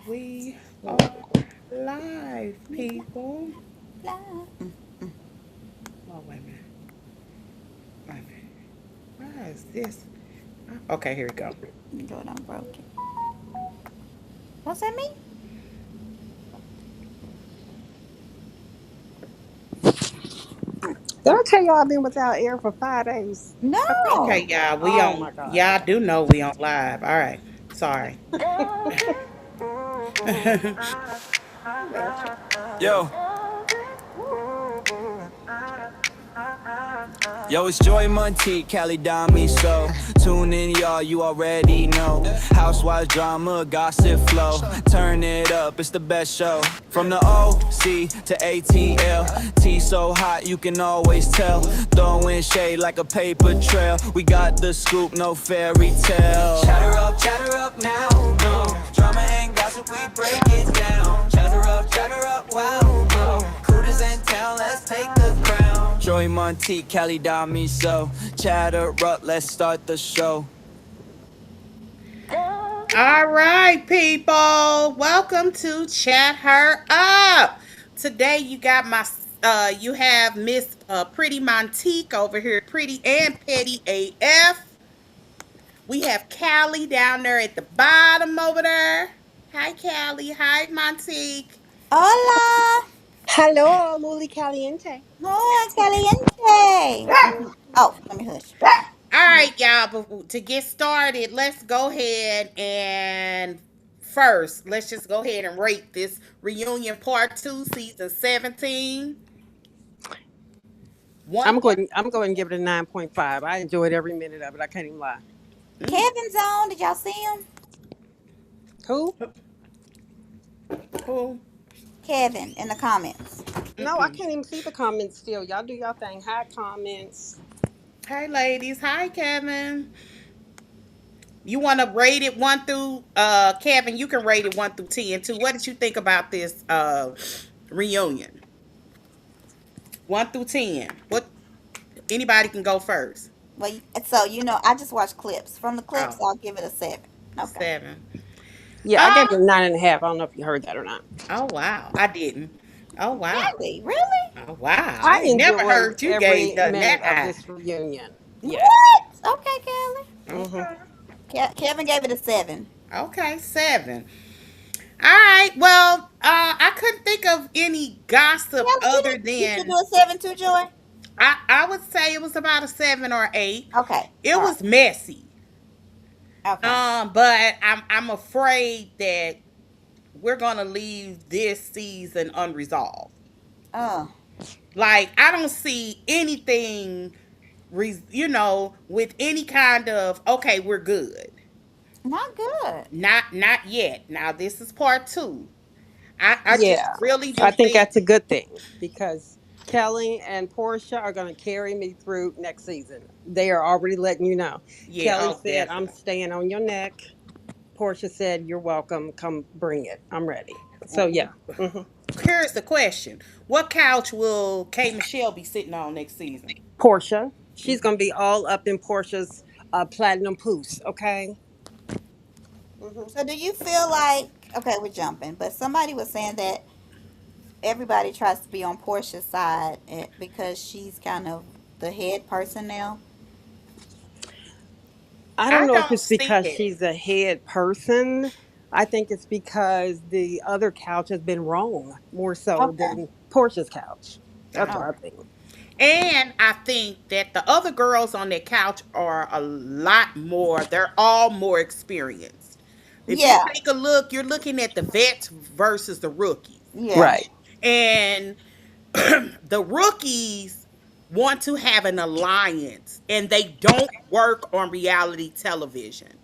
We are live, people. Oh, wait a minute. Wait a minute. Why is this? Okay, here we go. Jordan broke it. What's that mean? Did I tell y'all I've been without air for 5 days? I think. Okay, No. y'all. We Oh on. my God. Y'all do know we on live. All right. Sorry. Gotcha. Yo, yo, it's Joy Monty, Cali Dami, so tune in, y'all, you already know. Housewives drama, gossip flow. Turn it up, it's the best show. From the OC to ATL, T so hot you can always tell. Throwing shade like a paper trail. We got the scoop, no fairy tale. Chatter up now, no drama and gossip, we break it down. Chatter up, wow, no. Cooters in town, let's take the crown. Joey Monty, Cali Dami, so chatter up, let's start the show. All right, people. Welcome to Chat Her Up. Today you have Miss Pretty Montique over here, Pretty and Petty AF. We have Callie down there at the bottom over there. Hi, Callie. Hi, Montique. Hola. Hello, Muli Caliente. Hola, caliente. Oh, let me hush. All right, y'all. But to get started, let's go ahead and first, let's just go ahead and rate this reunion part two, season 17. One point. I'm going to give it a 9.5. I enjoyed every minute of it. I can't even lie. Mm, Kevin's on. Did y'all see him? Who? cool. Kevin in the comments. No, I Mm-mm. can't even see the comments still. Y'all do y'all thing. Hi, comments. Hi, ladies. Hi, Kevin. You want to rate it one through Kevin? You can rate it 1 through 10 too. What did you think about this reunion? 1 through 10. What? Anybody can go first. Well, so I just watched clips. From the clips, Oh, I'll give it a 7. Okay. 7. Yeah, I gave it Ah. a 9.5. I don't know if you heard that or not. Oh wow, I didn't. Oh wow. Really? Really? Oh wow. I I ain't never enjoyed heard you gave every nothing that minute of high. this reunion. Yes. What? Okay, Kelly. hmm Okay. Kevin gave it a 7. Okay, 7. All right. Well, I couldn't think of any gossip Kelly, other you should do than a 7 too, Joy. I would say it was about a 7 or 8. Okay. It All right. was messy. Okay. But I'm afraid that we're gonna leave this season unresolved. Oh, Like I don't see anything, with any kind of okay, we're good. not good. Not yet. Now this is part two. I just Yeah, really I do think think that's a good thing because Kelly and Portia are going to carry me through next season. They are already letting you know. yeah, Kelly oh said, "I'm definitely. staying on your neck." Portia said, "You're welcome. Come bring it. I'm ready." So W- yeah, hmm Here's the question: what couch will K Michelle be sitting on next season? Portia, she's Mm. going to be all up in Portia's platinum poos. Okay. hmm So do you feel like okay, we're jumping, but somebody was saying that everybody tries to be on Portia's side because she's kind of the head person now. I don't I know if don't it's see because that. she's a head person. I think it's because the other couch has been wrong more so Okay. than Portia's couch. That's what Oh. I Okay. think. And I think that the other girls on that couch are a lot more, they're all more experienced. If you Yeah. take a look, you're looking at the vets versus the rookies. Yeah. Right. And the rookies want to have an alliance and they don't work on reality television.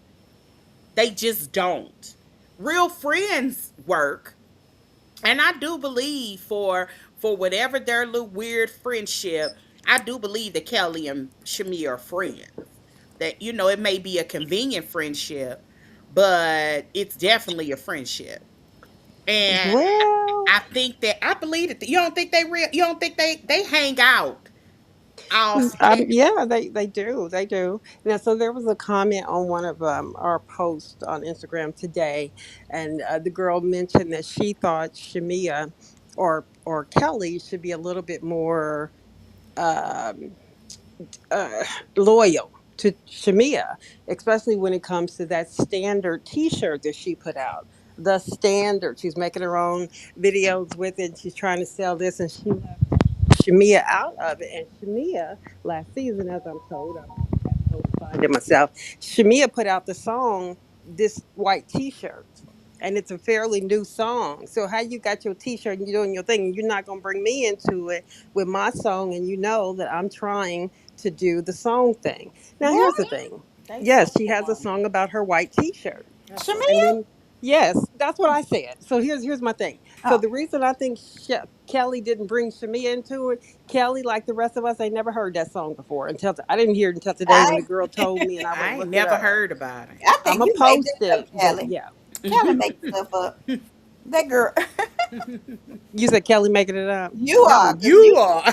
They just don't. Real friends work, and I do believe for whatever their little weird friendship, I do believe that Kelly and Shami are friends. That it may be a convenient friendship, but it's definitely a friendship. And Well, I think that I believe that you don't think they hang out. Awesome. Yeah, they do. Now, so there was a comment on one of our posts on Instagram today, and the girl mentioned that she thought Shamia or Kelly should be a little bit more um, uh, loyal to Shamia, especially when it comes to that standard T-shirt that she put out. The standard. She's making her own videos with it. She's trying to sell this, and she left Shamia out of it. And Shamia, last season, as I'm told, I have to go find it myself. Shamia put out the song "This White T-Shirt," and it's a fairly new song. So how you got your T-shirt and you're doing your thing, and you're not gonna bring me into it with my song, and you know that I'm trying to do the song thing. Now here's the Really? thing. They so Yes, she has a corny. song about her white T-shirt. That's so And Shamia? then, yes, that's what I said. So here's my thing. So Oh, the reason I think Kelly didn't bring Shamia into it, Kelly, like the rest of us, I never heard that song before until I didn't hear it until today when I the girl told me, and I went I and ain't looked it never up. heard about I I'm think gonna you made post this up, it, but Kelly. yeah, Kelly it. making stuff up. That girl, you said Kelly making it up. you No, are, cause you are.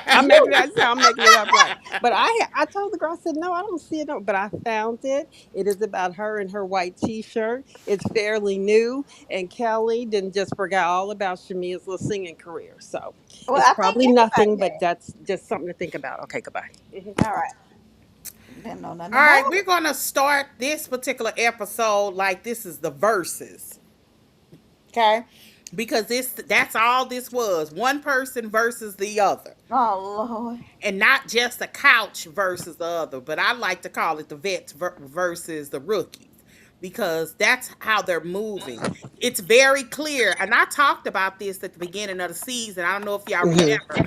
I'm making you, it. I said I'm making it up, right? But I told the girl, I said no, I don't see it. No, but I found it. It is about her and her white T-shirt. It's fairly new, and Kelly didn't just forgot all about Shamia's little singing career. So well, it's I think probably everybody nothing, but has. that's just something to think about. Okay, goodbye. All right, didn't know nothing All about right, we're it. gonna start this particular episode like this is the verses. Okay? Because that's all this was. One person versus the other. Oh Lord, And not just a couch versus the other, but I like to call it the vets versus the rookies because that's how they're moving. It's very clear. And I talked about this at the beginning of the season. I don't know if y'all Hmm. remember,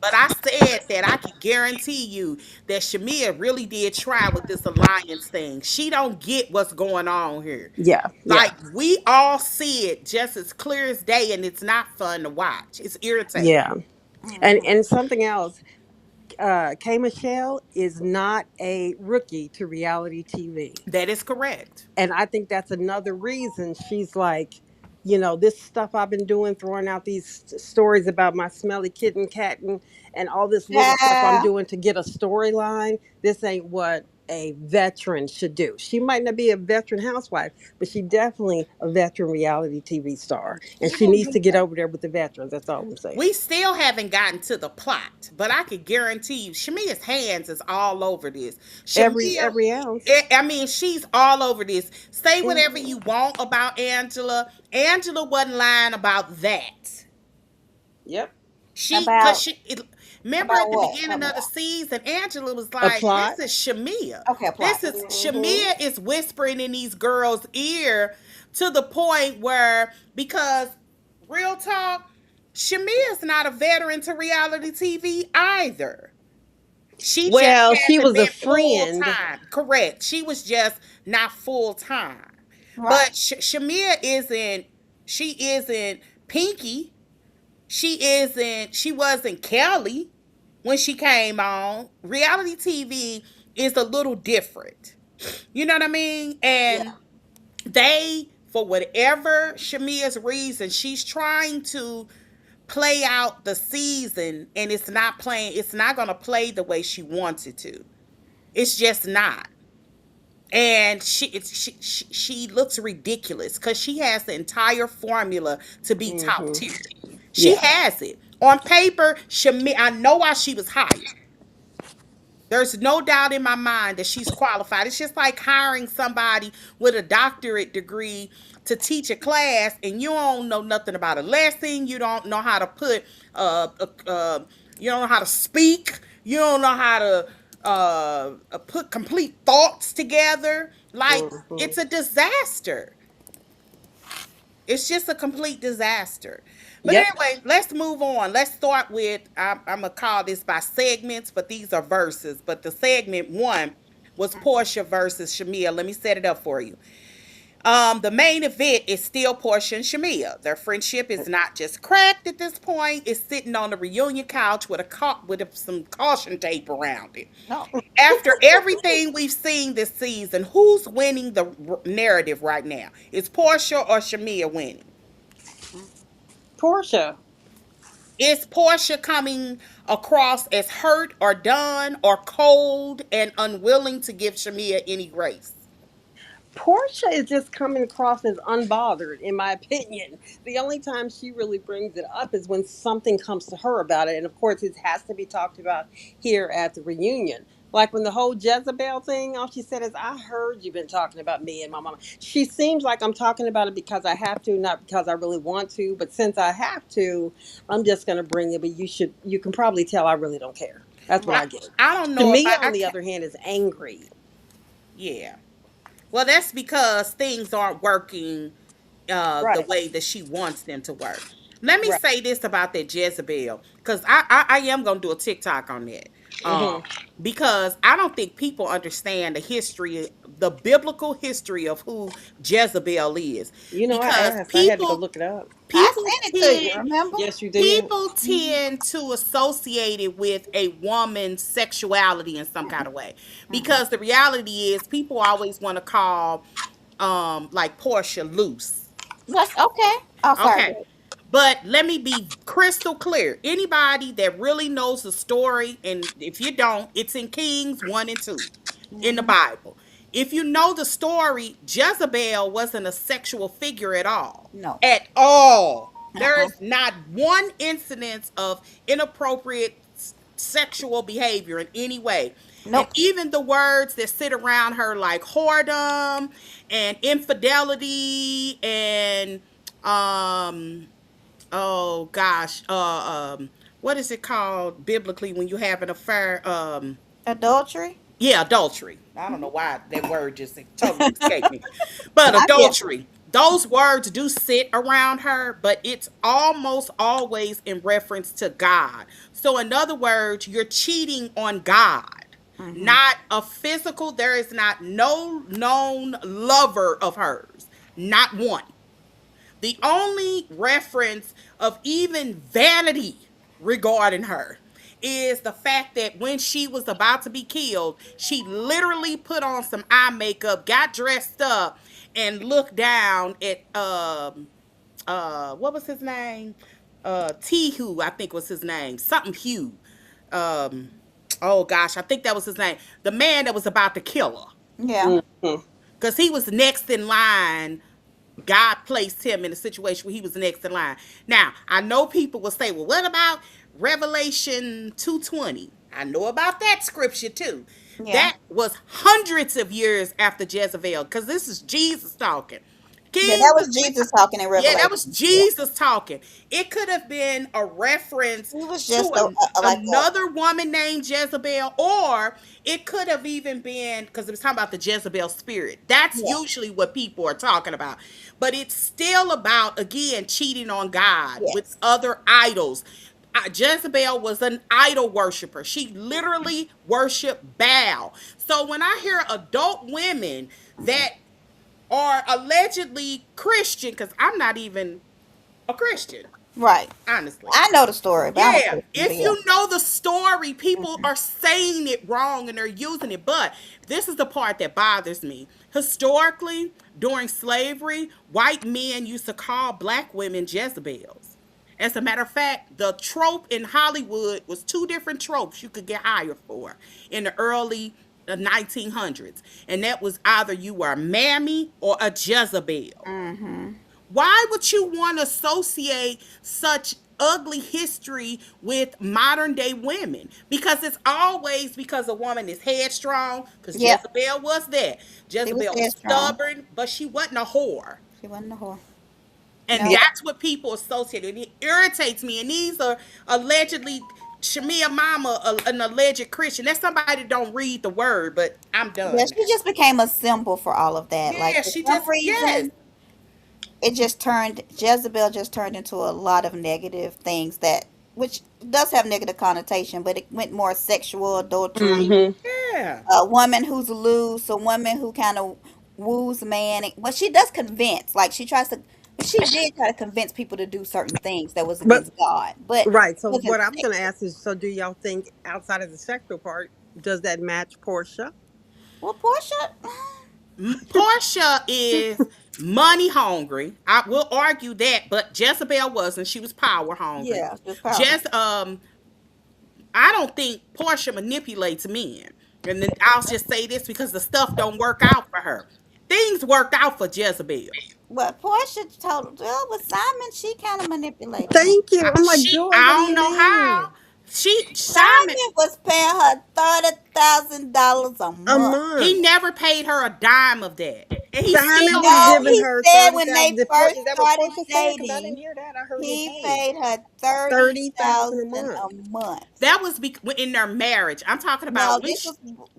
but I said that I could guarantee you that Shamia really did try with this alliance thing. She don't get what's going on here. Yeah, yeah, Like we all see it just as clear as day, and it's not fun to watch. It's irritating. yeah. mm-hmm. And something else. K Michelle is not a rookie to reality TV. That is correct. And I think that's another reason she's like, you know, this stuff I've been doing, throwing out these stories about my smelly kitten cat and all this little stuff I'm Yeah, doing to get a storyline. This ain't what a veteran should do. She might not be a veteran housewife, but she definitely a veteran reality TV star. And you she didn't needs get to get that. over there with the veterans. That's all I'm saying. We still haven't gotten to the plot, but I could guarantee you, Shamia's hands is all over this. Shamia, Every ounce. I mean, she's all over this. Say whatever Mhm. you want about Angela. Angela wasn't lying about that. Yep. She, cause About remember about at the what? Tell beginning me of the about. season, Angela was A like, "This plot. is Shamia. Okay, This apply. is Hmm. Shamia is whispering in these girls' ear to the point where because real talk, Shamia is not a veteran to reality TV either. She just Well, she hasn't was a been full friend. time. Correct. She was just not full time. Right. But Shamia isn't. She isn't Pinky. She wasn't Kelly when she came on. Reality TV is a little different. You know what I mean? And Yeah. they, for whatever Shamia's reason, she's trying to play out the season and it's not gonna play the way she wants it to. It's just not. And she looks ridiculous because she has the entire formula to be top Hmm. tier. She Yeah. has it on paper. I know why she was hired. There's no doubt in my mind that she's qualified. It's just like hiring somebody with a doctorate degree to teach a class, and you don't know nothing about a lesson. You don't know how to put, you don't know how to speak. You don't know how to put complete thoughts together. Like Hmm. it's a disaster. It's just a complete disaster. But Yep. anyway, let's move on. Let's start with I'm gonna call this by segments, but these are verses. But the segment one was Portia versus Shamia. Let me set it up for you. The main event is still Portia and Shamia. Their friendship is not just cracked at this point; it's sitting on the reunion couch with some caution tape around it. No. After everything we've seen this season, who's winning the narrative right now? Is Portia or Shamia winning? Portia. Is Portia coming across as hurt or done or cold and unwilling to give Shamia any grace? Portia is just coming across as unbothered, in my opinion. The only time she really brings it up is when something comes to her about it. And of course, it has to be talked about here at the reunion. Like when the whole Jezebel thing, all she said is, I heard you've been talking about me and my mama. She seems like I'm talking about it because I have to, not because I really want to. But since I have to, I'm just going to bring it. But you can probably tell I really don't care. That's what I, I get. I don't know if Shamia, I on the can. other hand, is angry. Yeah. Well, that's because things aren't working the Right, way that she wants them to work. Let me right. say this about that Jezebel, because I am gonna do a TikTok on that. Um, Hmm. because I don't think people understand the history, the biblical history of who Jezebel is. You know, I Because asked. I had to go look it up. I people sent it to you, tend remember? Yes, you did. people tend to associate it with a woman's sexuality in some kind of way. Mm-mm. Because the reality is people always want to call like Portia loose. That's okay. Oh, sorry. Okay. But let me be crystal clear. Anybody that really knows the story, and if you don't, it's in Kings 1 and 2 in the Mm-hmm. Bible. If you know the story, Jezebel wasn't a sexual figure at all. No. At all. There Uh-uh. is not one incidence of inappropriate sexual behavior in any way. And Nope. even the words that sit around her, like whoredom and infidelity and um oh gosh, what is it called biblically when you have an affair? Adultery. Yeah, adultery. I don't know why that word just totally escaped me. But I get it. adultery, those words do sit around her, but it's almost always in reference to God. So, in other words, you're cheating on God, Mm-hmm. not a physical. There is not no known lover of hers, not one. The only reference of even vanity regarding her is the fact that when she was about to be killed, she literally put on some eye makeup, got dressed up, and looked down at what was his name? Tihu, I think was his name. Something Hugh. Um oh gosh, I think that was his name. The man that was about to kill her. Yeah. Hmm. Because he was next in line. God placed him in a situation where he was next in line. Now, I know people will say, well, what about Revelation 2:20? I know about that scripture too. Yeah. That was hundreds of years after Jezebel, because this is Jesus talking. Yeah. That King, was Jesus talking in yeah, that was Revelation. Yeah. Jesus talking. It could have been a reference He was to just a like a. another woman named Jezebel, or it could have even been because it was talking about the Jezebel spirit. That's Yeah. usually what people are talking about. But it's still about, again, cheating on God with Yes. other idols. Jezebel was an idol worshiper. She literally worshiped Baal. So when I hear adult women that are allegedly Christian, because I'm not even a Christian, Right. honestly. I know the story, but I'm a Yeah, Christian. But if yeah. you know the story, people are saying it wrong and they're using it. But this is the part that bothers me. Historically, during slavery, white men used to call black women Jezebels. As a matter of fact, the trope in Hollywood was two different tropes you could get hired for in the early 1900s. And that was either you were a mammy or a Jezebel. Mm-hmm. Why would you want to associate such ugly history with modern day women? Because it's always because a woman is headstrong, because Yep. Jezebel was that. She was Jezebel was headstrong. stubborn, but she wasn't a whore. She wasn't a whore. And No. Yeah. that's what people associate. And it irritates me. And these are allegedly Shamia Mama, an alleged Christian. That's somebody that don't read the word, but I'm Yeah, done now. she just became a symbol for all of that. Like Yeah, for she some just, yes. reason, it just turned Jezebel just turned into a lot of negative things that which does have negative connotation, but it went more sexual adultery. Hmm. Yeah. A woman who's loose, a woman who kind of woos man. Well, she does convince. Like she tries to, but she did try to convince people to do certain things that was But against God. But it right. So wasn't what I was going to sexual. ask is, so do y'all think outside of the sexual part, does that match Portia? Well, Portia. Portia is money hungry. I will argue that, but Jezebel wasn't. She was power hungry. Yeah, just power. Just I don't think Portia manipulates men. And then I'll just say this because the stuff don't work out for her. Things worked out for Jezebel. But Portia told, well, with Simon, she kind of manipulated him. Thank you. I'm like, She, Joy, what do I don't you know how. mean? Simon, Simon was paying her $30,000 a A month. he month. never paid her a dime of that, and he Simon still was No, hasn't. giving he her said when they 30,000. first Is that what started Portia said? Because I didn't dating, hear that. I heard he he paid paid her thirty 30,000 a thousand month. a month. That was in their marriage. I'm talking No, about when this she, was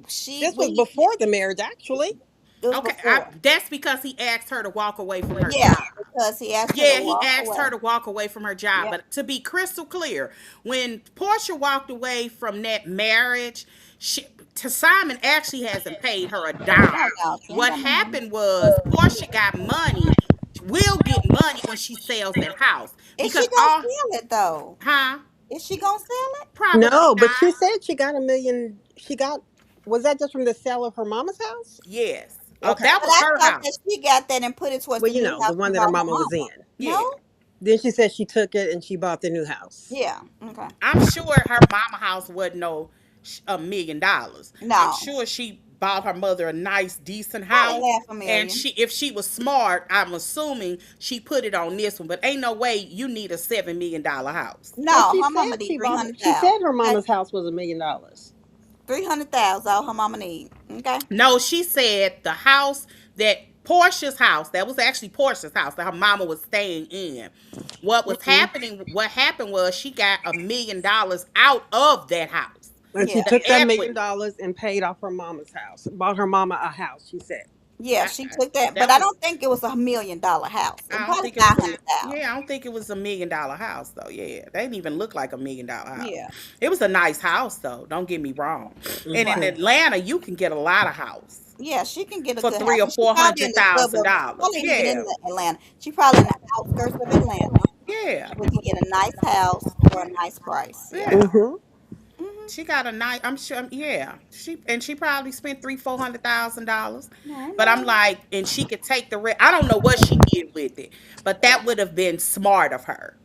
she This when was he before the marriage, actually. it was okay, before. that's because he asked her to walk away from her Yeah, job. because he asked her to Yeah, he walk asked her away. to walk away from her job. Yep. But to be crystal clear, when Portia walked away from that marriage, she, to Simon actually hasn't paid her a Oh dime. no, she ain't What got no money. happened was Portia got money, will get money when she sells that house Is she because gonna all, sell it though? huh? Is she gonna sell it? Probably No, but not. she said she got a million. She got, was that just from the sale of her mama's house? Yes. Okay. That But was I her thought house. that she got that and put it towards Well, the you new know, the house she one that her bought her mama was mama. in. Yeah. No? Then she said she took it and she bought the new house. Yeah. Okay. I'm sure her mama house wasn't no $1 million. I'm No. sure she bought her mother a nice, decent Probably house. half a And million. she, if she was smart, I'm assuming she put it on this one. But ain't no way you need a $7 million house. Well, No, she her said mama need she three bought. hundred She said thousand. her Okay. mama's house was $1 million. 300,000 all her mama need. Okay. No, she said the house that Portia's house, that was actually Portia's house that her mama was staying in. What happened was she got $1 million out of that house. And she Yeah. The took that million equity. dollars and paid off her mama's house. Bought her mama a house. She said. Yeah, I, she I, took that, but that I was don't think it was $1 million house. It I don't probably think it was five a hundred thousand. yeah, I don't think it was $1 million house though. Yeah, they didn't even look like $1 million house. Yeah. It was a nice house though. Don't get me wrong. And in Right. Mm-hmm. Atlanta, you can get a lot of house Yeah, she can get a for good house. three or And she four probably in hundred the thousand suburbs. She dollars. probably ain't even in Yeah, Atlanta. She probably in the outskirts of Atlanta yeah, where you can get a nice house for a nice price. Yeah. yeah. Mm-hmm. Hmm. She got a nice. I'm sure. Yeah, she probably spent 300-400 thousand dollars. No, I But I'm know. like, and she could take the rest. I don't know what she did with it, but that would have been smart of her.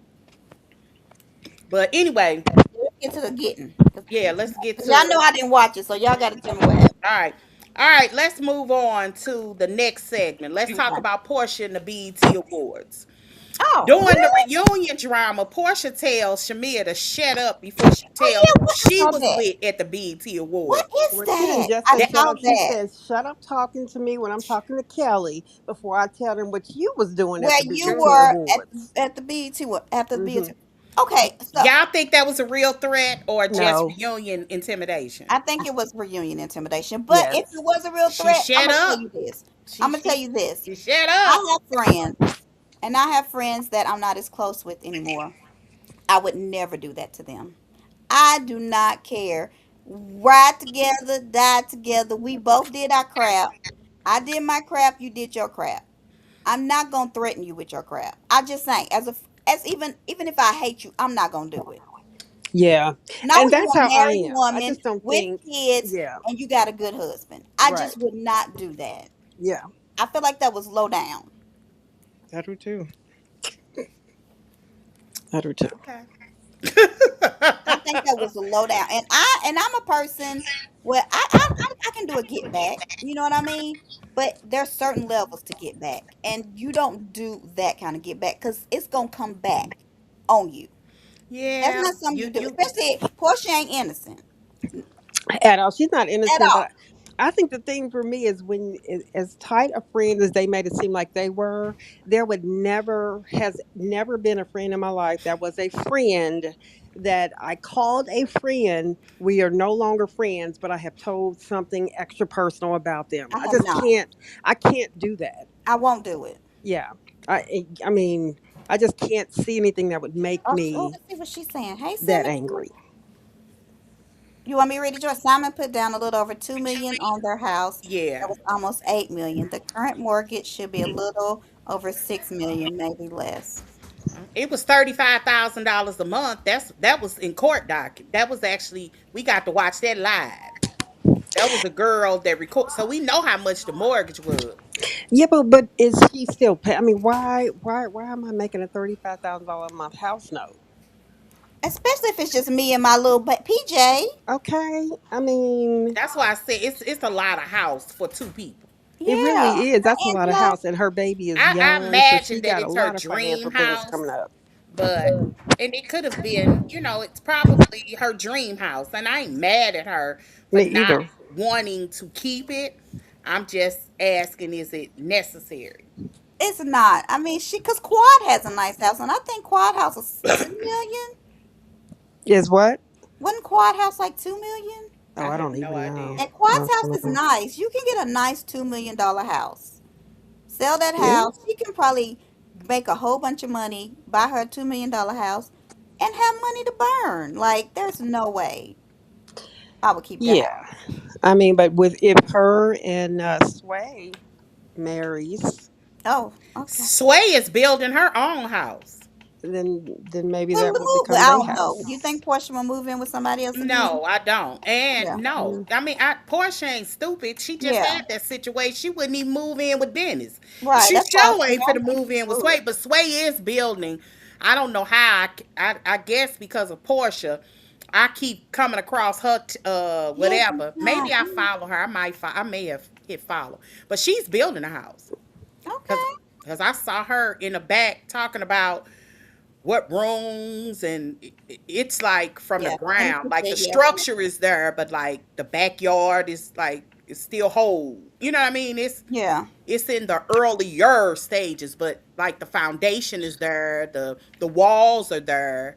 But anyway, Let's get to the getting. yeah, let's get Cause y'all to know I didn't watch it, so y'all got to tell me what happened. all right. All right, let's move on to the next segment. Let's talk Okay. about Portia and the BET Awards. Oh, During the really? reunion drama, Portia tells Shamia to shut up before she Oh tells yeah, who what I she saw was that. with at the BET What Awards. is Well, she didn't that? just I say That, shut saw up. She that. says, "Shut up talking to me when I'm talking to Kelly before I tell them what you was doing at Where the you BET true. were Awards." at the BET after the BET. Mm-hmm. Okay, so Y'all think that was a real threat or just No. reunion intimidation? I think it was reunion intimidation. But if it Yes. was a real She threat, I'm shut gonna tell up. you this. She I'm gonna tell she you this. she shut I up. have friends, and I have friends that I'm not as close with anymore. I would never do that to them. I do not care. Ride together, die together. We both did our crap. I did my crap. You did your crap. I'm not gonna threaten you with your crap. I just saying, as even if I hate you, I'm not gonna do it. Yeah. Not And when you're that's a how I married am. I woman just don't with think. kids Yeah. and you got a good husband. I Right. just would not do that. Yeah. I feel like that was low down. I do too. I do too. Okay. I think that was a low down. And I'm a person where I can do a get back. You know what I mean? But there's certain levels to get back, and you don't do that kind of get back because it's gonna come back on you. That's Yeah, not something you you do. you Especially Portia ain't innocent At all. She's not at innocent, all. but I think the thing for me is when as tight a friend as they made it seem like they were, there would never has never been a friend in my life that was a friend that I called a friend. We are no longer friends, but I have told something extra personal about them. I I have just not. can't. I can't do that. I won't do it. Yeah. I mean, I just can't see anything that would make Oh, me let's see what she's saying. Hey, that Simon. angry. You want me to read it, George? Simon put down a little over 2 million on their house. That yeah. was almost 8 million. The current mortgage should be a little over 6 million, maybe less. It was $35,000 a month. That was in court doc. That was actually we got to watch that live. That was the girl that record. So we know how much the mortgage was. Yeah, but is he still pay? I mean, why am I making a $35,000 a month house note? Especially if it's just me and my little PJ. Okay, I mean, That's why I said it's a lot of house for two people. it Yeah. really is. That's a lot of Angela. house, and her baby is I young, so imagine she that got a it's her lot of dream financial things coming house, up. but and it could have been, it's probably her dream house. And I ain't mad at her for Me not either. wanting to keep it. I'm just asking, is it necessary? It's not. I mean, cause Quad has a nice house, and I think Quad house was 2 million. Is what? Wasn't Quad house like 2 million? Oh, I I have don't no even know. And idea. Quad's I house don't is know. nice. You can get a nice $2 million house. Sell that Yeah. house. She can probably make a whole bunch of money, buy her $2 million house, and have money to burn. Like, there's no way I would keep that Yeah. house. I mean, but with if her and Sway marries, Oh, okay. Sway is building her own house. then maybe Well, that would well, become I their don't know. house. You think Portia will move in with somebody else again? No, I don't. And Yeah. no, Mm. I mean, Portia ain't stupid. She just Yeah. had that situation. She wouldn't even move in with Dennis. Right. She That's why I sure said ain't I finna don't think move she in with Sway, would. but Sway is building. I don't know how. I guess because of Portia, I keep coming across her Yeah, she's whatever. Maybe not. I follow her. I may have hit follow, but she's building a house because Okay. I saw her in the back talking about what rooms, and it's like from the Yeah. And ground, she like said, the yeah, structure is there, but like the backyard is like it's still whole, you know what I mean? yeah. It's in the earlier stages, but like the foundation is there, the walls are there,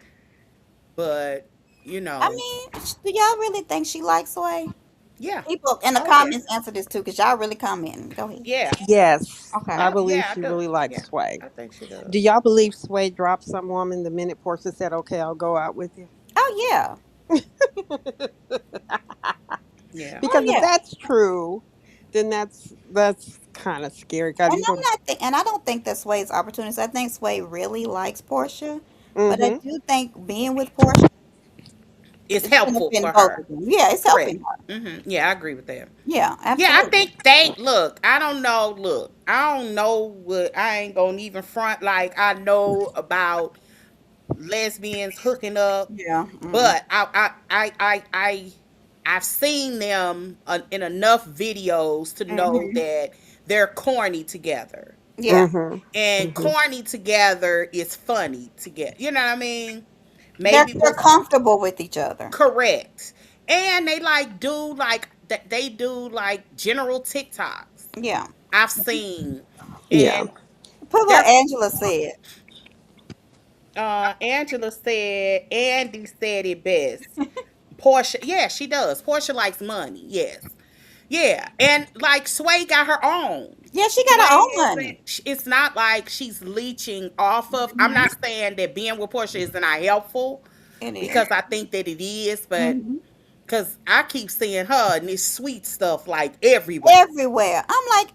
but you I know mean, do y'all really think she likes Sway? yeah. People in the Oh yeah. comments answer this too, because y'all really commenting. Go ahead. Yeah. Yes, Okay. I believe Yeah, I she do. really likes Yeah, Sway. I think she Do does. y'all believe Sway dropped some woman the minute Portia said, "Okay, I'll go out with you"? Oh yeah. Yeah. Oh Because if yeah. that's true, then that's kind of scary. God, And you I'm go. not and I don't think that Sway's opportunist. I think Sway really likes Portia, but I Mm-hmm. do think being with Portia It's is helpful benefiting for both her. of them. Yeah, it's Correct. helping her. Yeah, I agree with that. Yeah, Yeah, I absolutely. think they look. I don't know. Look, I don't know what. I ain't gonna even front like I know about lesbians hooking up, Yeah. Mm-mm. but I've seen them in enough videos to know Hmm. that they're corny together, Yeah. Mm-hmm. and Mm-hmm. corny together is funny together. You know what I mean? They're Maybe they're comfortable with each other. correct, and they like do like that. They do like general TikToks. Yeah. I've seen, Yeah. and Put what they're Angela said. Angela said Andy said it best. Portia, yeah, she does. Portia likes money, yes, yeah, and like Sway got her own. Yeah, she got her Sway own isn't. money. It's not like she's leeching off of. I'm Hmm. not saying that being with Portia is not helpful, It is. because I think that it is, but Hmm. because I keep seeing her and this sweet stuff like everywhere. Everywhere. I'm like,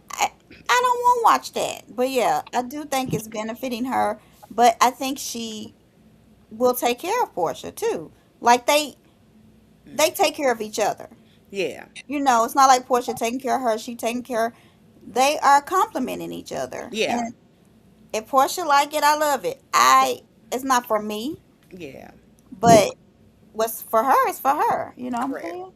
I don't want to watch that. But yeah, I do think it's benefiting her. But I think she will take care of Portia too. Like they take care of each other. Yeah, You know, it's not like Portia taking care of her, she taking care. They are complimenting each other. yeah, And if Portia like it, I love it. It's not for me, yeah, but what's for her is for her. You know what I'm correct. saying?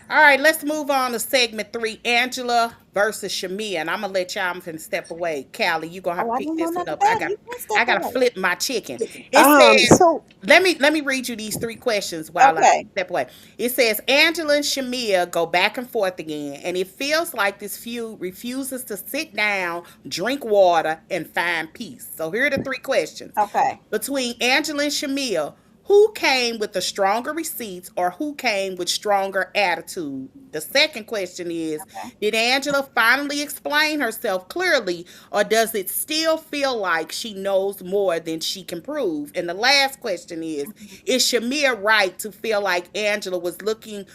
All right, let's move on to segment three, Angela versus Shamia. And I'm gonna let y'all, I'm finna step away. Callie, you gonna have Oh, to I pick didn't know this one nothing up. I about it. got You can I step gotta away. flip my chicken. It says, So let me read you these three questions while I Okay. step away. It says Angela and Shamia go back and forth again, and it feels like this feud refuses to sit down, drink water, and find peace. So here are the three questions. Okay. Between Angela and Shamia, who came with the stronger receipts or who came with stronger attitude? The second question is, Okay. did Angela finally explain herself clearly, or does it still feel like she knows more than she can prove? And the last question is Shamia right to feel like Angela was looking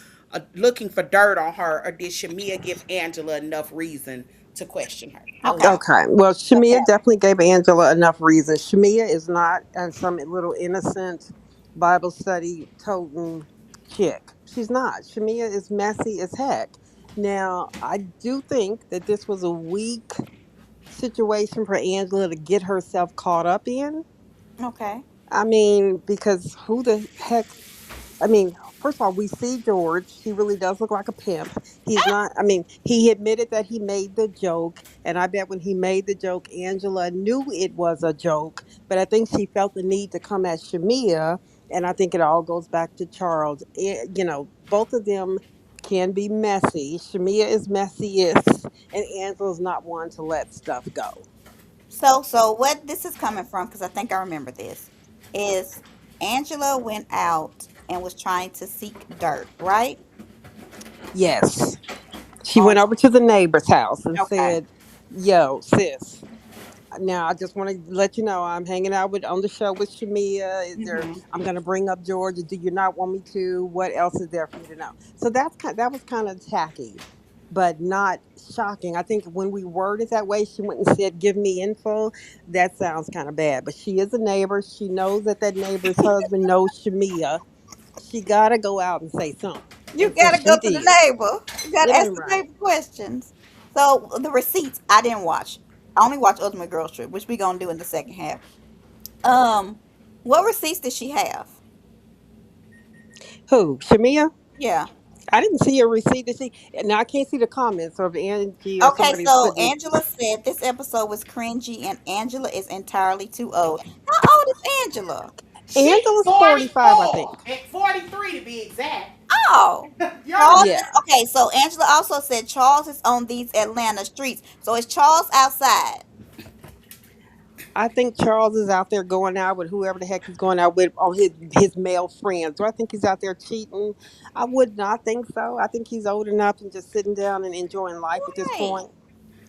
for dirt on her, or did Shamia give Angela enough reason to question her? Go ahead. Okay. okay, well, Okay. Shamia definitely gave Angela enough reasons. Shamia is not some little innocent Bible study toting chick. She's not. Shamia is messy as heck. Now, I do think that this was a weak situation for Angela to get herself caught up in. Okay. I mean, because who the heck, I mean, first of all, we see George. He really does look like a pimp. He's not, I mean, he admitted that he made the joke. And I bet when he made the joke, Angela knew it was a joke. But I think she felt the need to come at Shamia. And I think it all goes back to Charles. Both of them can be messy. Shamia is messiest, and Angela's not one to let stuff go. So what this is coming from, because I think I remember this, is Angela went out and was trying to seek dirt, right? Yes. She On went over to the neighbor's house and okay. said, "Yo, sis, now I just want to let you know I'm hanging out with on the show with Shamia. Is there? Hmm. I'm going to bring up Georgia. Do you not want me to? What else is there for you to know?" So that was kind of tacky, but not shocking. I think when we worded that way, she went and said, "Give me info." That sounds kind of bad, but she is a neighbor. She knows that that neighbor's husband knows Shamia. She got to go out and say something, You and so gotta go she to the did. neighbor. You gotta ask Damn the right. neighbor questions. So the receipts I didn't watch. I only watched Ultimate Girls Trip, which we gonna do in the second half. Um, what receipts did she have? Who? Shamia? Yeah. I didn't see a receipt to see. Now I can't see the comments. So if Angie or Okay, somebody's so putting, Angela said this episode was cringy and Angela is entirely too old. How old is Angela? She Angela's 45, I 44. think. At 43 to be exact. Oh. Younger Charles than Yeah, is okay, so Angela also said Charles is on these Atlanta streets. So is Charles outside? I think Charles is out there going out with whoever the heck he's going out with on his male friends. Do I think he's out there cheating? I would not think so. I think he's old enough and just sitting down and enjoying life at this Right. point.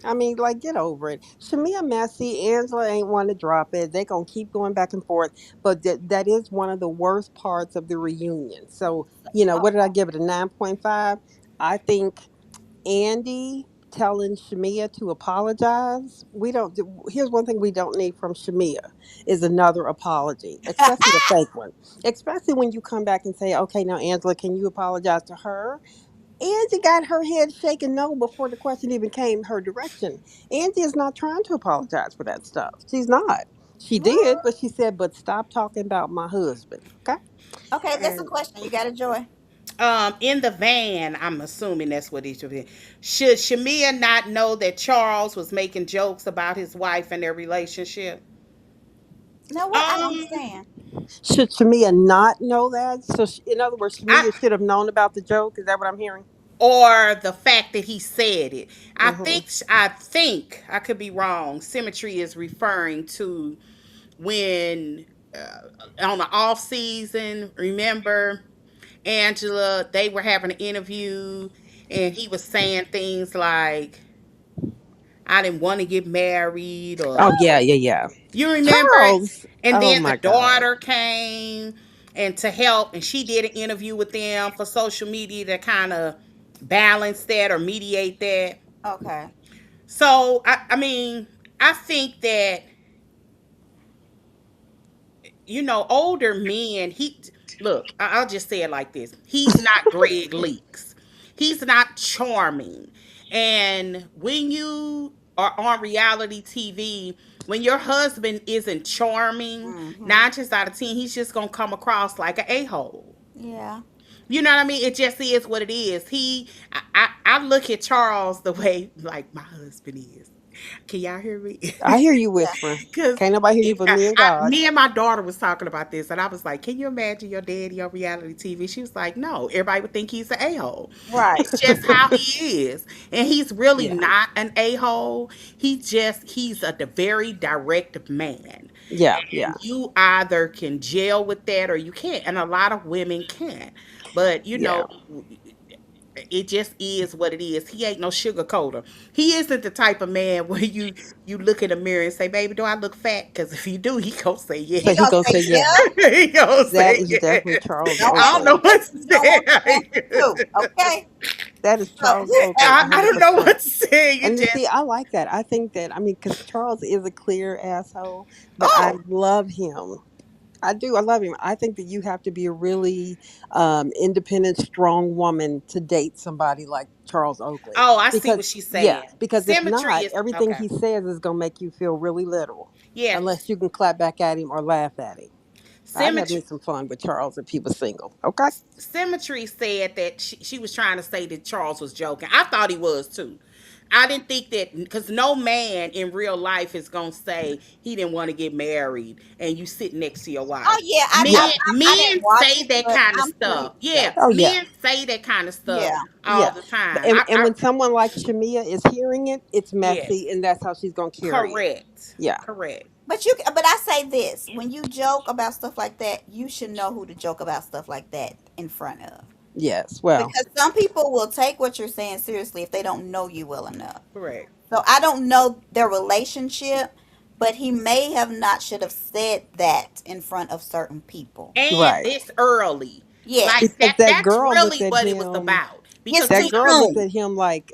I mean, like, get over it. Shamia messy. Angela ain't one to drop it. They gonna keep going back and forth. But that is one of the worst parts of the reunion. So, what did I give it, a 9.5? I think Andy telling Shamia to apologize. We don't do, here's one thing we don't need from Shamia is another apology, especially the fake one. Especially when you come back and say, okay, now Angela, can you apologize to her? Angie got her head shaking no before the question even came her direction. Angie is not trying to apologize for that stuff. She's not. She did, but she said, but stop talking about my husband. Okay. Okay, that's a And question. You got a joy. in the van, I'm assuming that's what he should be. Should Shamia not know that Charles was making jokes about his wife and their relationship? No, what? I don't Um, understand. should Shamia not know that? So, in other words, I Shamia should have known about the joke. Is that what I'm hearing? or the fact that he said it. Hmm. I think I could be wrong. Symmetry is referring to when on the off season, remember Angela, they were having an interview and he was saying things like I didn't want to get married or Oh, yeah, Oh, yeah, yeah. you remember it? Charles. And Oh, then the my God. daughter came and to help, and she did an interview with them for social media to kind of balance that or mediate that. okay. So I mean, I think that older men. I'll just say it like this: he's not Greg Leaks. He's not charming, and when you are on reality TV, when your husband isn't charming, Mm-hmm. 9 times out of 10, he's just gonna come across like an a-hole. Yeah. You know what I mean? It just is what it is. I look at Charles the way like my husband is. Can y'all hear me? I hear you Yeah. whispering. Because Can't nobody hear you but me and God. me and my daughter was talking about this, and I was like, "Can you imagine your daddy on reality TV?" She was like, "No, everybody would think he's an a-hole. Right. It's just how he is, and he's really Yeah. not an a-hole. He's a very direct man, Yeah, and yeah, you either can gel with that or you can't, and a lot of women can't. But yeah. it just is what it is. He ain't no sugarcoater. He isn't the type of man where you look in the mirror and say, "Baby, do I look fat?" Because if you do, he gonna say He So yes. he gonna gonna say, say yeah. yeah. He gonna That say is definitely yes. Charles Don't I ask don't him know Oakley. what to questions you don't want the say. answer to. Okay. That is So, Charles Oakley, I don't know 100%. what to say. You And you just see, I like that. I think that, I mean, because Charles is a clear asshole, but I oh, love him. I do. I love him. I think that you have to be a really independent, strong woman to date somebody like Charles Oakley. Oh, I see what Because, she's yeah, saying. because if Symmetry not, is everything okay. he says is going to make you feel really little Yeah, unless you can clap back at him or laugh at him. I'd have me symmetry. some fun with Charles if he was single. Okay. Symmetry said that she was trying to say that Charles was joking. I thought he was too. I didn't think that because no man in real life is gonna say he didn't want to get married and you sit next to your Oh wife. yeah, Yeah. I didn't Men watch say it, that but kind of I'm sure he stuff. was Yeah, Oh, joking. yeah. men say that kind of stuff Yeah. all Yeah. the time. And when someone like Shamia is hearing it, it's Yes, messy, and that's how she's going to carry it. correct, Yeah. correct. But I say this: when you joke about stuff like that, you should know who to joke about stuff like that in front of, Yes. Well, because some people will take what you're saying seriously if they don't know you well enough. Correct. So I don't know their relationship, but he may have not should have said that in front of certain people. And right. this early. Like Yes, Because that that's girl looked really at what it was him. about. it's Because too That we don't girl looked soon. at him like,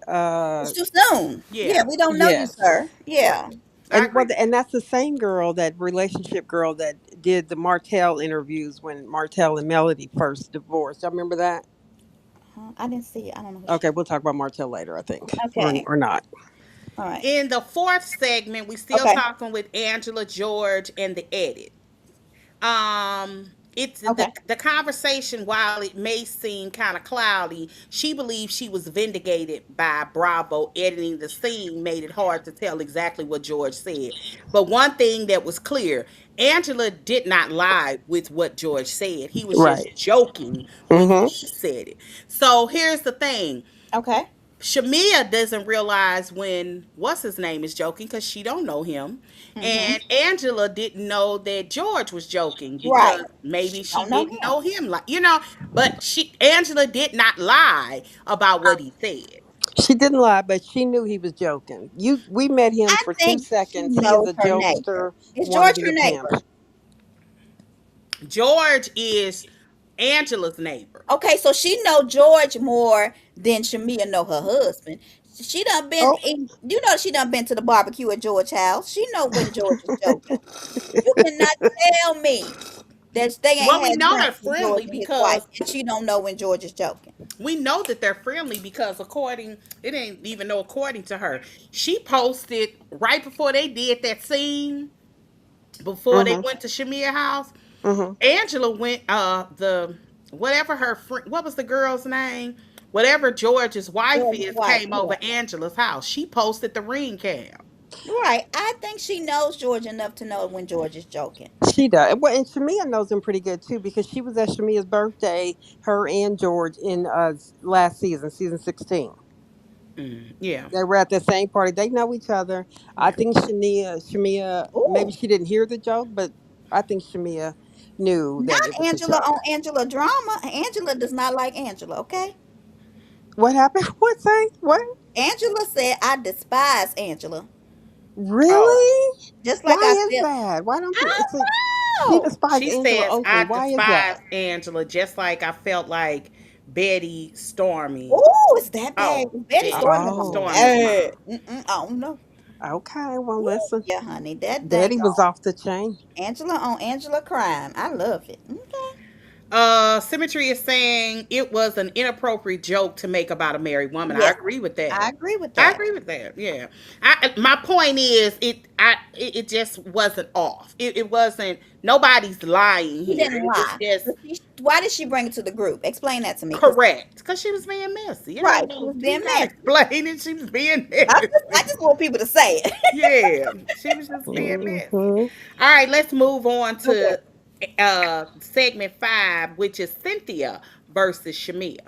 It's too soon. yeah, Yeah, we don't know you, yes. sir. right. Yeah. I And agree. and that's the same girl, that relationship girl that did the Martell interviews when Martell and Melody first divorced. Y'all remember that? I didn't see it. I don't know who she. Okay, we'll talk about Martell later, I think, Okay. or not. All right. In the fourth segment, we still Okay. talking with Angela George and the edit. It's Okay. the conversation, while it may seem kind of cloudy, she believes she was vindicated by Bravo. Editing the scene made it hard to tell exactly what George said, but one thing that was clear: Angela did not lie with what George said. He was just Right. joking when Mm-hmm. he said it. So here's the thing: Okay. Shamia doesn't realize when what's his name is joking because she don't know him, Mm-hmm. and Angela didn't know that George was joking Right. because maybe She she don't know didn't know him. him, like But she Angela did not lie about what he said. She didn't lie, but she knew he was joking. We met him I for two think she seconds. He is knows a her neighbor. jokester, Is wanna George be her a pimp. neighbor? George is Angela's neighbor. Okay, so she know George more than Shamia know her husband. She done been Oh, in, you know, she done been to the barbecue at George's house. She know when George is joking. You cannot tell me that they Well, ain't we had know they're drinks with George friendly and his wife, because and she don't know when George is joking. we know that they're friendly because according it ain't even no according to her. She posted right before they did that scene, before they mm-hmm, went to Shamia house. mm-hmm. Angela went the whatever her friend, what was the girl's name? Whatever George's wife George's is wife, came yeah. over Angela's house. She posted the ring cam. Right. I think she knows George enough to know when George is joking. She does. Well, and Shamia knows him pretty good too because she was at Shamia's birthday, her and George, in last season, season 16. Yeah, They were at the same party. They know each other. I yeah. think Shamia, maybe Ooh. she didn't hear the joke, but I think Shamia knew that it Not was a Angela on joke. Angela drama. Angela does not like Angela, okay? What happened? What say? What? Angela said, I despise Angela. Oh, Really? Just like I Why is feel. that? Why don't you? I It's a, don't she know. despised she Angela says Oakley. I Why is despise that? Angela just like I felt like Betty Stormy. Oh, it's that bad. Oh, Betty Betty Stormy was Oh, Stormy's bad. mom. Mm-mm, I don't know. okay. Well, Ooh, listen. yeah, honey. That dang Betty was off the chain. Angela on Angela crime. I love it. Okay. Symmetry is saying it was an inappropriate joke to make about a married woman. I Yes, agree with I that. agree with I that. agree with that. Yeah. My point is it just wasn't off. It wasn't nobody's lying She here. didn't It was lie. just But why did she bring it to the group? Explain that to me. Cause correct because she was being messy. It right, ain't she no was you being gotta messy. explain it. She was being I messy. just, I just want people to say it. Yeah, she was just being messy. Hmm. All right, let's move on Okay. to segment 5, which is Cynthia versus Shamia.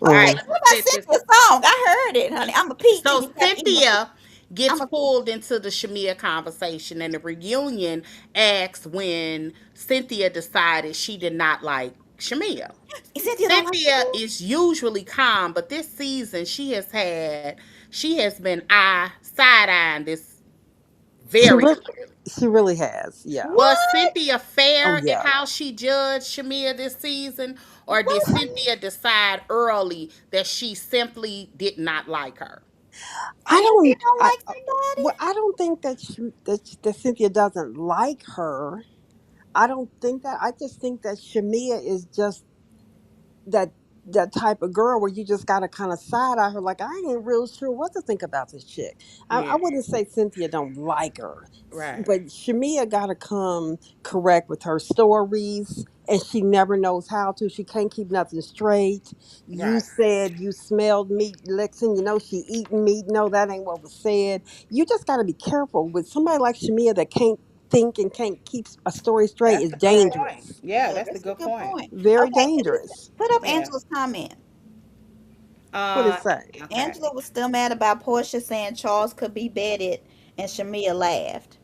All Okay. right, Mm. let What me about set this. Cynthia's song? I heard it, honey. I'm a peach, and So you got to eat my peach. Cynthia gets I'm a peach. pulled into the Shamia conversation, and the reunion asks when Cynthia decided she did not like Shamia. Cynthia don't like Cynthia you. is usually calm, but this season she has been eye side eyeing this She very really, clearly. she really has. Yeah. Was What? Cynthia Oh fair in yeah. how she judged Shamia this season, or did What? Cynthia decide early that she simply did not like her? I Cynthia don't. don't like Well, somebody? I don't think that that Cynthia doesn't like her. I don't think that. I just think that Shamia is just that that type of girl where you just got to kind of side eye her like I ain't real sure what to think about this chick. I Yeah. wouldn't say Cynthia don't like her, Right. but Shamia got to come correct with her stories, and she never knows how to. She can't keep nothing straight. You Right. said you smelled meat, Lexing. You know she eating meat. No, that ain't what was said. You just got to be careful with somebody like Shamia that can't think and can't keep a story straight. That's Is a good point. dangerous. Yeah, Yeah, that's a that's a good good point. point. Very Okay, listen, dangerous. put up Yeah. Angela's comment. What did it Uh. say? Okay. Angela was still mad about Portia saying Charles could be bedded, and Shamia laughed.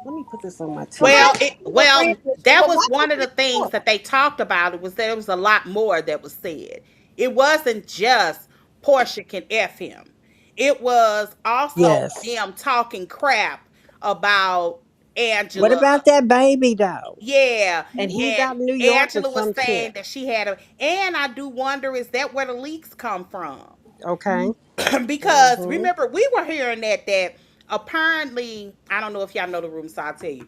Let me put this on my So why Well, TV. can't it you be well friends with that well, was why one can't of you the be things that Portia? they talked about. It was there was a lot more that was said. It wasn't just Portia can f him. It was also Yes. them talking crap about What Angela. about that baby though? Yeah, And Mhm. he's and out in New York with Angela was some saying chick. that she had a. And I do wonder, is that where the leaks come from? Okay. Because Mm-hmm. remember, we were hearing that apparently, I don't know if y'all know the room, so I'll tell you.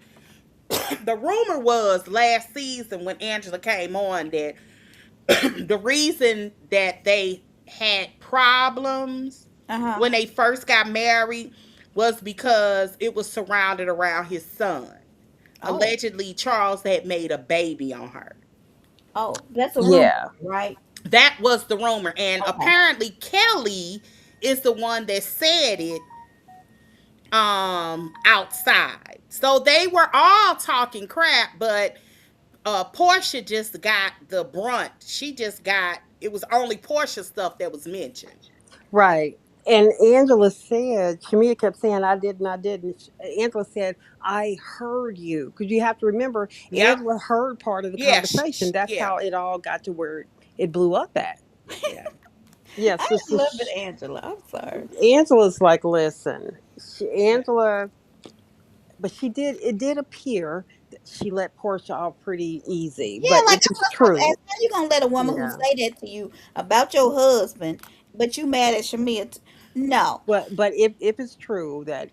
The rumor was last season when Angela came on that the reason that they had problems Uh-huh. when they first got married was because it was surrounded around his son. Oh. Allegedly, Charles had made a baby on her. Oh, that's a rumor, Yeah. right? That was the rumor. And Okay. apparently, Kelly is the one that said it outside. So they were all talking crap, but Portia just got the brunt. She just got it was only Portia stuff that was mentioned. Right. And Angela said, Shamia kept saying, I didn't, I didn't. Angela said, I heard you. Because you have to remember, Yep. Angela heard part of the Yeah. conversation. That's Yeah. how it all got to where it blew up at. Yeah. Yes. I just love it, Angela. I'm sorry. Angela's like, listen, Angela, but she did, it did appear that she let Portia off pretty easy. Yeah, But like if that's it's what I was supposed to true, ask. How you gonna let a woman who yeah. say that to you about your husband, but you mad at Shamia? No, But if it's true that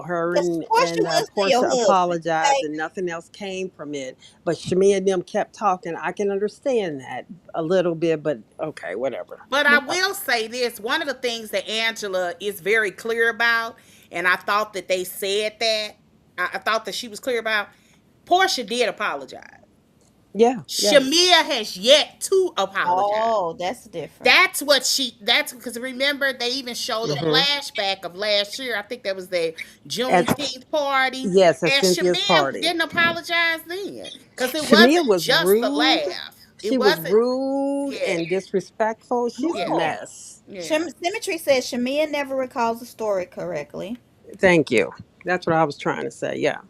her because Portia and was still Portia your husband. apologized Okay, and nothing else came from it, but Shamia and them kept talking, I can understand that a little bit, but okay, whatever. But I well, will say this, one of the things that Angela is very clear about, and I thought that they said that, I thought that she was clear about, Portia did apologize. Yeah, yeah. Shamia has yet to apologize. oh, that's different. That's because remember they even showed a Hmm. flashback of last year. I think that was the At Juneteenth party. yes, at And Cynthia's Shamia party, didn't apologize then. Because it Shamia wasn't was just the rude. laugh. It She was wasn't, rude yeah, and disrespectful. She's a yeah, No, mess. yeah. Symmetry says Shamia never recalls the story correctly, Thank you. That's what I was trying to say. Yeah,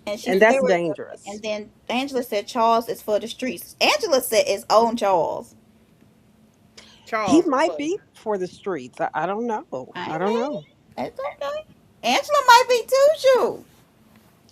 and she and said, that's dangerous. and then Angela said Charles is for the streets. Angela said it's own Charles. He Charles might was. be for the streets. I don't know. I I ain't don't mad. know. That's okay. Angela might be too. Shoot,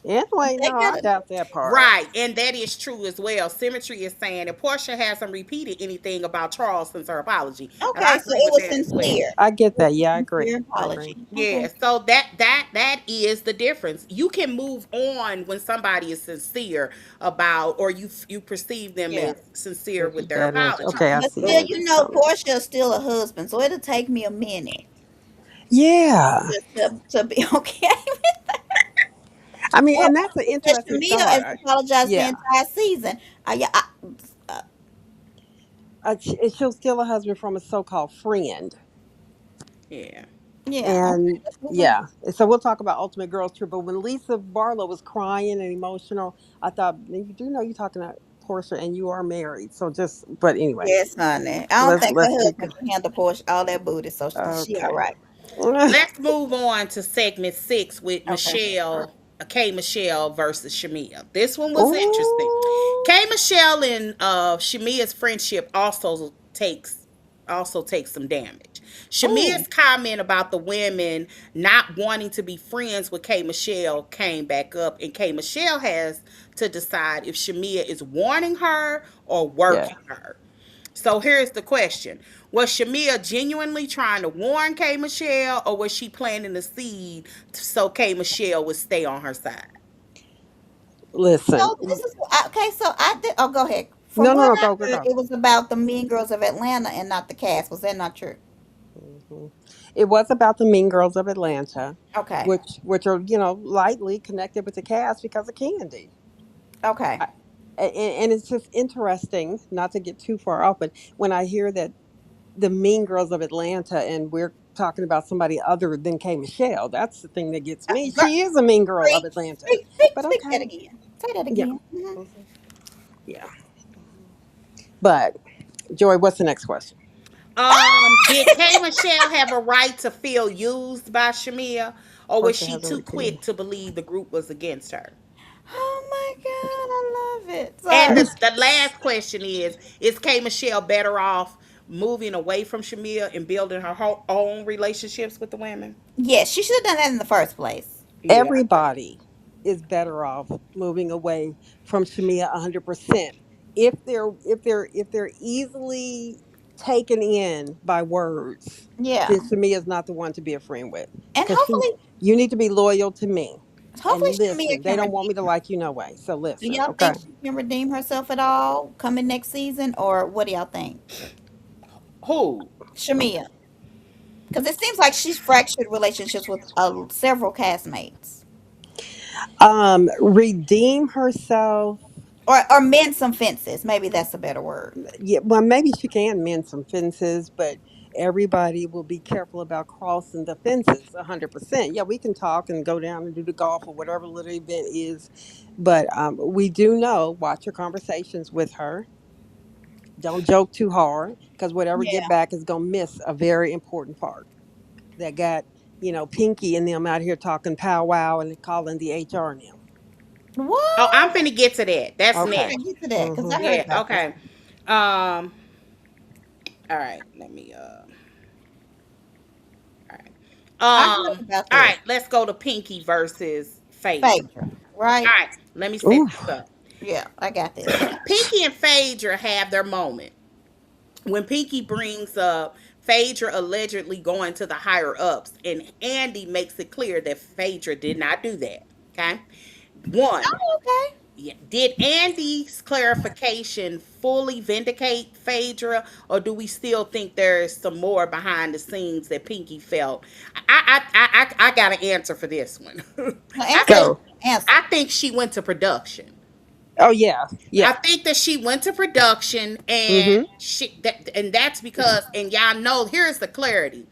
Anyway, they no, I gotta. doubt that part. Right, and that is true as well. Symmetry is saying that Portia hasn't repeated anything about Charles since her apology, and I Okay, so agree it with was that as well. sincere. I get It was that. Yeah, I a agree. sincere I agree. apology. Yeah, Okay. so that is the difference. You can move on when somebody is sincere about, or you perceive them Yeah. as sincere Which with is their that is apology. okay. I But see still, that comment. Portia is still a husband, so it'll take me a minute Yeah, to be okay. I mean, Well, and that's an because interesting Shamia thought. has apologized the Yeah, entire season. Yeah, uh, she'll steal a husband from a so-called friend, Yeah. yeah. Okay, and let's move on. yeah. So we'll talk about Ultimate Girls Trip. But when Lisa Barlow was crying and emotional, I thought you do know you're talking to Portia, and you are married. So just, but anyway, Yes, honey. I don't think her let's keep. husband can handle Portia all that booty, so she all Okay. right. Let's move on to segment 6 with Okay. Michelle, K Michelle versus Shamia. This one was interesting. Oh, K Michelle and Shamia's friendship also takes some damage. oh, Shamia's comment about the women not wanting to be friends with K Michelle came back up, and K Michelle has to decide if Shamia is warning her or yeah. working her. So here's the question. Was Shamia genuinely trying to warn K Michelle, or was she planting the seed so K Michelle would stay on her side? Listen, So this is okay. So I did. Oh, go ahead. From no, no, what no, I go, go, heard, go. it was about the Mean Girls of Atlanta and not the cast. Was that not true? hmm It was about the Mean Girls of Atlanta, Okay. which are lightly connected with the cast because of Candy. Okay. I, and it's just interesting, not to get too far off, but when I hear that the Mean Girls of Atlanta and we're talking about somebody other than K Michelle, that's the thing that gets me. Girl, She is a Mean Girl of speak, Atlanta, speak, speak, but speak that okay, again. Say that yeah, again. Mhm. mhm, yeah. But Joy, what's the next question? Did K Michelle have a right to feel used by Shamia, or was Portia she has a too right to you. quick to believe the group was against her? Oh my God, I love it. And Sorry. the last question is K Michelle better off moving away from Shamia and building her own relationships with the women? Yes, she should have done that in the first place. Yeah, I agree. Everybody is better off moving away from Shamia 100%. If they're easily taken in by words, Yeah, then Shamia is not the one to be a friend with. and Because you need to be loyal to me. hopefully And Shamia listen, they can don't want redeem me to her. like you no way. So Do listen, y'all okay? think she can redeem herself at all coming next season, or what do y'all think, Who? Shamia? Because it seems like she's fractured relationships with several castmates, Redeem herself. or mend some fences. Maybe that's a better word. Yeah, well, maybe she can mend some fences, but everybody will be careful about crossing the fences 100%. Yeah, we can talk and go down and do the golf or whatever little event is, but we do know, watch your conversations with her. Don't joke too hard because whatever get Yeah. back is going to miss a very important part that got, Pinky and them out here talking powwow and calling the HR and them. Oh, I'm What? finna get to that. That's Okay. Okay, next. get to that because Mm-hmm. I heard Yeah, about that. okay. Um, all right, let me all right. I heard about All this. right, let's go to Pinky versus Phaedra. Phaedra, right? All right, let me set Ooh. this up. Yeah, I got this. Pinky and Phaedra have their moment. When Pinky brings up Phaedra allegedly going to the higher ups, and Andy makes it clear that Phaedra did not do that. Okay. One, Oh, okay. yeah, did Andy's clarification fully vindicate Phaedra, or do we still think there's some more behind the scenes that Pinky felt? I got an answer for this one. No, I answer think it. Go. Answer. I think she went to production. Oh, yeah. I Yeah. think that she went to production, and Mm-hmm. that's because, and y'all know, here's the clarity,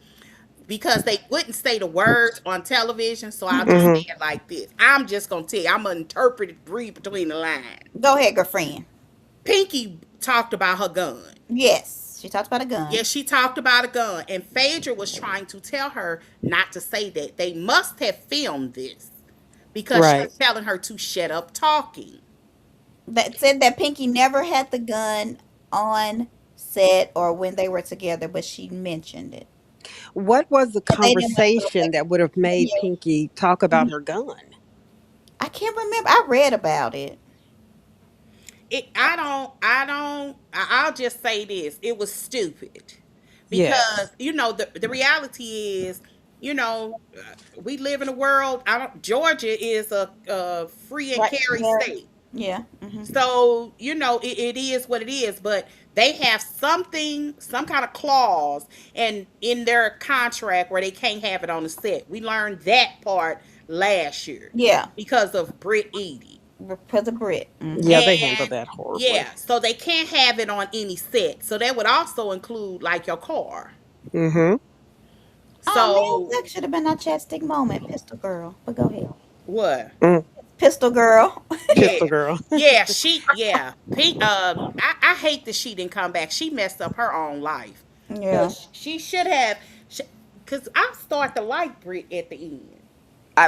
because they wouldn't say the words on television, so I'll just say Mm-hmm. it like this. I'm just gonna tell you, I'm gonna interpret it, read between the lines. Go ahead, girlfriend. Pinky talked about her gun. Yes, she talked about a Yeah, gun. she talked about a gun, and Phaedra was trying to tell her not to say that. They must have filmed this because she's Right. telling her to shut up talking. That said that Pinky never had the gun on set or when they were together, but she mentioned it. What was the But they didn't want to put conversation away. that would have made Pinky talk about her gun? I can't remember. I read about it. I'll just say this. It was stupid. Because, Yes. the reality is, we live in a world, Georgia is a free and Right. carry Yeah. state. Yeah. Hmm. So, it is what it is, but they have some kind of clause and in their contract where they can't have it on the set. We learned that part last year Yeah. because of Brit Eady. Because of Brit. Hmm. Yeah, they handled And that horribly. yeah, so they can't have it on any set. So that would also include like your car. Mm-hmm. Oh man, So that should have been our chapstick moment, Pistol Girl. But go ahead, what? Mm. Pistol Girl. Yeah. Pistol girl. Yeah. Pink, I hate that she didn't come back. She messed up her own life. Yeah. Cause she should have, cause I start to like Brit at the end.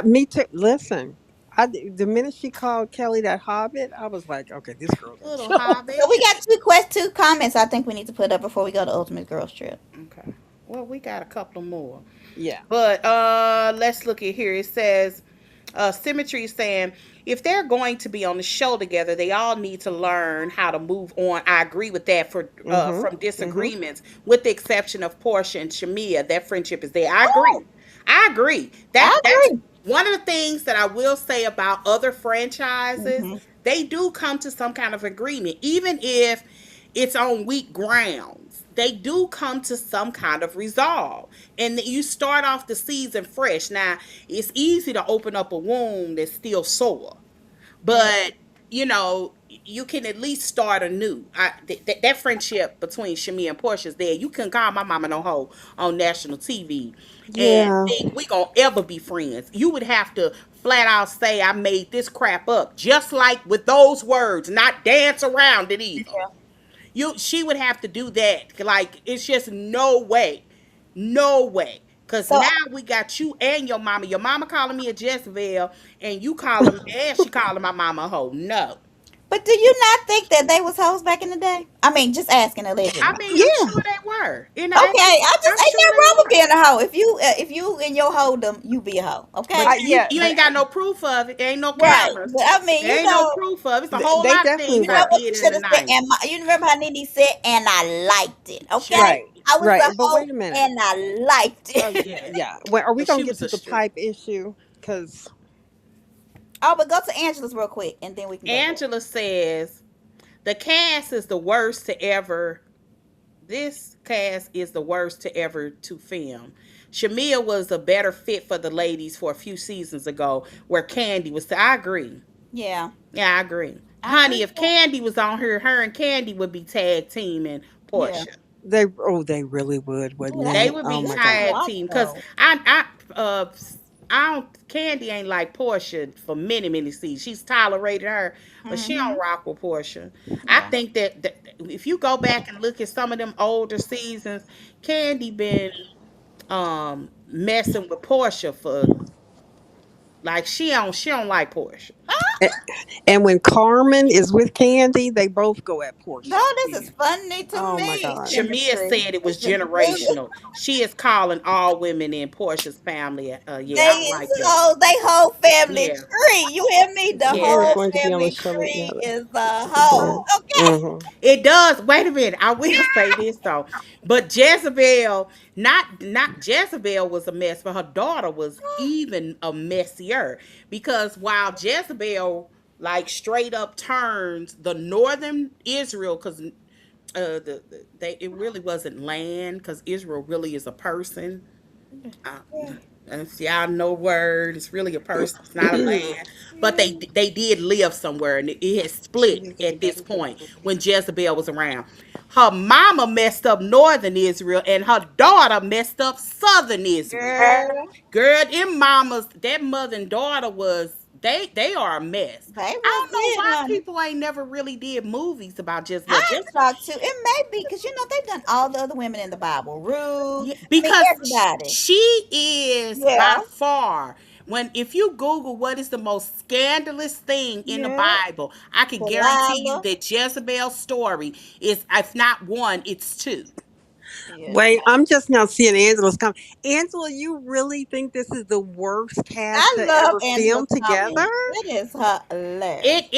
Me too. Listen, the minute she called Kelly that hobbit, I was like, okay, this girl got Little So Hobbit. we got two comments I think we need to put up before we go to Ultimate Girls Trip. Okay. Well, we got a couple more. yeah. But let's look at here. It says Symmetry is saying if they're going to be on the show together, they all need to learn how to move on. I agree with that for Mm-hmm. from Mm-hmm. disagreements, with the exception of Portia and Shamia. That friendship is there. I Oh, agree. I agree. I agree. One of the things that I will say about other franchises, Hmm. they do come to some kind of agreement, even if it's on weak grounds. They do come to some kind of resolve, and you start off the season fresh. Now, it's easy to open up a wound that's still sore, Yeah. but you can at least start anew. That friendship between Shami and Portia is there. You can call my mama no hoe on national TV and Yeah. think we gonna ever be friends. You would have to flat out say I made this crap up, just like with those words, not dance around it either. She would have to do that. Like it's just no way, no way. Cause So, now we got you and your mama. Your mama calling me a Jezebel, and you calling and she calling my mama a hoe. No, but do you not think that they was hoes back in the day? I mean, just asking I allegedly. mean I'm Yeah. sure they were in the Okay, 80s. I just I'm ain't sure nothing they wrong with were. being a hoe. If you in your hoedom, you be a hoe. Okay. But you Yeah, you but ain't got no proof of it. There ain't no Right. cameras. But I mean, There ain't no proof of it. It's a whole they lot of definitely things you I know were. what you did in should the have said. 90s. You remember how Nene said, "And I liked it." Okay, Sure. Right. I was Right. a But hoe, wait a minute. and I liked it. Yeah. Yeah. Well, are we But gonna she get was to a the strip. pipe issue? Because Oh, but go to Angela's real quick, and then we can go there. Angela says the cast is the worst to ever. This cast is the worst to ever to film. Shamia was a better fit for the ladies for a few seasons ago, where Candy was. I agree. Yeah, Yeah, I agree. I agree Honey, with if that. Candy was on here, her and Candy would be tag teaming Yeah, Portia. they really would, ooh, wouldn't that's They they? would Oh be my good to God. tag watch team because though. I don't Candy ain't like Portia for many seasons. She's tolerated her, but she don't Hmm. rock with Portia. I Yeah. think that if you go back and look at some of them older seasons, Candy been messing with Portia for like she don't like Portia. A- And when Carmen is with Candy, they both go at No, Portia. this is funny to Oh my me. God. Shamia Chemistry. said it was This is good. generational. She is calling all women in Portia's family. They Yeah, I don't is like that. whole, they whole family Yeah, tree. You hear me? The We're yeah. whole going to be on the family show tree together. is a hoe. Together. Okay. Hmm. It does. Wait a minute. I will say this though, but Jezebel, not Jezebel was a mess, but her daughter was even a messier because while Jezebel like straight up turns the northern Israel because they it really wasn't land because Israel really is a person. Uh, if y'all know word, it's really a person. It's not a land. But they did live somewhere, and it had split at this point when Jezebel was around. Her mama messed up northern Israel, and her daughter messed up southern Israel. Girl, Girl, them mamas, that mother and daughter was they are a mess. they I was don't know it, why honey. people ain't never really did movies about Jezebel. I Just thought too. It may be because they've done all the other women in the Bible. Ruth. yeah, I mean because everybody. she is Yeah. by far when if you Google what is the most scandalous thing in the Yeah. Bible, I can guarantee you Delilah. that Jezebel's story is if not one, it's two. Yeah. Wait, I'm just now seeing Angela's comment. Angela, you really think this is the worst cast I to love ever Angela's film together? comment. It is hilarious.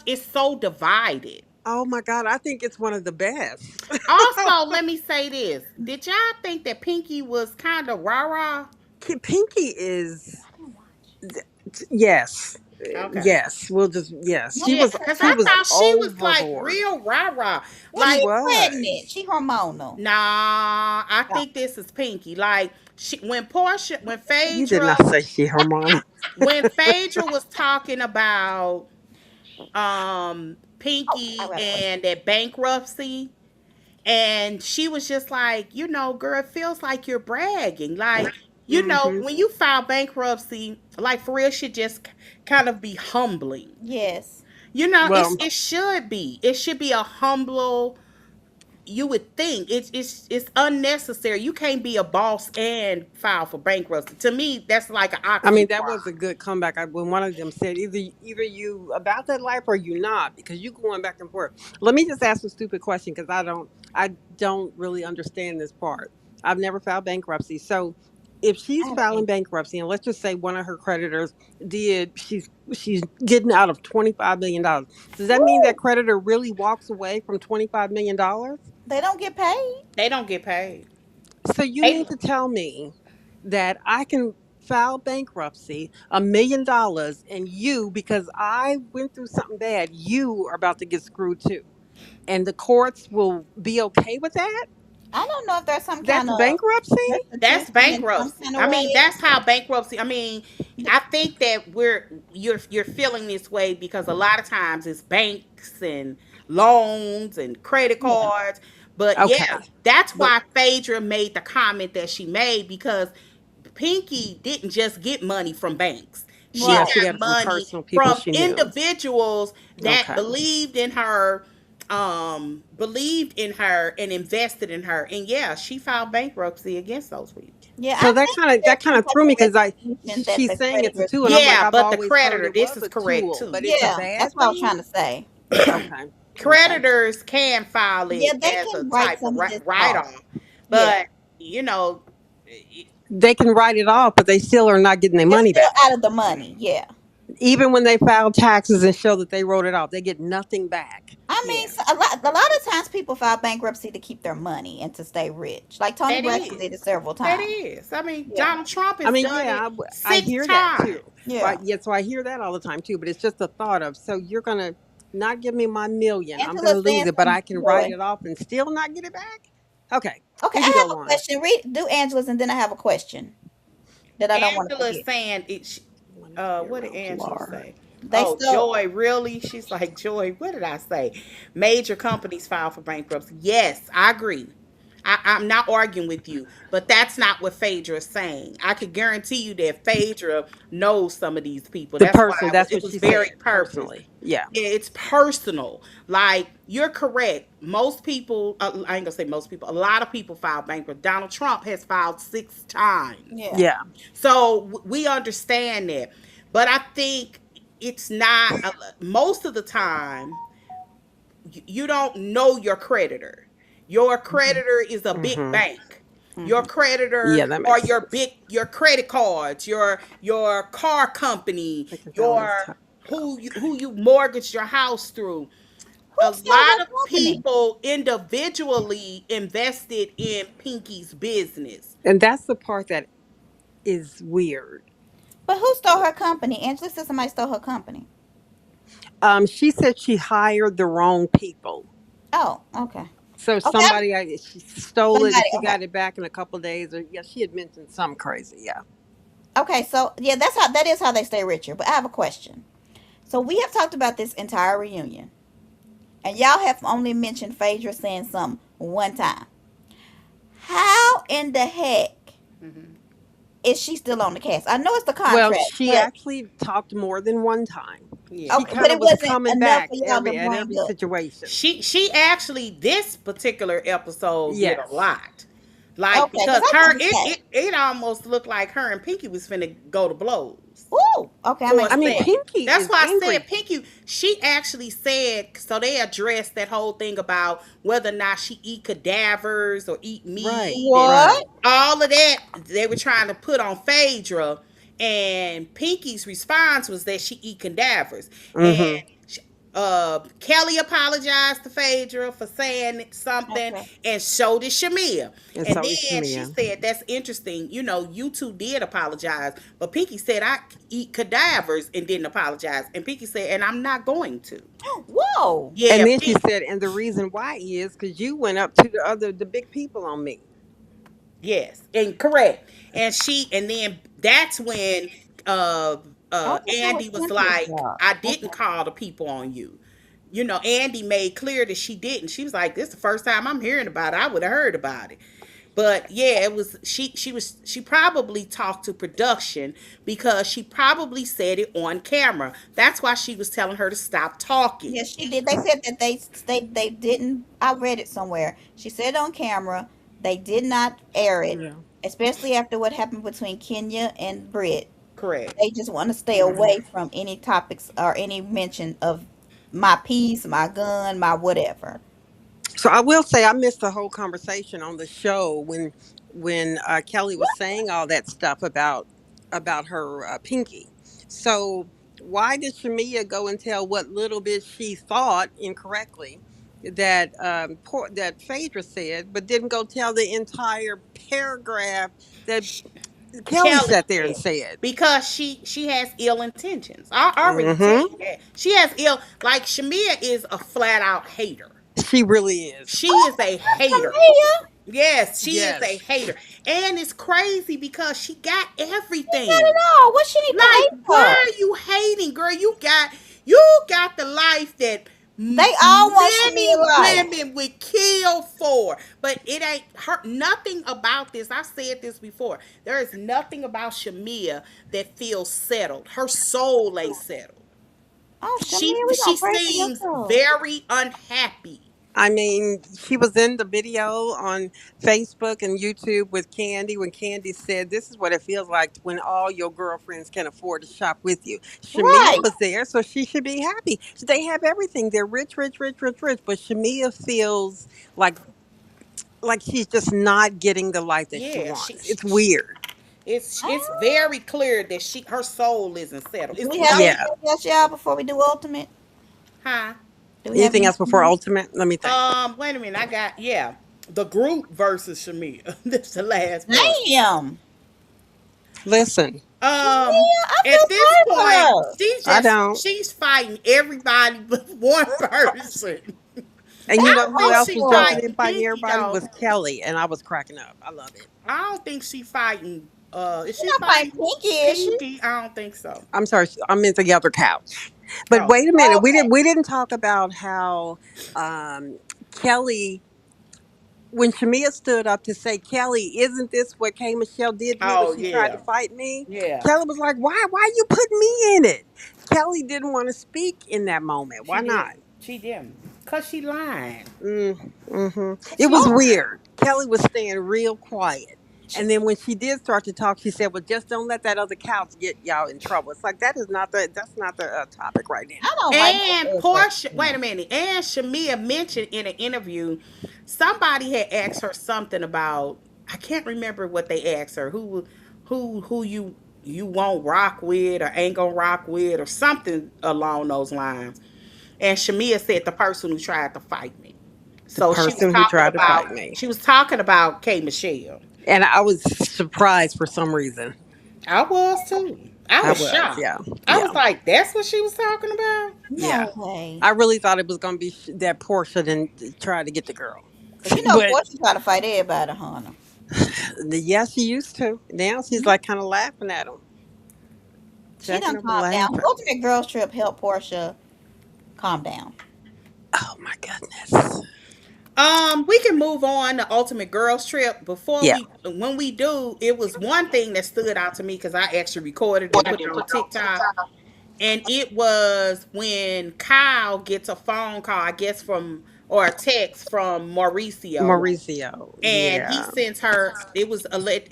It's so divided. Oh my God, I think it's one of the best. Also, let me say this: did y'all think that Pinky was kind of rah rah? Pinky is yes. Okay. Yes, we'll just yes. Well, Yeah, look because at I her. She was thought she was like overboard. real rah rah. Well, She Like she pregnant. was. She hormonal. nah, I Yeah. think this is Pinky. Like when Portia, You did not say she her mama. When Phaedra was talking about Oh, I Pinky got a question. and that bankruptcy, and she was just like, girl, it feels like you're bragging. Like, Hmm. when you file bankruptcy, like for real, should just kind of be humbling. Yes. It's Well, it should be. It should be a humble. You would think it's unnecessary. You can't be a boss and file for bankruptcy. To me, that's like an I mean, oxymoron. that was a good comeback. When one of them said, either you about that life or you not, because you going back and forth. Let me just ask a stupid question because I don't really understand this part. I've never filed bankruptcy, so if I she's haven't filing either. bankruptcy, and let's just say one of her creditors she's getting out of $25 million, does that mean that Woo! creditor really walks away from $25 million? They don't get paid. They don't get paid. So you mean They to tell me that I can file bankruptcy, $1 million, and you, because I went through something bad, you are about to get screwed too. And the courts will be okay with that? I don't know if there's some kind That's of bankruptcy? That's restitution in some bankruptcy. kind of I mean, way. that's how bankruptcy. I mean, I think that you're feeling this way because a lot of times it's banks and loans and credit Yeah. cards. But yeah, Okay. that's But why Phaedra made the comment that she made because Pinky didn't just get money from banks. She yeah, Right. she got got it from money personal people from she knew. individuals that Okay. believed in her and invested in her. And yeah, she filed bankruptcy against those people. Yeah, I So that think kind of there's that kind some of type threw me, of because I restitution that she's the saying it's a creditors tool, and I'm like, Yeah, I've but the always heard creditor, it this was is a correct tool, too. but it's a Yeah, bad that's what I was thing. trying to say. Okay. Okay. Creditors can file Yeah, it they as a can write type of some of this write off. off, Yeah. but you know, it- They can write it off, but they still are not getting their They're money still back. out of the money. Yeah. Even when they file taxes and show that they wrote it off, they get nothing back. I mean, yeah, a lot of times people file bankruptcy to keep their money and to stay rich. Like Tony that Braxton is did it several that times. is. I mean, Yeah. Donald Trump I has mean, done yeah, it I six hear that too. times. Right? Yeah. Yeah, so I hear that all the time too. But it's just the thought of, so you're gonna not give me my million, I'm gonna Angela's lose saying it, but I some can write joy. it off and still not get it back. Okay, Okay, we I can have go a on. question. Do Angela's, and then I have a question that I don't want to Angela is forget. saying I wanted to be what did around Angela Pilar. say? They Oh, still. Joy, really? She's like, Joy, what did I say? Major companies file for bankruptcy. Yes, I agree. I'm not arguing with you, but that's not what Phaedra is saying. I could guarantee you that Phaedra knows some of these people. The That's why person, that's it what was she very said, purpose. personally. Yeah. Yeah, it's personal. Like, you're correct. Most people, I ain't gonna say most people, a lot of people file bankrupt. Donald Trump has filed 6 times. Yeah. Yeah. So we understand that. But I think it's not, most of the time, you don't know your creditor. Your creditor is a big Mm-hmm. bank. Your Hmm. creditor Yeah, that or makes sense. your credit cards, your car company, Taking down this your time. who you mortgaged your house through. Who A stole lot her of company? people individually invested in Pinky's business. And that's the part that is weird. But who stole her company? Angela said somebody stole her company. She said she hired the wrong people. Oh, okay. So Okay. somebody, she stole it and Somebody. she Okay. got it back in a couple of days. Or yeah, she had mentioned some crazy. Yeah. Okay. So yeah, that is how they stay richer. But I have a question. So we have talked about this entire reunion, and y'all have only mentioned Phaedra saying something one time. How in the heck Hmm. is she still on the cast? I know it's the Well, contract, she but actually talked more than one time. Yeah. She okay, but kind it of was wasn't coming enough back for y'all to at bring every up. situation. She actually this particular episode did a Yes. lot. Like Okay, because because I was her gonna say, it almost looked like her and Pinky was finna go to blows ooh, okay, I for might a I need to mean, watch. second. Pinky That's is why I said angry. Pinky, she actually said, so they addressed that whole thing about whether or not she eat cadavers or eat Right. meat and Right. What? all of that they were trying to put on Phaedra. And Pinky's response was that she eat cadavers. And Mm-hmm. Kelly apologized to Phaedra for saying something, Okay. and so did Shamia. And And so did then she Shamia. said, "That's interesting. You know, you two did apologize, but Pinky said I eat cadavers and didn't apologize." And Pinky said, "And I'm not going to." Whoa. Yeah, And then she said, and the reason why is because you went up to the big people on me. yes, and correct. And then that's when I think that was Andy was Cynthia's like, job. "I didn't Okay. call the people on you." You know, Andy made clear that she didn't. She was like, "This is the first time I'm hearing about it. I would have heard about it." But yeah, it was she probably talked to production because she probably said it on camera. That's why she was telling her to stop talking. Yes, she did. They said that they didn't. I read it somewhere. She said on camera they did not air it, Yeah. especially after what happened between Kenya and Britt. Correct. They just want to stay Mm-hmm. away from any topics or any mention of my piece, my gun, my whatever. So I will say I missed the whole conversation on the show when Kelly was saying all that stuff about her Pinky. So why did Shamia go and tell what little bit she thought incorrectly that that Phaedra said, but didn't go tell the entire paragraph that Kelly Kelly sat there and said said, because she has ill intentions. I already tell mm-hmm. you that she has ill. Like Shamia is a flat out hater. She really is. She is a hater. Mia, Yes, she is a Yes. hater, and it's crazy because she got not everything. at all. What she need to Like, hate why for? are you hating, girl? You got the life that They all want many Shamia life. women would kill for, but it ain't her. Nothing about this. I said this before. There is nothing about Shamia that feels settled. Her soul ain't settled. Oh, She Shamia, we she gonna pray for your seems soul. very unhappy. I mean, she was in the video on Facebook and YouTube with Candy when Candy said, "This is what it feels like when all your girlfriends can afford to shop with you." Shamia Right. was there, so she should be happy. They have everything. They're rich, rich, rich, rich, rich. But Shamia feels like she's just not getting the life that she Yeah, she, wants. she, It's she weird. it's very clear that her soul isn't settled. Do It's we have nothing. Yeah. anything else, y'all, before we do ultimate? Huh? Do we have Anything else before anything else? Ultimate? Let me think. Wait a minute. I got yeah. The group versus Shamia. That's the last part. Damn. Listen, Um, Shamia, I at feel this sorry for point, her. I don't. she's fighting everybody but one person. And I you That's know don't who think else she was jumping awful. in fighting fighting Pinky everybody though. was Kelly, and I was cracking up. I love it. I don't think she fighting. Is She she not fighting fighting Pinky, is she? Pinky? I don't think so. I'm sorry, I'm in the other couch. But Oh, wait a minute, Okay. we didn't talk about how Kelly, when Shamia stood up to say, "Kelly, isn't this what K Michelle did to me when oh she tried to yeah, fight me?" yeah. Kelly was like, why you putting me in it?" Kelly didn't want to speak in that moment. She Why not? didn't. She didn't. Cause she lying. It She was Oh, weird. Kelly was staying real quiet. she, And then when she did start to talk, she said, "Well, just don't let that other couch get y'all in trouble." It's like that's not the topic right now. I don't like And her effort. Portia, wait a minute. And Shamia mentioned in an interview, somebody had asked her something about. I can't remember what they asked her. Who you won't rock with or ain't gonna rock with or something along those lines. And Shamia said the person who tried to fight me. The So person who tried to fight me, she was talking about K Michelle. and I was surprised for some reason. I was too. I I was was, shocked. yeah, I yeah, was like, that's what she was talking about. yeah. No way. I really thought it was going to be that Portia didn't try to get the girl, Cause you know but Portia try to fight everybody, Hunter. yeah, she used to. Now she's like kind of laughing at him, She checking done him, calmed down. laughing. Ultimate Girls Trip helped Portia calm down. Oh my goodness. We can move on to Ultimate Girls Trip. Before Yeah. when we do, it was one thing that stood out to me because I actually recorded and put it on TikTok, and it was when Kyle gets a phone call, I guess from or a text from Mauricio, Mauricio. and he Yeah. sends her. It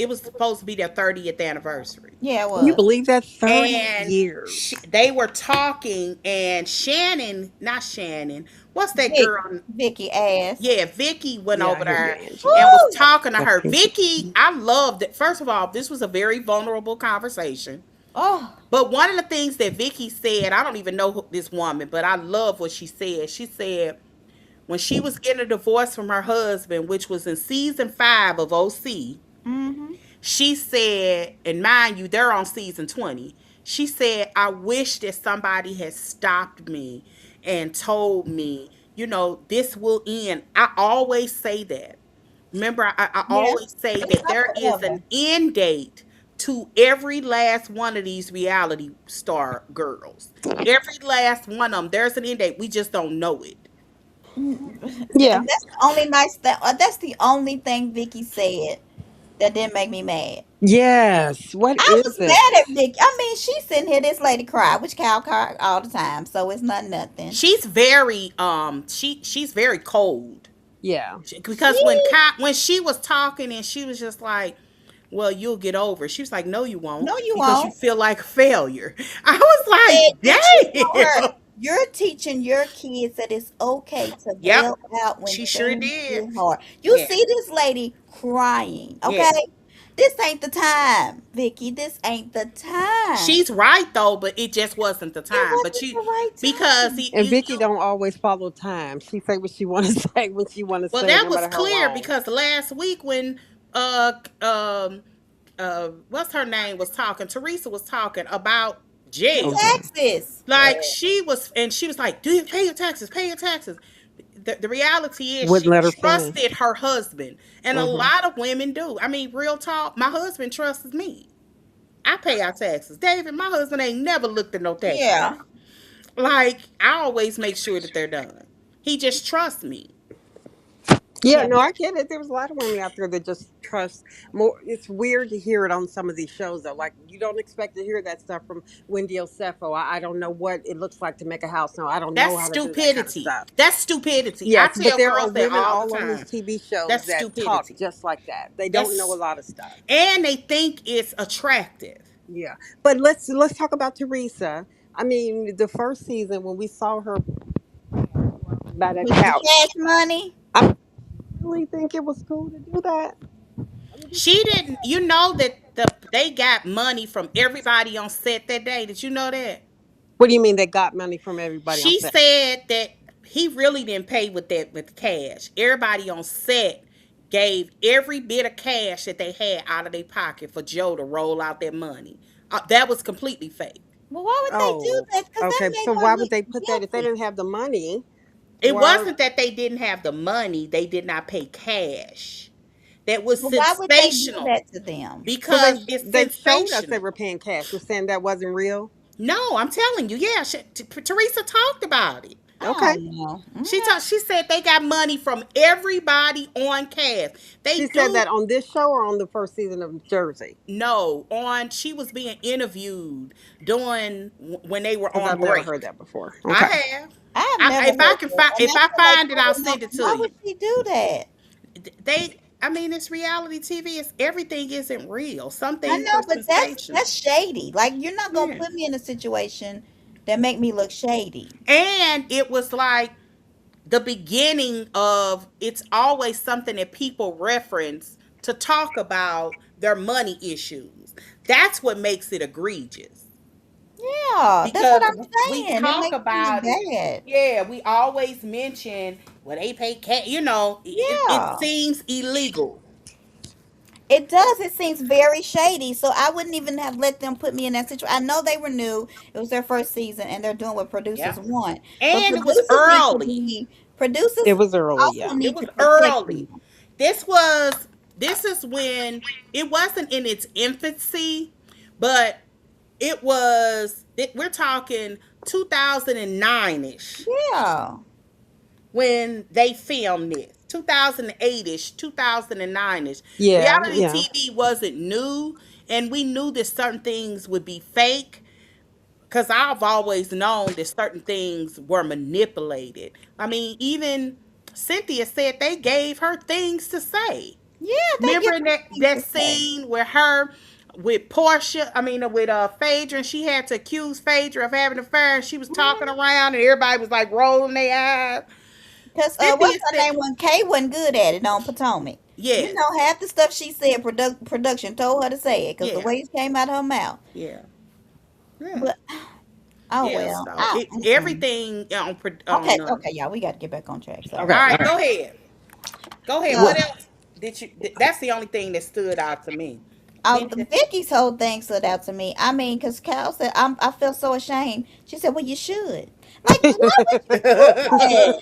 was supposed to be their 30th anniversary, Yeah, it Can you was. believe that? 30 and years. they were talking, and Shannon, not Shannon, what's that Vic, girl? Vicky ass. Yeah, Vicky went Yeah, over I hear you, there Angie. and was Woo! talking to That her. pinky. Vicky, I loved it. First of all, this was a very vulnerable conversation. Oh, But one of the things that Vicky said, I don't even know this woman, but I love what she said. She said when she was getting a divorce from her husband, which was in season 5 of OC, mm-hmm. she said, and mind you, they're on season 20. She said, I wish that somebody had stopped me and told me, this will end. I always say that. Remember, I Yeah. always say It's that not there is forever. an end date to every last one of these reality star girls. Every last one of them, there's an end date. We just don't know it. Yeah. And that's the only nice thing. That's the only thing Vicky said that didn't make me mad. Yes. What I is was it? mad at Vicky. I mean, she's sitting here, this lady cry, which Cal cry all the time, so it's not nothing. She's very cold. Yeah. She, Because when she was talking and she was just like, well, you'll get over it. She was like, no, you won't, no, you because you won't. feel like a failure. I was Said, like, did she told her, damn. you're teaching your kids that it's okay to Yep, bail out when she sure things did. get hard. You Yeah, see this lady crying, yeah. okay? This ain't the time, Vicky. This ain't the time. She's right though, but it just wasn't the It time. But wasn't the right because time. And Vicky don't always follow time. She say what she want to say when she want to well, say it, that no was matter how clear long. because last week when uh um what's her name was talking. Teresa was talking about The jail. Mhm. taxes. Like she was like, "Do you pay your taxes? Pay your taxes." The reality is Wouldn't she let her finish. trusted her husband, and a Hmm. lot of women do. I mean, real talk. My husband trusts me. I pay our taxes. David, my husband ain't never looked at no tax Yeah. return. Like I always make sure that they're done. He just trusts me. Yeah, Yeah. no, I get it. There's a lot of women out there that just trust more. It's weird to hear it on some of these shows, though. Like, you don't expect to hear that stuff from Wendy Osefo. I don't know what it looks like to make a house. No, I don't know That's how to do that kind of stupidity. stuff. That's stupidity. I Yes, but tell there are girls that women all the all on these time. TV shows That's that talk stupidity. just like that. They don't know a That's lot of stuff. and they think it's attractive. Yeah, but let's talk about Teresa. I mean, the first season when we saw her by that With the couch, cash money. I really think it was cool to do that. I mean, just She didn't. You know that they got money from everybody on set that day. Did you know that? what do you mean they got money from everybody on She set? said that he really didn't pay with that with cash. Everybody on set gave every bit of cash that they had out of their pocket for Joe to roll out their money. That was completely fake. Well, why would they do Oh, that? Because that okay. made So her why would look they put that if they guilty. didn't have the money? It Why? wasn't that they didn't have the money; they did not pay cash. That was Well, why would they do sensational that to them? So because it's they showed us they sensational. were paying cash. You're saying that wasn't real? No, I'm telling you, yeah. Teresa talked about it. I Okay. don't know. She Okay. talked. She said they got money from everybody on cast. They She said do that on this show or on the first season of Jersey, know on. She was being interviewed during when they were because on I've never break. heard that before. I Okay. have. I have never If I heard can that, find and if I I feel like find it, I I'll would know. send it Why to would you. she do that? They. I mean, it's reality TV. It's everything isn't real. Some I things know, are but sensational. that's shady. Like you're not gonna Yeah. put me in a situation that make me look shady. And it was like the beginning of it's always something that people reference to talk about their money issues. That's what makes it egregious Yeah, that's what because I'm we saying. It talk makes me look about it. bad. Yeah, we always mention well they pay cash. You know, it Yeah. seems illegal. It does. It seems very shady. So I wouldn't even have let them put me in that situation. I know they were new. It was their first season and they're doing what producers Yeah, want. But and it was producers need to early. be producers It was early, also yeah. It need was to protect early. them. This was this is when it wasn't in its infancy, but we're talking 2009ish Yeah. when they filmed this. 2008ish, 2009ish. Yeah, Reality yeah. TV wasn't new, and we knew that certain things would be fake because I've always known that certain things were manipulated. I mean, even Cynthia said they gave her things to say. Yeah, they Remember give in them things that to say. scene where her with Portia, I mean with Phaedra, and she had to accuse Phaedra of having an affair, and she was talking Mhm. around, and everybody was like rolling their eyes. Because what's Cynthia her said, name when Kay wasn't good at it on Potomac. You "Yes, know, half the stuff she said, production told her to say it because the yeah, way it came out of her mouth. yeah, yeah, But oh yeah." well. So it Mm-mm. everything on Okay, on. okay, y'all, we got to get back on track. All Sorry. Okay. right, go ahead. Go ahead. Uh, What else did you? That's the only thing that stood out to me. oh, Did the you? Vicky's whole thing stood out to me. I mean, because Cal said, I feel so ashamed. She said, well, you should. Like, why would you do that?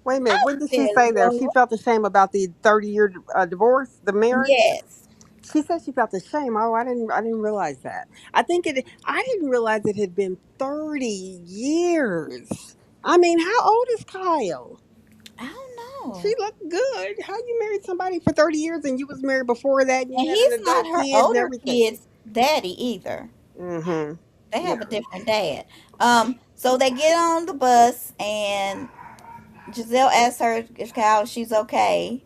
Wait a minute. I What did she said, say there? She Lord. felt ashamed about the 30-year divorce, the marriage. Yes. She said she felt ashamed. Oh, I didn't realize that. I didn't realize it had been 30 years. I mean, how old is Kyle? I don't She know. looked good. How you married somebody for 30 years and you was married before that and And you had an he's not adult her kids and older everything. kid's daddy either. Mm-hmm. They Yeah. have a different dad. So they get on the bus and Giselle asks her if how she's okay.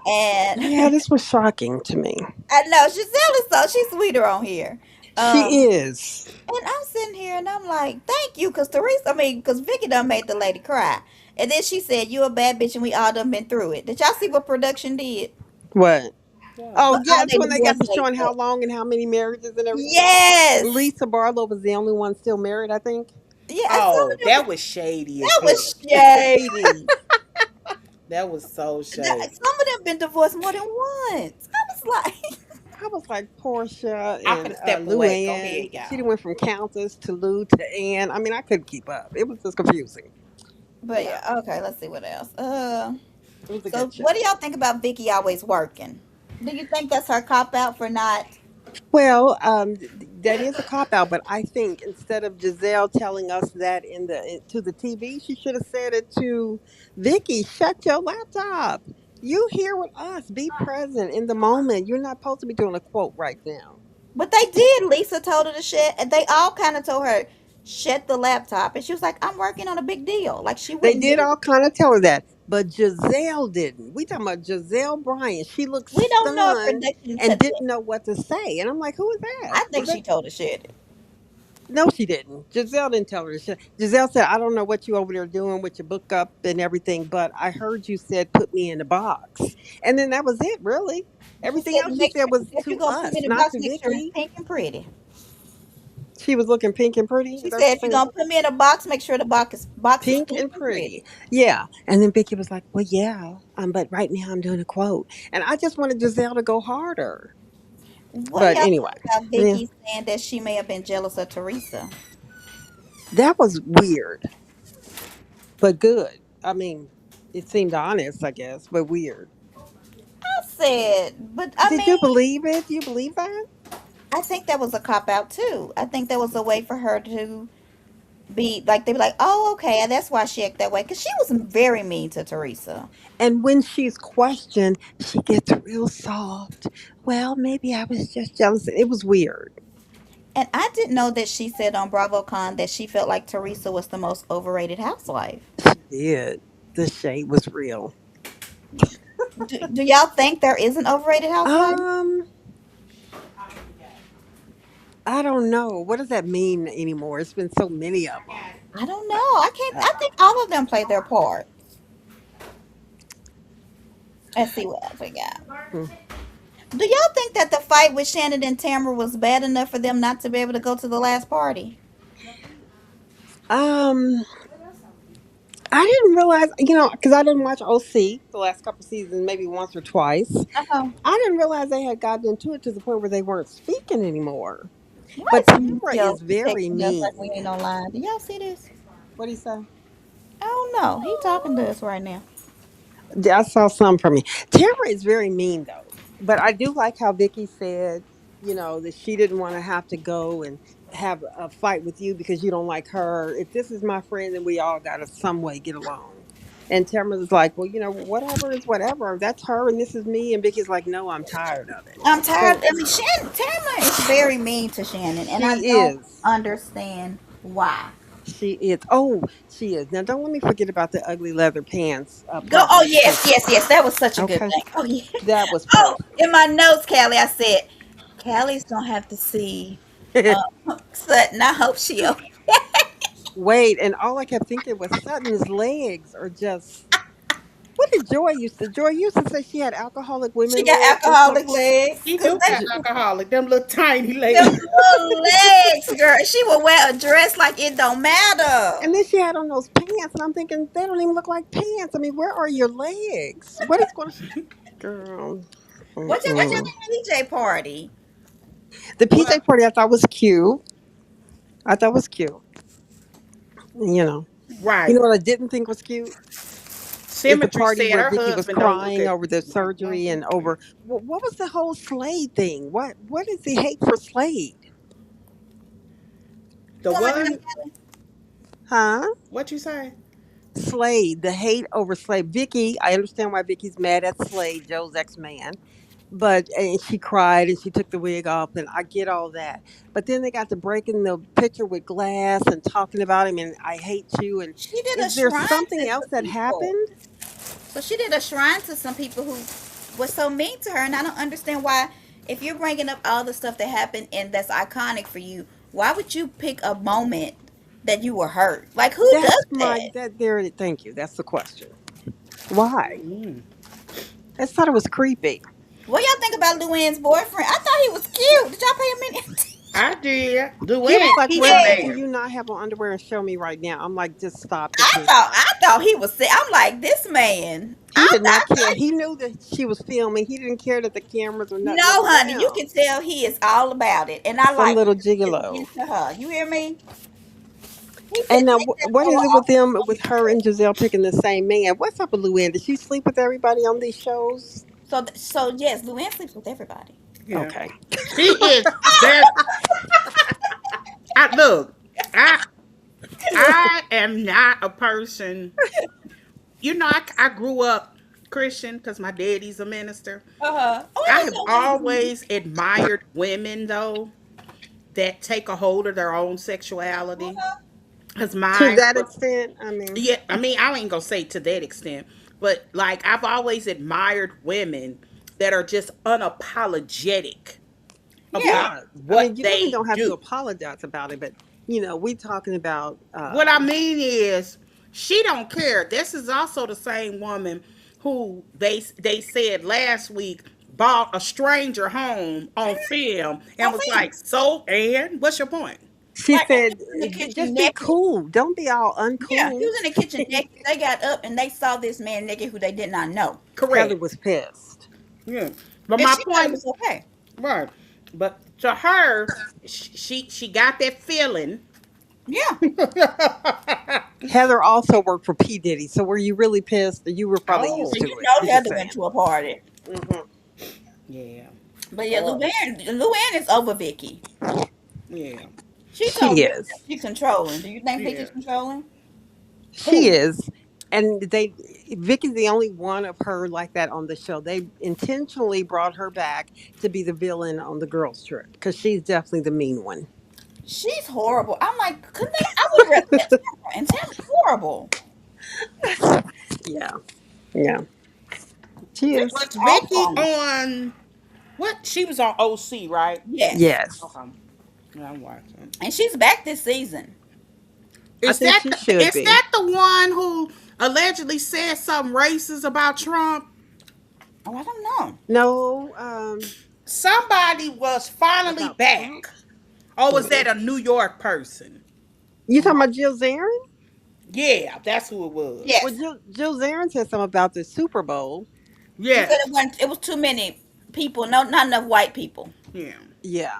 And Yeah, this was shocking to me. I know Giselle is she's sweeter on here. She Um, is. and I'm sitting here and I'm like, thank you, cause Teresa, I mean, cause Vicky done made the lady cry. And then she said, "You a bad bitch, and we all done been through it." Did y'all see what production did? What? What? Oh, But yeah, all it's they when they got divorce to rate showing how up. long and how many marriages and everything. Yes. Lisa Barlow was the only one still married, I think. Yeah, I saw Oh, that. that was shady as That hell. was shady. That was so shady. Some of them been divorced more than once. I was like, I was like Portia I'm and finna step away. Go Luann. ahead, She y'all. done went from Countess to Lou to Ann. I mean, I couldn't keep up. It was just confusing. but yeah, okay. Let's see what else. It was a good So what do show. y'all think about Vicky always working? Do you think that's her cop out for not? Well, that is a cop out, but I think instead of Giselle telling us that to the TV, she should have said it to Vicky. Shut your laptop. You here with us. Be present in the moment. You're not supposed to be doing a quote right now. But they did. Lisa told her to shut, and they all kind of told her shut the laptop, and she was like, "I'm working on a big deal." Like she They wouldn't did do all it. kind of tell her that, but Giselle didn't. We talking about Giselle Bryant. She looked We don't know if stunned production and said didn't that. know what to say. And I'm like, who is that? I think Was that? she told her shut it. No, she didn't. Giselle didn't tell her. Giselle said, "I don't know what you over there doing with your book up and everything, but I heard you said put me in the box." And then that was it, really. She Everything said, else she "Make said sure was if you're to gonna put me us, in a not box, to make sure it's Vicky. pink and pretty." She was looking pink and pretty. Is She that what said, you're "If you're saying? gonna put me in a box, make sure the box is Pink pink and and pretty." pretty. Yeah. And then Vicky was like, "Well, yeah, but right now I'm doing a quote." And I just wanted Giselle to go harder. What do But y'all anyway, think about yeah, Vicky saying that she may have been jealous of Teresa? that was weird, but good. I mean, it seemed honest, I guess, but weird. I said, but I Did you mean, believe it? Do you believe that? I think that was a cop out too. I think that was a way for her to be like they be like, "Oh, okay, and that's why she act that way," because she was very mean to Teresa. And when she's questioned, she gets real soft. Well, maybe I was just jealous. It was weird. And I didn't know that she said on BravoCon that she felt like Teresa was the most overrated housewife. She did. The shade was real. Do y'all think there is an overrated housewife? Um, I don't know. What does that mean anymore? It's been so many of them. I don't know. I can't. I think all of them played their part. Let's see what else we got. Do y'all think that the fight with Shannon and Tamara was bad enough for them not to be able to go to the last party? Um, I didn't realize, because I didn't watch OC the last couple seasons, maybe once or twice. Oh, I didn't realize they had gotten into it to the point where they weren't speaking anymore. why But is Tamara Mauricio is very texting us like we mean. ain't online? Do y'all see this? What do you say? I don't know. He talking to us right now. Yeah, I saw some from me. Tamara is very mean though, but I do like how Vicky said, that she didn't want to have to go and have a fight with you because you don't like her. If this is my friend, then we all got to some way get along. And Tamara's like, well, whatever is whatever. That's her, and this is me. And Vicky's like, no, I'm tired of it. I'm tired. So I mean, Tamara is very mean to Shannon, and I she don't is. understand why. She is. Oh, she is. Now, don't let me forget about the ugly leather pants Go. part Oh where she. yes, yes, yes. That was such a good Okay, thing. Oh yeah. that was Oh, perfect. in my notes, Callie, I said, Callie's gonna have to see Sutton. I hope she okay. Wait, and all I kept thinking was Sutton's legs are just. What did Joy used to? Joy used to say she had alcoholic She women got legs or alcoholic something. legs. He Cause do got they alcoholic. Them little tiny them legs. little legs, girl. She would wear a dress like it don't matter. And then she had on those pants, and I'm thinking they don't even look like pants. I mean, where are your legs? What is going? Girl, What y'all think of mm-mm. the PJ party? The Well, PJ party I thought was cute. I thought was cute. You know, you right. know what I didn't think was cute is the Symmetry party said where her Vicky was husband don't look crying at. over the surgery and over what was the whole Slade thing? What is the hate for Slade? The Woman, what? Huh? What you say? Slade, the hate over Slade. Vicky, I understand why Vicky's mad at Slade, Joe's ex-man. But and she cried and she took the wig off and I get all that. But then they got to breaking the picture with glass and talking about him and I hate you and she did a is there shrine something to else some that people. happened? So she did a shrine to some people who was so mean to her, and I don't understand why. If you're bringing up all the stuff that happened and that's iconic for you, why would you pick a moment that you were hurt? Like who That's does my that? that there thank you. That's the question. Why? Mm. I just thought it was creepy. What y'all think about Luann's boyfriend? I thought he was cute. Did y'all pay him any attention? I did. He Duane, was like, he "Why a Yeah, do man. you not have on underwear and show me right now?" I'm like, "Just stop the I thought camera." thought he was sick. I'm like, this man. He did not care. He knew that she was filming. He didn't care that the cameras or nothing was No, honey, you around. can tell he is all about it, and I Some like little his gigolo. into her. You hear me? He And could now, take that what is photo it with off his them, with her picture. and Giselle picking the same man? What's up with Luann? Did she sleep with everybody on these shows? So yes, Luann sleeps with everybody. Yeah. Okay. She is that I look, I I am not a person. I grew up Christian because my daddy's a minister. Oh, I I have didn't know always admired women though that take a hold of their own sexuality. that. Cause To mine that was, extent, I mean, yeah. I mean, I ain't gonna say to that extent, but like I've always admired women that are just unapologetic Yeah, about yeah. I mean, what you really they don't have to do. apologize about it, but we talking about What I mean is, she don't care. This is also the same woman who they said last week bought a stranger home on film and on was film. like, "So, and what's your point?" she Like he said, was in the kitchen just be naked. cool. Don't be all Yeah, he uncool. was in the kitchen naked. They got up and they saw this man naked who they did not know, Heather Correct. was pissed. Yeah. But and my she thought it point, was okay. right? But to her, she got that feeling. Yeah, Heather also worked for P. Diddy, so were you really pissed? You were probably Oh, used so to you it. know I'm just Heather went saying. to a party. Hmm. yeah. But yeah, Oh, Luann is over Vicky. yeah. She She told Vicky that is. she's controlling. Do you think Vicky's Yeah. controlling? She Who? is. And Vicky's the only one of her like that on the show. They intentionally brought her back to be the villain on the girls' trip because she's definitely the mean one. She's horrible. I'm like, couldn't they? I would have rather had Tamara, and Tamara's horrible. Yeah, yeah, she is. Was Awful Vicky on her. on what? She was on OC, right? Yes, Yes, Okay. Yeah, I'm watching. and she's back this season. I think she should Is be. that the one who allegedly said something racist about Trump? Oh, I don't know. No, Somebody was finally about Trump. back. Or was Hold that on. a New York person? You talking about Jill Zarin? Yeah, that's who it Well, was. Yes, Jill Zarin said something about the Super Bowl. she said Yes. it was too many people. No, not enough white people. Yeah. Yeah,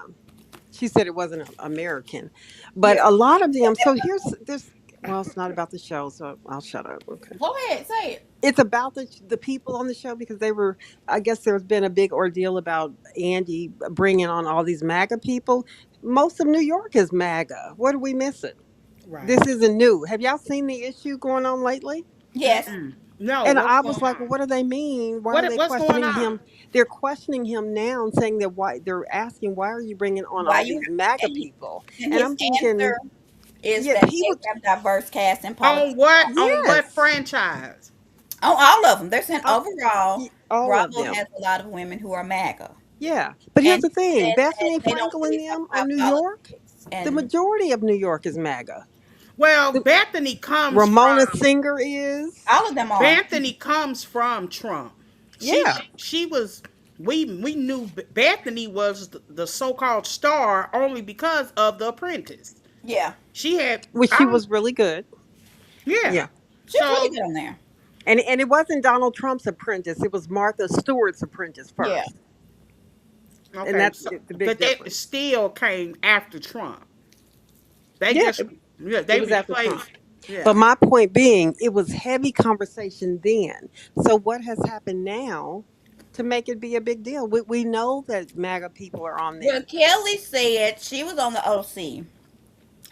she said it wasn't American, but Yeah. a lot of them. So here's this. Well, it's not about the show, so I'll shut up. Okay. Go ahead, say it. It's about the people on the show because they were. I guess there's been a big ordeal about Andy bringing on all these MAGA people. Most of New York is MAGA. What are we missing? Right. This isn't new. Have y'all seen the issue going on lately? Yes. Mm-mm. No, And what's I going was like, well, on? what do they mean? Why are they What's going questioning on? him? They're questioning him now and saying that why they're asking, why are you bringing on Why all you these MAGA and, people? and And his I'm thinking, answer is yeah, that he they was, have diverse cast and On politics. what? On what yes, franchise? On all of them. They're saying uh, overall, all of Bravo them. has a lot of women who are MAGA. Yeah. But here's And the he thing said that Bethany they don't Frankel and really talk them on about New York, politics. the And majority of New York is MAGA. Well, The, Bethany comes Ramona from Singer is. all of them are. Bethany comes from Trump. Yeah. She was we knew Bethany was the so-called star only because of The Apprentice. Yeah. She had Which I she don't was really good. yeah. Yeah. She's really So good on there. And it wasn't Donald Trump's apprentice, it was Martha Stewart's apprentice Yeah. first. And okay, that's so, the big but they difference. still came after Trump. They Yeah, just yeah, it they was after Trump. replaced yeah. But my point being, it was heavy conversation then. So what has happened now to make it be a big deal? We know that MAGA people are on Well, there. Kelly said she was on the OC.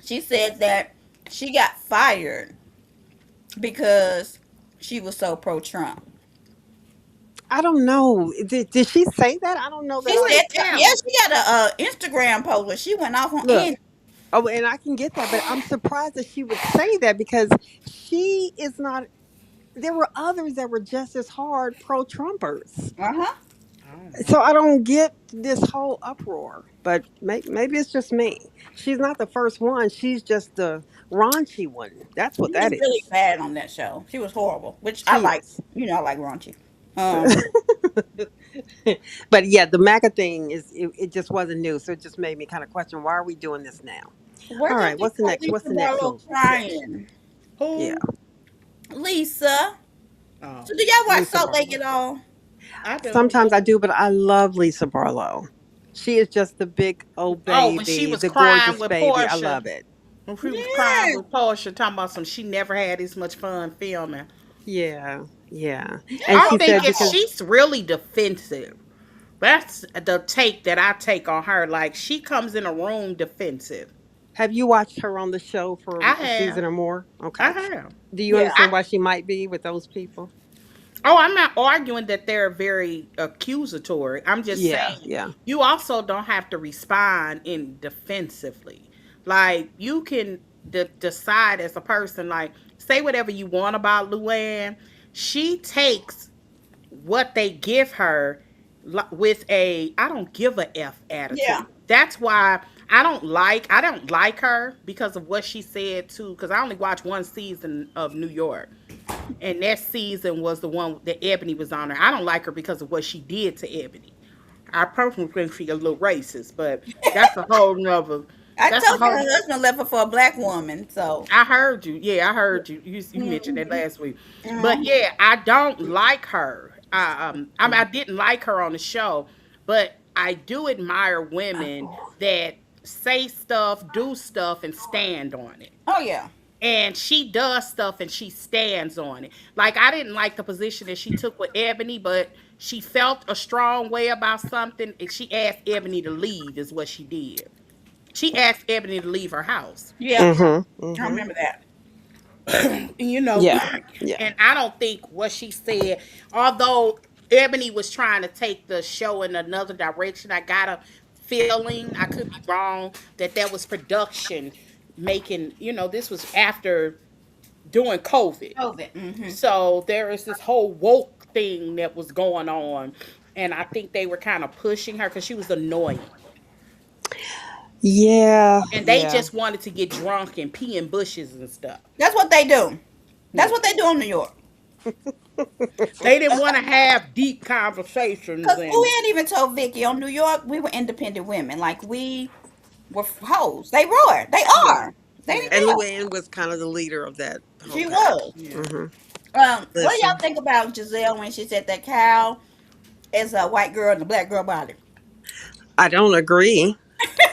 She said that she got fired because she was so pro Trump. I don't know. Did she say that? I don't know that She Who said, is I yeah, Kelly? she got a Instagram post where she went off on look. Andy. Oh, and I can get that, but I'm surprised that she would say that because she is not. There were others that were just as hard pro Trumpers. Uh huh. I don't So know. I don't get this whole uproar, but maybe it's just me. She's not the first one. She's just the raunchy one. That's what She was that really is. bad on that show. She was horrible, which I She like. is. I like raunchy. Um, But yeah, the MAGA thing it just wasn't new, so it just made me kind of question why are we doing this now? where All did right, we what's the go? next? What's Lisa the next Barlow little tips? crying. Yeah, Who? Lisa. Oh, So do y'all watch Lisa Salt Lake Barlow. at all? I do. Sometimes I do, but I love Lisa Barlow. She is just the big old Oh, when she baby, was the crying gorgeous with baby. I Portia, love it. when she was crying Yeah. with Portia, talking about some, she never had this much fun filming. Yeah, yeah. That's And I'm she so said thinking because powerful. she's really defensive. That's the take that I take on her. Like she comes in a room defensive. have you watched her on the show for I a have. season or more? I Okay. have. Do you Yeah. I, understand why she might be with those people? oh, I'm not arguing that they're very accusatory. I'm just Yeah, saying yeah. you also don't have to respond in defensively. Like you can decide as a person, like say whatever you want about Luann. She takes what they give her with a I don't give a F Yeah. attitude. That's why I don't like her because of what she said too. Because I only watched one season of New York, and that season was the one that Ebony was on her. I don't like her because of what she did to Ebony. I personally think she's a little racist, but that's a whole nother. I That's a told you whole. her husband left her for a black woman. So. I heard you. Yeah, I heard you. You mentioned that Mhm. last week. But Mhm. yeah, I don't like her. I didn't like her on the show, but I do admire women that say stuff, do stuff, and stand on it. Oh yeah. And she does stuff and she stands on it. Like I didn't like the position that she took with Ebony, but she felt a strong way about something, and she asked Ebony to leave. Is what she did. She asked Ebony to leave her house. Yep. Mhm. I Mhm. remember that. you know, Yeah. Yeah. and I don't think what she said, although Ebony was trying to take the show in another direction, I got a feeling, I could be wrong, that that was production making, this was after during COVID. COVID. Mm-hmm. So there is this whole woke thing that was going on. And I think they were kind of pushing her because she was annoying. Yeah. And they Yeah. just wanted to get drunk and pee in bushes and stuff. That's what they do. That's Yeah. what they do in New York. They didn't want to have deep conversations Cause and Luann even told Vicky on New York we were independent women. Like we were hoes. They roared. They yeah, are. They yeah, didn't And care. Luann was kind of the leader of that whole She pack. was. yeah. Hmm. What do y'all Listen, think about Giselle when she said that cow is a white girl in a black girl body? I don't agree.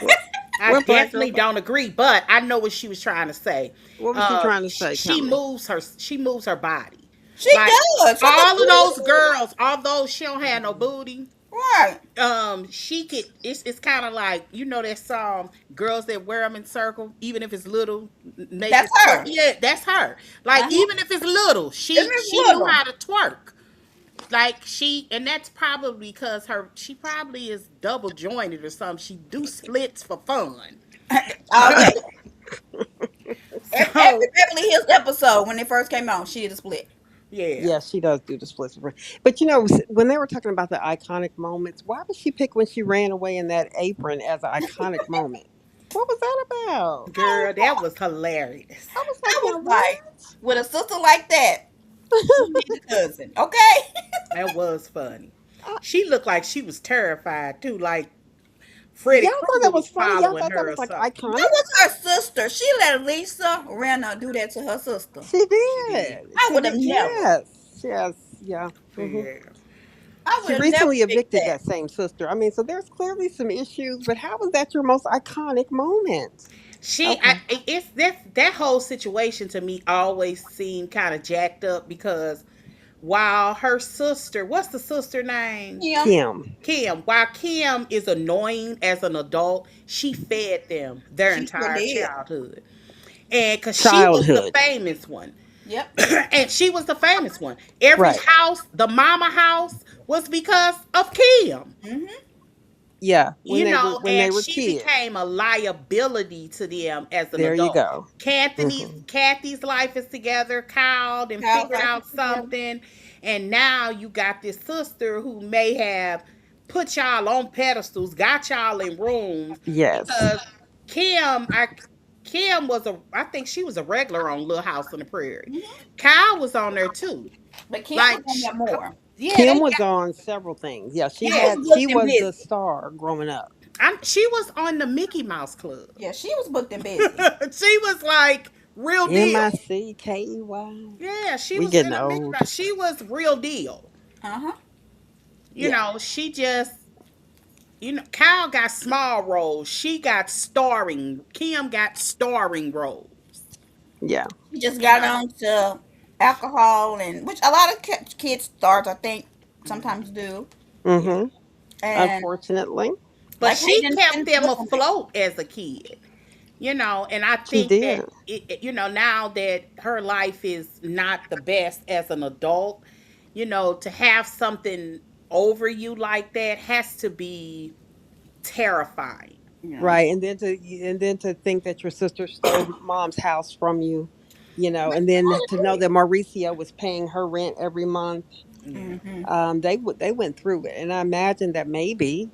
What, I what black girl? definitely don't agree, but I know what she was trying to say. What was she trying to She, say? Tell she me. moves her. She moves her body. She Like does. Her all of those little girls, although she don't have no booty, right. she could. It's kind of like that song, "Girls That Wear Them in Circle," even if it's little, make That's it twerk. her. Yeah, that's her. Like Uh-huh. even if it's little, It's she Miss she knew Little. how to twerk. Like and that's probably because she probably is double jointed or something. She do splits for fun. Okay. Every So Beverly Hills episode when they first came out, she did a split. yeah, Yeah, she does do the splits. But when they were talking about the iconic moments, why would she pick when she ran away in that apron as an iconic moment? What was that about? girl, that was hilarious. I was like, I now was like, what? with a sister like that, you need a cousin, okay? That was funny. She looked like she was terrified too, like Freddy Y'all thought Krueger that was was funny. Y'all following thought that her or was like something. iconic. That was her sister. She let Lisa Rinna do that to her sister. She She did. did. I She would have did. never. Yes. Yes. Yeah. Hmm. Yeah. I She would have never recently picked evicted that. that same sister. I mean, so there's clearly some issues, but how was that your most iconic moment? Okay. It's that whole situation to me always seemed kind of jacked up because while her sister, what's the sister name? Kim, Kim. Kim. While Kim is annoying as an adult, she fed them their she sure entire did. childhood. And because she was the Childhood. famous one. Yep. And she was the famous one. Every Right. house, the mama house, was because of Kim. Hmm. Yeah. When they And were she kids. became a liability to them as an There you adult. go. Kathy's Hmm. Kathy's life is together, Kyle and Kyle's figured like out together. something, and now you got this sister who may have put y'all on pedestals, got y'all in rooms Yes. because Kim, I Kim was I think she was a regular on Little House on the Prairie. Hmm. Kyle was on there too. But Kim was Like, on there more. yeah, Kim they was got, on several things. Yeah, She yeah. was she booked and was the busy. star growing up. She was on the Mickey Mouse Club. Yeah, she was booked and busy. She was like Real deal. Mickey. Yeah, she We was getting in the Mickey old. Mouse. She was real deal. Uh-huh. You Yeah. know, she just, Kyle got small roles. She got starring. Kim got starring roles. Yeah. She just You got know. on to alcohol, and which a lot of kids stars, I think, Hmm. sometimes do. Yeah. Mm-hmm. And Unfortunately, But like she Hayden kept didn't them look on it. afloat as a kid. And I she think that did. now that her life is not the best as an adult, to have something over you like that has to be terrifying. Yeah. Right, and then to think that your sister stole mom's house from you, Which and she then to know probably that Mauricio was paying her rent every month. Yeah. did. Hmm. They went through it, and I imagine that maybe,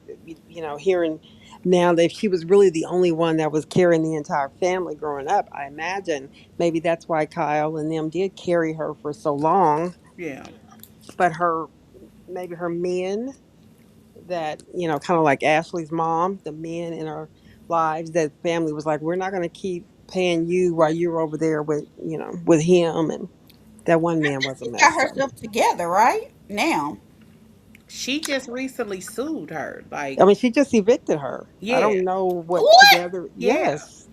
hearing now that if she was really the only one that was carrying the entire family growing up, I imagine maybe that's why Kyle and them did carry her for so long. Yeah. But maybe her men that, kind of like Ashley's mom, the men in her lives, that family was like, we're not going to keep paying you while you're over there with, with him. And that one man was a She's got mess. So, herself together right now. She just recently sued her. Like, I mean, she just evicted her. I yeah. don't know what What? together. Yeah. Yes.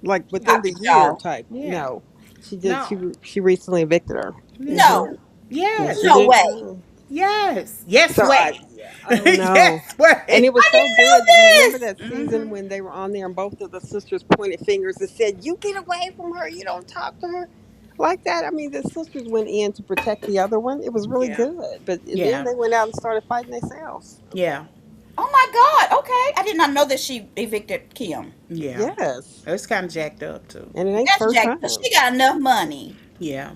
Like within Stop the it, year y'all. type. Yeah. No, she did. No. She recently evicted her. Yeah. Hmm. No. Yes, Yes. she No did. way. Mm. Yes. Yes So I, way. yeah, I don't know. Yes And it way. was I so didn't know good. You remember this. that season Hmm. when they were on there and both of the sisters pointed fingers and said, "You get away from her. You don't talk to her like that." I mean, the sisters went in to protect the other one. It was really Yeah. good. But and then Yeah. they went out and started fighting themselves. Yeah. Oh my God. Okay. I did not know that she evicted Kim. Yeah. Yes, It's kind of jacked up too. and it ain't That's first Jack. time. She got enough money. Yeah.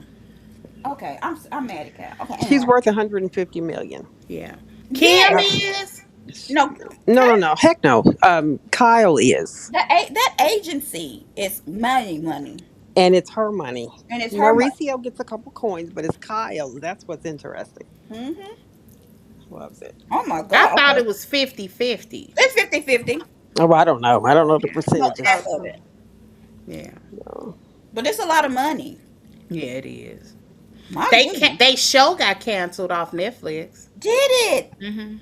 Okay. I'm mad at Cal. Okay. She's Anyway. worth 150 million. Yeah. Kim Yes. Not, is. No. no, no, no. Heck no. Kyle is. That agency is money, money, And it's her money. and it's her money. Mauricio gets a couple coins, but it's Kyle's. That's what's interesting. Hmm. Loves it. Oh my I God. thought Okay. it was 50-50. It's 50-50. Oh, well, I don't know. I don't know the Most percentages. part of it, Yeah. No. but it's a lot of money. Yeah, it is. My They goodness. they show got canceled off Netflix. Did it? Mhm.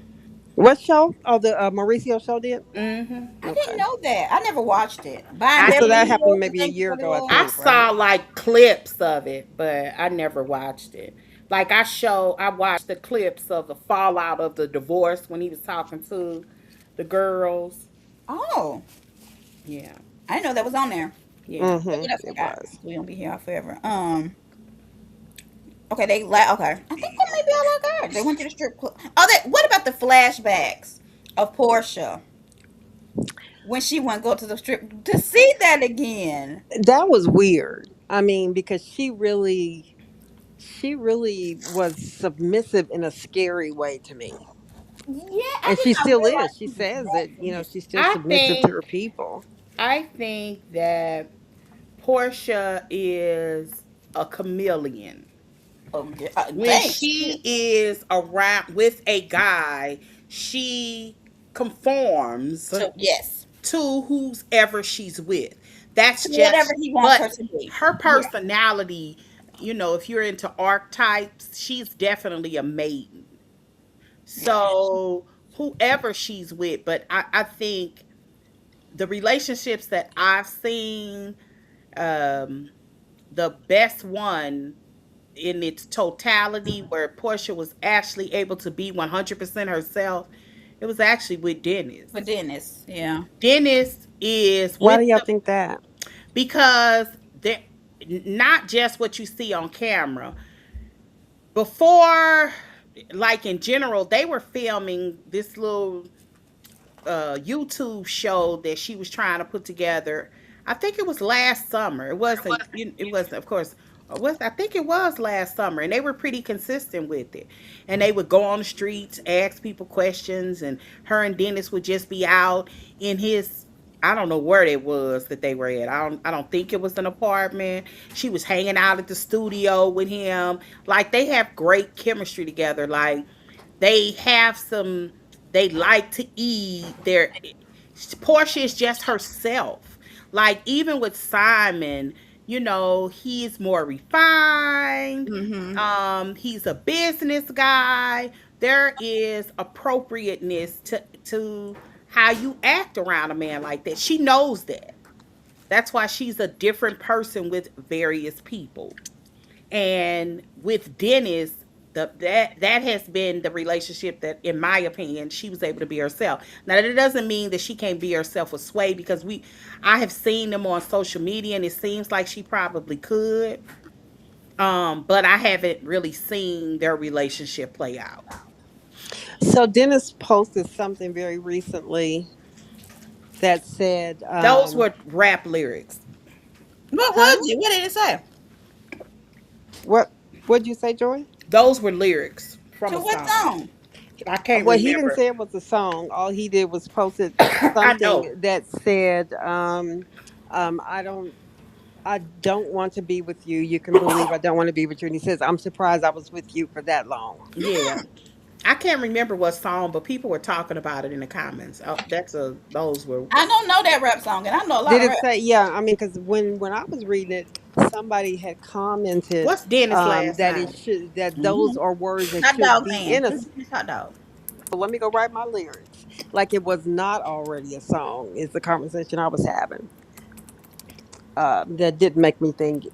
What show? Oh, the Mauricio show did. Mhm. I didn't Okay. know that. I never watched it. Buying I So Beverly that did. happened Hills, I maybe a think is year what it ago, I was. I think, right? saw like clips of it, but I never watched it. Like I watched the clips of the fallout of the divorce when he was talking to the girls. Oh, Yeah. I didn't know that was on there. Yeah. But Mm-hmm. what else I It got? was. We gonna be here forever. Okay, okay. I think that maybe all I got. They went to the strip club. Oh, what about the flashbacks of Portia when she went go to the strip to see that again? That was weird. I mean, because she really was submissive in a scary way to me. Yeah, I And did she not still realize is. She she was says that that, she's submissive. still I submissive to think her people. I think that Portia is a chameleon. Oh, When thanks. she is around with a guy, she conforms So yes, to whoever she's with. That's to whatever just, he wants but her to be. her Yeah, personality, if you're into archetypes, she's definitely a maiden. yeah. So whoever she's with, but I think the relationships that I've seen, um, the best one in its totality, where Portia was actually able to be 100% herself, it was actually with For Dennis. Dennis, yeah. Dennis is Why with do y'all the think that? because they not just what you see on camera. Before, like in general, they were filming this little YouTube show that she was trying to put together. I think it was last summer. It wasn't. It was, of course. Was I think it was last summer, and they were pretty consistent with it. And they would go on the streets, ask people questions, and her and Dennis would just be out in his. I don't know where it was that they were at. I don't think it was an apartment. She was hanging out at the studio with him. Like they have great chemistry together. Like they have some. They like to eat. Portia is just herself. Like even with Simon, he's more refined. Mm-hmm. He's a business guy. There is appropriateness to how you act around a man like that. She knows that. That's why she's a different person with various people. And with Dennis, that has been the relationship that, in my opinion, she was able to be herself. Now that doesn't mean that she can't be herself with Sway, because I have seen them on social media and it seems like she probably could. But I haven't really seen their relationship play out. So Dennis posted something very recently that said, Those were rap lyrics. What huh? was it? What did it say? What what'd you say, Joy? Those were lyrics from To a what song. song? I can't Well, he didn't remember. say it was a song. All he did was posted I know. something that said, I don't want to be with you. You can believe I don't want to be with you. And he says, I'm surprised I was with you for that long. Yeah. I can't remember what song, but people were talking about it in the comments. Oh, those were. I don't know that rap song, and I know a lot Did of it rap. say? Yeah, I mean, because when I was reading it, somebody had commented What's Dennis' last that it name? should that those Mm-hmm. are words that Hot should dog be man. in a. Who's this hot dog? So let me go write my lyrics. Like it was not already a song. Is the conversation I was having. That didn't make me think.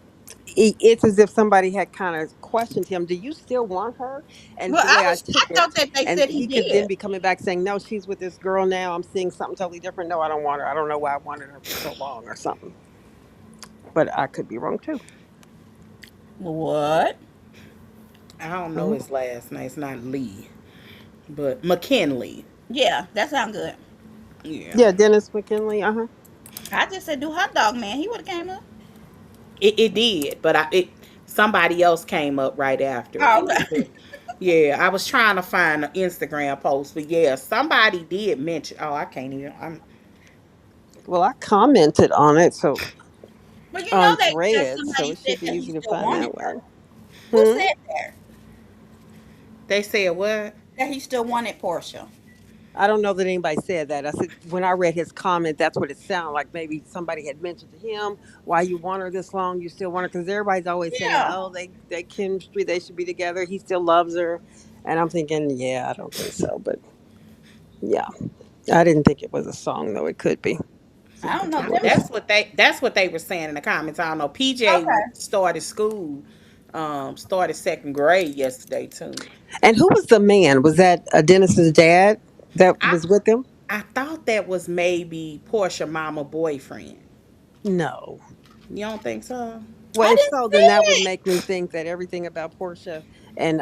It's as if somebody had kind of questioned him. Do you still want her? And Well, the way I I took thought it, that they and said he he could then did. be coming back saying, "No, she's with this girl now. I'm seeing something totally different. No, I don't want her. I don't know why I wanted her for so long or something." But I could be wrong too. What? I don't know Hmm. his last name. It's not Lee, but McKinley. Yeah, that sounds good. Yeah. Yeah, Dennis McKinley. Uh huh. I just said do hot dog man. He would have came up. It did, but somebody else came up right after. Oh, It was okay. yeah. I was trying to find an Instagram post, but yeah, somebody did mention. Oh, I can't even. I'm Well, I commented on it, so But you know on that Threads, so somebody it said should be that he easy to still find wanted that her. way. Who Hmm. said that? They said what? That he still wanted Portia. I don't know that anybody said that. I said when I read his comment, that's what it sounded like. Maybe somebody had mentioned to him, "Why you want her this long? You still want her?" Because everybody's always saying, Yeah. "Oh, they chemistry, they should be together." He still loves her, and I'm thinking, yeah, I don't think so. But yeah, I didn't think it was a song though. It could be. So I you don't can know. tell me what Them. it's. That's what they were saying in the comments. I don't know. PJ Okay. started school, started second grade yesterday too. And who was the man? Was that Dennis's dad that I was with him? I thought that was maybe Portia mama boyfriend. No. You don't think so? Well, I if didn't so, then that would see it. make me think that everything about Portia and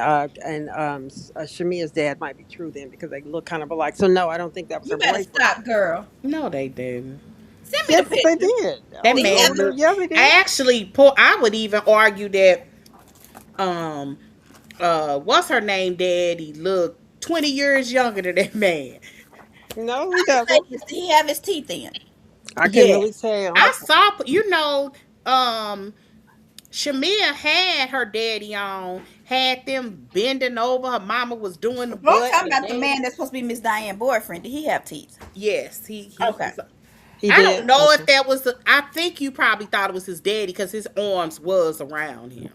Shamia's dad might be true then because they look kind of alike. So no, I don't think that was You her better boyfriend. stop, girl. No, they didn't. Send me the Yes, they picture. did. That Oh, Did he man have no, a? look. yeah, they did. I actually, I would even argue that um what's her name? Daddy looked 20 years younger than that man. No, he I just say, doesn't. did he have his teeth in? I couldn't Yes, really tell. I saw. Shamia had her daddy on, had them bending over. Her mama was doing the Well, I'm butt, talking and about the man daddy. that's supposed to be Miss Diane's boyfriend. Did he have teeth? Yes, he Okay. was. He I don't did. know if Okay, that was. I think you probably thought it was his daddy because his arms was around him.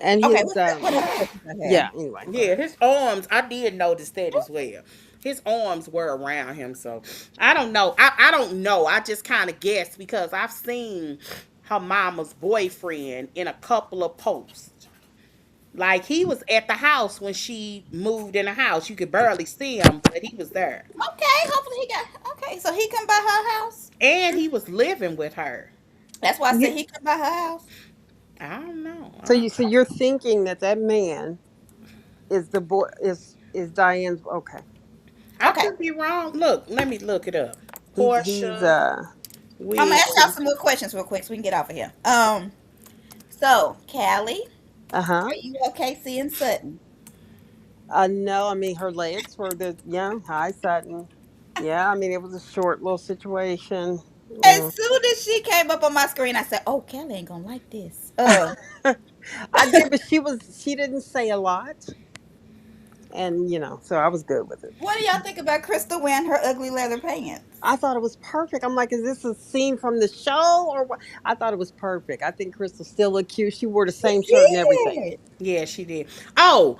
and Okay. his What else pictures I yeah. have? Anyway, go Yeah, ahead. his arms. I did notice that as well. His arms were around him, so I don't know. I don't know. I just kind of guessed because I've seen her mama's boyfriend in a couple of posts. Like he was at the house when she moved in the house. You could barely see him, but he was there, Okay. Hopefully he got. Okay, so he come by her house. and he was living with her. That's why I said You, he come by her house. I don't know. so you're thinking that that man is the boy is Diane's okay. I Okay. could be wrong. Look, let me look it up. He's Portia I'm gonna ask y'all Williams. some more questions real quick so we can get off of here. So Callie, uh-huh. are you okay seeing Sutton? No, I mean her legs were the yeah, high satin. Yeah, I mean it was a short little situation. As Mm. soon as she came up on my screen, I said, "Oh, Callie ain't gonna like this." I did, but she didn't say a lot, and so I was good with it. What do y'all think about Crystal wearing her ugly leather pants? I thought it was perfect. I'm like, is this a scene from the show or what? I thought it was perfect. I think Crystal still looked cute. She wore the She same shirt and everything. did. Yeah, she did. Oh,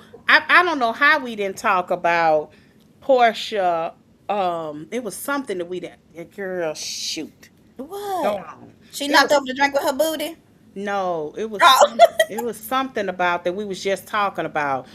I don't know how we didn't talk about Portia. It was something that we didn't. Girl, shoot. Go What? on. She It knocked was over the drink with her booty. no. It was Oh, some. It was something about that we was just talking about.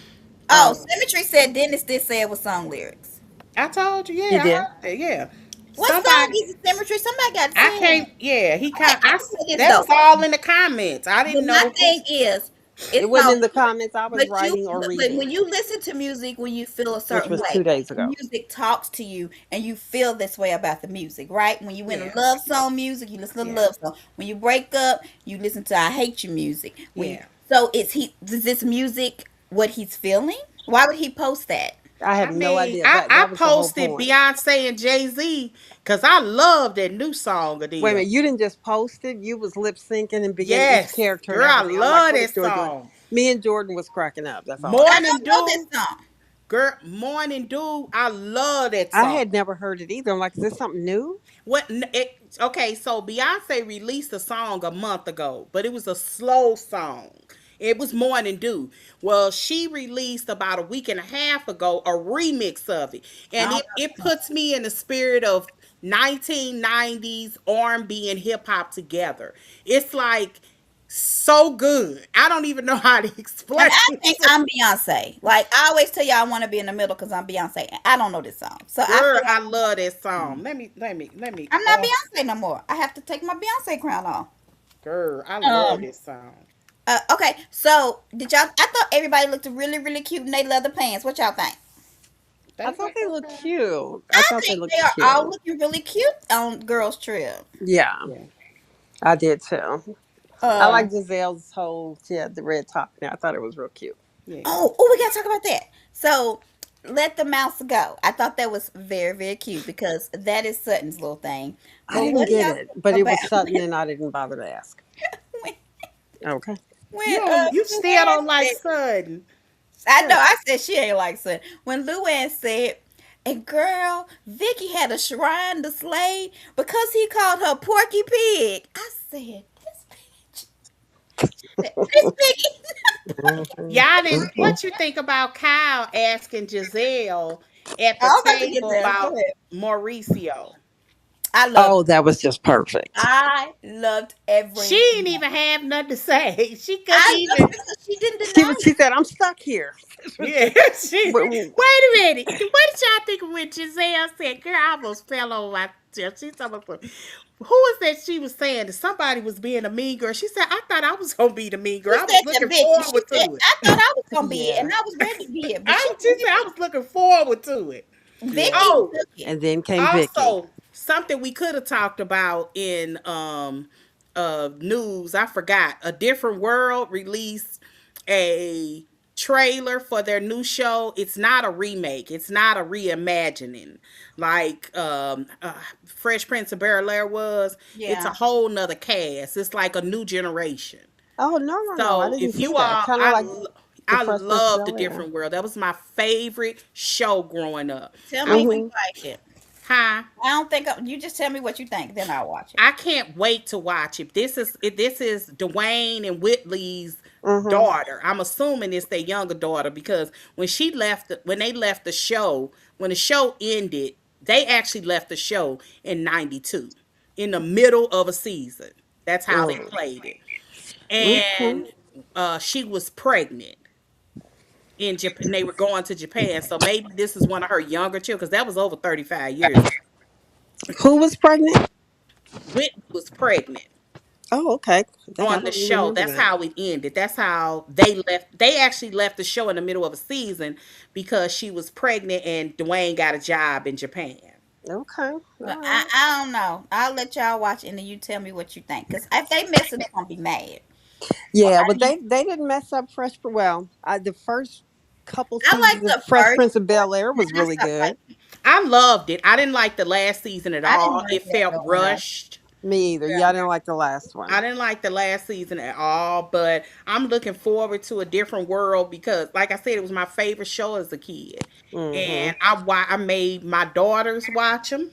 oh. Um, Symmetry said Dennis did say it was song lyrics. I told you. He Yeah, did. I heard it. Yeah. What song Somebody. is it, Symmetry? Somebody got to I say can't. it. Yeah, he Okay, kind. I'm gonna say this That though. was all in the comments. I But didn't my know who. thing is, It it's wasn't no. in the comments. I was But you, writing or but reading, when you listen to music, when you feel a which certain was way, 2 days ago. music talks to you, and you feel this way about the music, right? When you in a Yeah. love song music, you listen to Yeah. love song. When you break up, you listen to I hate you music. When you, Yeah. so is this music what he's feeling? Why would he post that? I have I no mean, idea. I, That I that was the whole posted point. Beyonce and Jay Z because I love that new song of Wait a them. minute, you didn't just post it. You was lip syncing and beginning each Yes, character and girl, I everything. I'm like, love what is that Jordan doing? song. Me and Jordan was cracking up. That's all I I can say. Morning don't know this Dew, song. girl, Morning Dew, I love that I song. had never heard it either. I'm like, is this something new? Okay, so Beyonce released a song a month ago, but it was a slow song. It was Morning Dew. Well, she released about a week and a half ago a remix of it. I And don't it, know it this song. puts me in the spirit of 1990s R&B and hip hop together. It's like so good. I don't even know how to And explain I think it. I'm Beyonce. Like I always tell y'all, I want to be in the middle because I'm Beyonce. And I don't know this song, so I Girl, feel I like love that song. Let me. I'm not Oh, Beyonce no more. I have to take my Beyonce crown off. girl, I love Um. this song. Okay. So did y'all? I thought everybody looked really, really cute in their leather pants. What y'all think? I They thought look they looked okay. cute. I I thought they think looked they are all cute. looking really cute on girls' trip. Yeah, Yeah, I did too. I like Um. Giselle's whole, she had the red top there. I thought it was real cute. yeah. Oh, we gotta talk about that. So let the mouse go. I thought that was very, very cute because that is Sutton's little thing. I But didn't what do get y'all it, think but it about was Sutton and I didn't bother to ask. when Okay. when You still Luann don't like said, Sudden. I know Girl. I said she ain't like Sutton. When Luann said, and girl, Vicky had a shrine to slay because he called her Porky Pig. I said, this bitch, this Vicky. Mhm. Y'all didn't, Mhm. what you think about Kyle asking Giselle at the I was about to get table there. Go about ahead. Mauricio? I loved Oh, it. that was just perfect. I loved She every didn't even have nothing to say. She couldn't I love even. it because she didn't She deny was. She it. said, "I'm stuck here." Yeah, she. But- Wait a minute. What did y'all think when Giselle said, "Girl, I almost fell over myself"? She talking about who was that? She was saying that somebody was being a mean girl. She said, "I thought I was gonna be the mean girl. She I was said to looking Vicky, she forward said, to it." I thought I was gonna be it, and yeah. I was ready to be it, but she She didn't said, get "I it. was looking forward to it." Yeah. Vicky Oh, took it. And then came Vicky. also something we could have talked about in news, I forgot. A Different World released a trailer for their new show. It's not a remake, it's not a reimagining like Fresh Prince of Bel-Air was. It's a Yeah. whole nother cast. It's like a new generation. Oh no, no, no! I So didn't if see you that. all, Kind of like the I Fresh Prince of love The Bel Air. Different World. That was my favorite show growing up. Tell me I if you Hmm. like it. Huh? I don't think you just tell me what you think, then I'll watch it. I can't wait to watch it. This is Dwayne and Whitley's Hmm. daughter. I'm assuming it's their younger daughter because when they left the show, when the show ended, they actually left the show in '92 in the middle of a season. That's how they Mm. played it. Okay. And she was pregnant in Japan. They were going to Japan, so maybe this is one of her younger children because that was over 35 years ago. Who was pregnant? Whitney was pregnant Oh, okay. Dang, I on the don't show. remember That's that. how it ended. That's how they left. They actually left the show in the middle of a season because she was pregnant and Dwayne got a job in Japan. Okay. All But right. I don't know. I'll let y'all watch it and then you tell me what you think. Because if they mess it up, I'm gonna be mad. But Yeah, I but need they didn't mess up Well, the first couple I like seasons of the Fresh first Prince of one Bel Air and was then I really stopped good. liking it. I loved it. I didn't like the last season at I didn't all. like It that felt no more. rushed. Me either. Yeah, I didn't like the last I one. didn't like the last season at all, but I'm looking forward to a different world because, like I said, it was my favorite show as a kid, Mm-hmm. and I made my daughters watch them.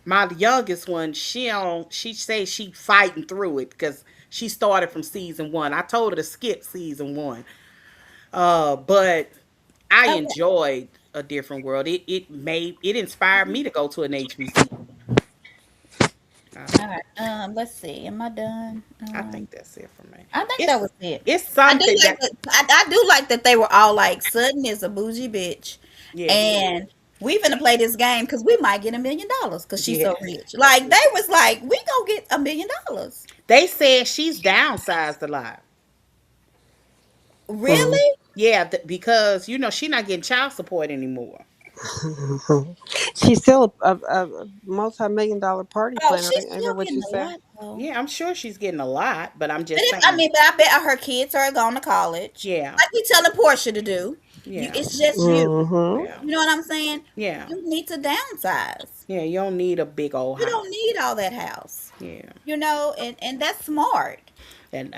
My youngest one, she don't. She says she fighting through it because she started from season one. I told her to skip season one, but I Okay. enjoyed a different world. It inspired me to go to an HBCU. All right. Let's see. Am I done? I think that's it for me. I think that It's was it. it's I do something like that that. I do like that they were all like, Sutton is a bougie bitch, yes, and we finna play this game because we might get $1 million because she's so yes. rich. Like they was like, we gonna get $1 million. They said she's downsized a lot. Mm-hmm. Really? Yeah, because she's not getting child support anymore. She's still a multi-million-dollar party Oh, planner. she's Ain't still that what getting you a said? lot though. Yeah, I'm sure she's getting a lot, but I'm But just if, I saying. mean, but I bet her kids are going to college, Yeah, like you telling Portia to do. yeah, It's just you. Mm-hmm. yeah, You know what I'm saying? yeah, You need to downsize. yeah. You don't need a big old You don't house. need all that house. Yeah, And that's smart. and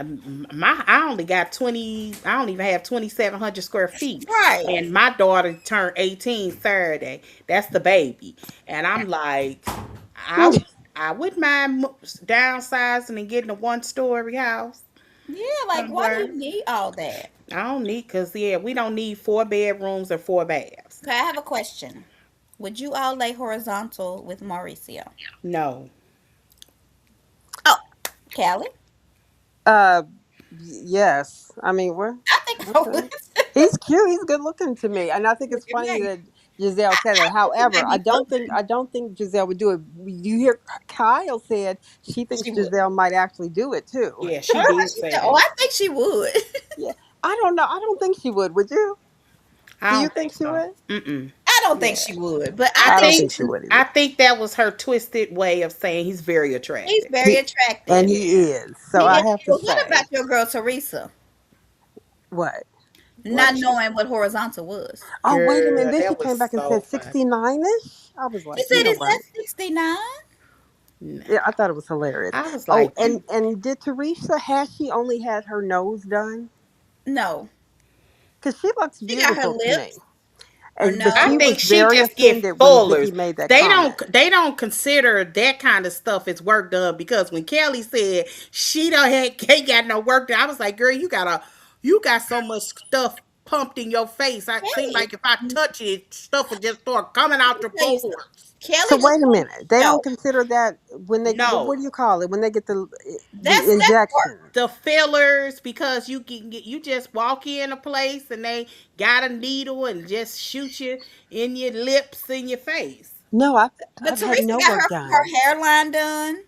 I only got 20. I don't even have 2,700 square feet. Right. And my daughter turned 18 Saturday. That's the baby, and I'm like, I I wouldn't mind downsizing and getting a 1 story house Yeah, like why do somewhere. you need all that? I don't need because yeah, we don't need 4 bedrooms or 4 baths. Okay, I have a question. Would you all lay horizontal with Mauricio? No, Oh, Callie? Uh, yes. I mean, what? I think I Okay. would. He's cute. He's good looking to me, and I think Look it's at funny me. that Giselle said it. It However, made me fun. I don't think Giselle would do it. You hear Kyle said she thinks She would. Giselle might actually do it too. yeah, she Remember did she say said, "Oh, that. I think she would." Yeah, I don't know. I don't think she would. Would you? I Do you don't think think she so. would? Mm-mm. I don't think Yeah, she would, but I I I don't think think think she. she would I either. think that was her twisted way of saying he's very He's attractive. very He and attractive. he Yeah, is. So He I is. have to But what say, about your girl Teresa? what? what Not did she say? knowing what horizontal was. Oh, wait a minute. Girl, Then she that was came back and so said funny. 69 ish. I was She like, you said, know "Is what? that 69?" No. Yeah, I thought it was hilarious. I was Oh, like, you. and did Teresa has she only had her nose done? No. Because she looks She got her beautiful to me. lips, her And but I she nose. think was she very just get offended when Vicky fullers. made that They comment. don't consider that kind of stuff as work done because when Kelly said she don't ain't got no work done, I was like, girl, you got so much stuff pumped in your face. I seem Kelly, like if I touch it, stuff would just start coming let out me the tell you something. pores. So Kelly was wait a on minute. They the don't show. consider that when they No, what do you call it when they get the That's work. injection? the fillers because you can get you just walk in a place and they got a needle and just shoot you in your lips and your face. No, But I've had Teresa no got work her done. hairline done.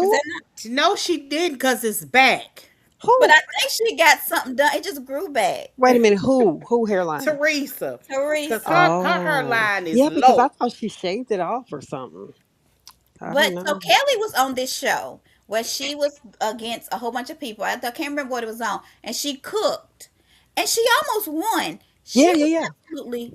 Is Who? that not? No, she didn't because it's back. But Who? I think she got something done. It just grew back. Wait a minute. Who? Who hairline? Teresa, because Teresa. her Oh, hairline is yeah, because I low. thought she shaved it off or something. I don't But so know. Kelly was on this show where she was against a whole bunch of people. Can't remember what it was on, and she cooked, and she almost won. She Yeah, yeah, was yeah, absolutely.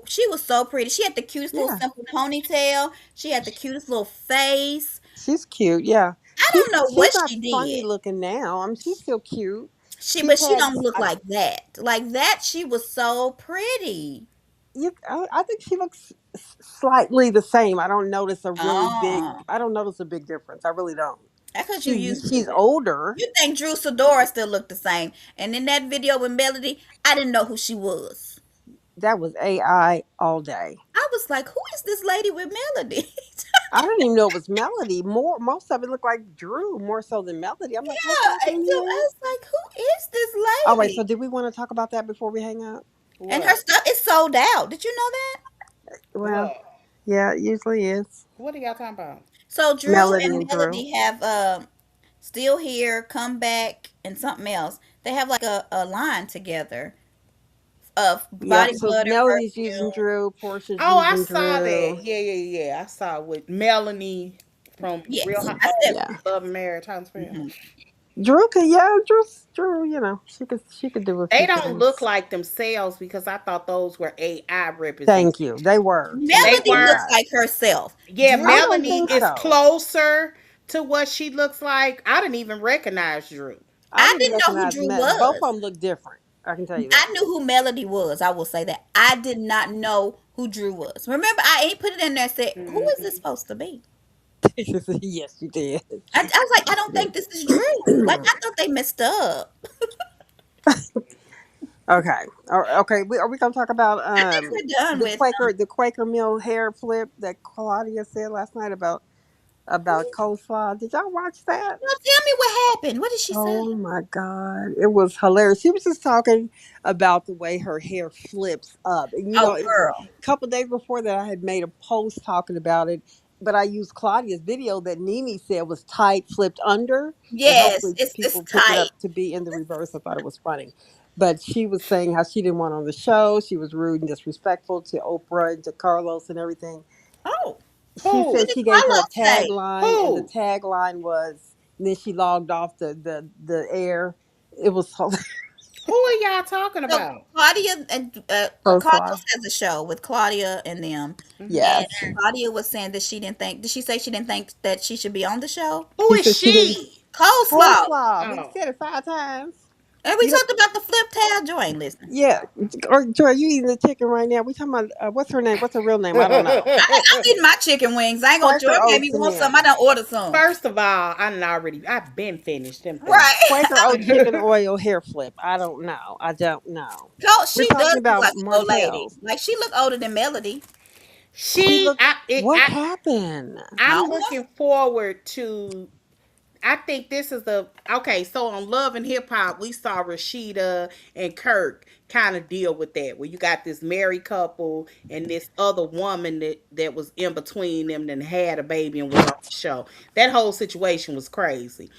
She was so pretty. She had the cutest little yeah. simple ponytail. She had the cutest little face. She's cute. Yeah, I don't know she's what not she funny did. looking now. I mean, she's still cute. But She's she had don't look like that. Like that, she was so pretty. I think she looks slightly the same. I don't notice a really big. Oh, I don't notice a big difference. I really don't. that's because you used to She's it. older. You think Drew Sidora still looked the same. And in that video with Melody, I didn't know who she was. That was AI all day. I was like, who is this lady with Melody? I didn't even know it was Melody. Most of it looked like Drew more so than Melody. I'm like, what's Yeah, happening so I here? was like, who is this All right, so lady? did we want to talk about that before we hang up? And her What? stuff is sold out. Did you know that? Well, What? yeah, it usually is. What are y'all talking about? So Drew Melody and and Drew. Melody have Still Here, Come Back, and something else. They have like a line together of Yep. body So butter, Melody's using perfume. Drew. Portia's Oh, I using saw that. Drew. Yeah. I saw it with Melanie from Real Yes, I said. Yeah. Love and Marriage Huntsville. Mhm. Drew could, yeah, Drew, she could do a They few don't look things. like themselves because I thought those were AI Thank representation. you. They were. She was They Melody looks weren't. AI. like herself. Yeah, Drew, I don't Melanie think is so. closer to what she looks like, I didn't even recognize Drew. I I didn't didn't know who recognize Drew both was. of them look different. I can tell you I that. knew who Melody was. I will say that. I did not know who Drew was. Remember, I ain't put it in there and said, who is this Mhm. supposed to be? Yes, you did. I was like, I don't think this is Drew. Like, I thought they messed up. Okay. Okay. Are we gonna talk about I think we're done with. The Quaker Mill hair flip that Claudia said last night about coleslaw? Did y'all watch that? No, tell me what happened. What did she say? Oh my God. It was hilarious. She was just talking about the way her hair flips up. And Oh, a girl. couple days before that, I had made a post talking about it, but I used Claudia's video that Nene said was tight, flipped under, and Yes, hopefully it's people pick it tight. up to be in the reverse. I thought it was funny. But she was saying how she didn't want on the show. She was rude and disrespectful to Oprah and to Carlos and everything. Oh, She Who? what said did she gave her a Carlos say? tagline, and the Who? tagline was, and then she logged off the air. It was Who are y'all talking So about? Claudia and coleslaw. Carlos has a show with Claudia and them, Hmm. and Yes, Claudia was saying that she didn't think. Did she say she didn't think that she should be on the show? Who she is said she didn't. she? Coleslaw. Coleslaw. We Oh. said it 5 times. And we You know, talked about the flip tail joint. Listen, yeah. Or Joy, you eating the chicken right now? We talking about what's her name? What's her real name? I don't know. I'm eating my chicken wings. I ain't gonna. Joy Quaker made me oats and want some. them. I done order some. First of all, I've been finished them things. Right. Quaker oat chicken oil hair flip. I don't know. I don't know. So We're she talking does look about like an old lady. Martell's. Like she look older than Melody. She She, looked. What happened? I I'm don't know. looking forward to. I think this is the okay. So on Love and Hip Hop, we saw Rashida and Kirk kind of deal with that, where you got this married couple and this other woman that was in between them and had a baby and was on the show. That whole situation was crazy.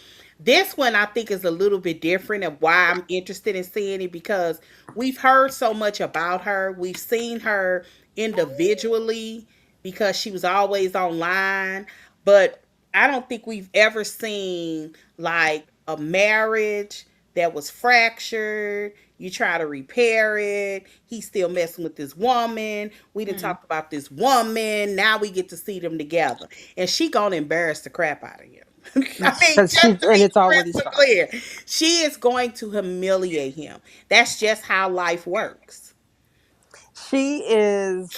This one I think is a little bit different of why I'm interested in seeing it because we've heard so much about her. We've seen her individually because she was always online, but I don't think we've ever seen like a marriage that was fractured. You try to repair it. He's still messing with this woman. We didn't Mm. talk about this woman. Now we get to see them together. And she gonna embarrass the crap out of him. I mean, Because just to be it's already crystal started. clear, she is going to humiliate him. That's just how life works. She is.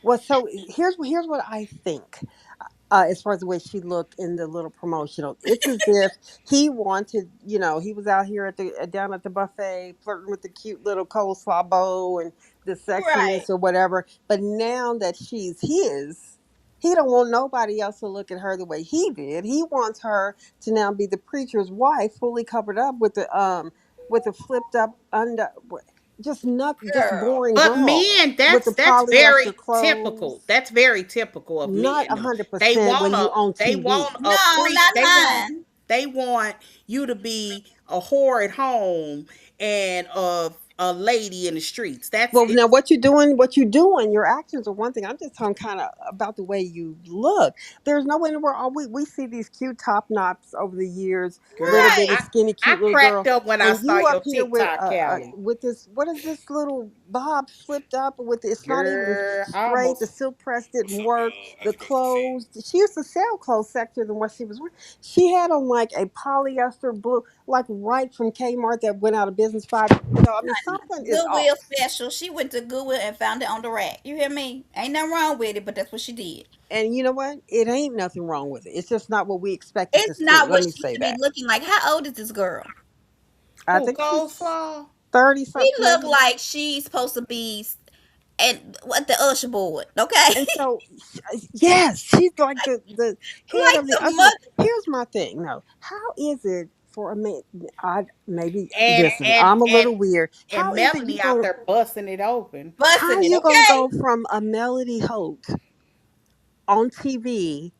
Well, so here's what I think. As far as the way she looked in the little promotional, it's as if he wanted, he was out here at the down at the buffet flirting with the cute little coleslaw bowl and the Right. sexiness or whatever. But now that she's his, he don't want nobody else to look at her the way he did. He wants her to now be the preacher's wife, fully covered up with the flipped up under, just Girl. boring But girl men, with the that's very polyester typical. clothes. That's very typical of Not men a though. hundred They percent want when you a on they TV. want a No, pre not mine. they want you to be a whore at home and a lady in the streets. That's Well, it. now what you doing, your actions are one thing. I'm just talking kind of about the way you look. There's no way in the world. We see these cute top knots over the years, little Girl, bitty Right. skinny, I cute little cracked girl, up when I and saw you up your here TikTok, Callie. with this. What is this little bob flipped up with? It's not even Girl, I straight. The almost silk press didn't work. The clothes. She used to sell clothes sector than what she was wearing. She had on like a polyester blue, like right from Kmart that went out of business 5 years ago. I mean, something is Goodwill off. special. She went to Goodwill and found it on the rack. You hear me? Ain't nothing wrong with it, but that's what she did. And you know what? It ain't nothing wrong with it. It's just not what we expected to It's see. not Let what me she say should be that. looking like. How old is this girl? I who think she's coleslaw. 30 She something, look maybe. like she's supposed to be at what the usher board, okay? And so, yes, she's like like the head like of the the usher. Board. mother. Here's my thing. No, how is it for a man? I maybe And listen. and I'm a and little weird. and How is it you Melanie out going? there busting it open. How Busting it, you gonna okay? go from a Melody Holt on TV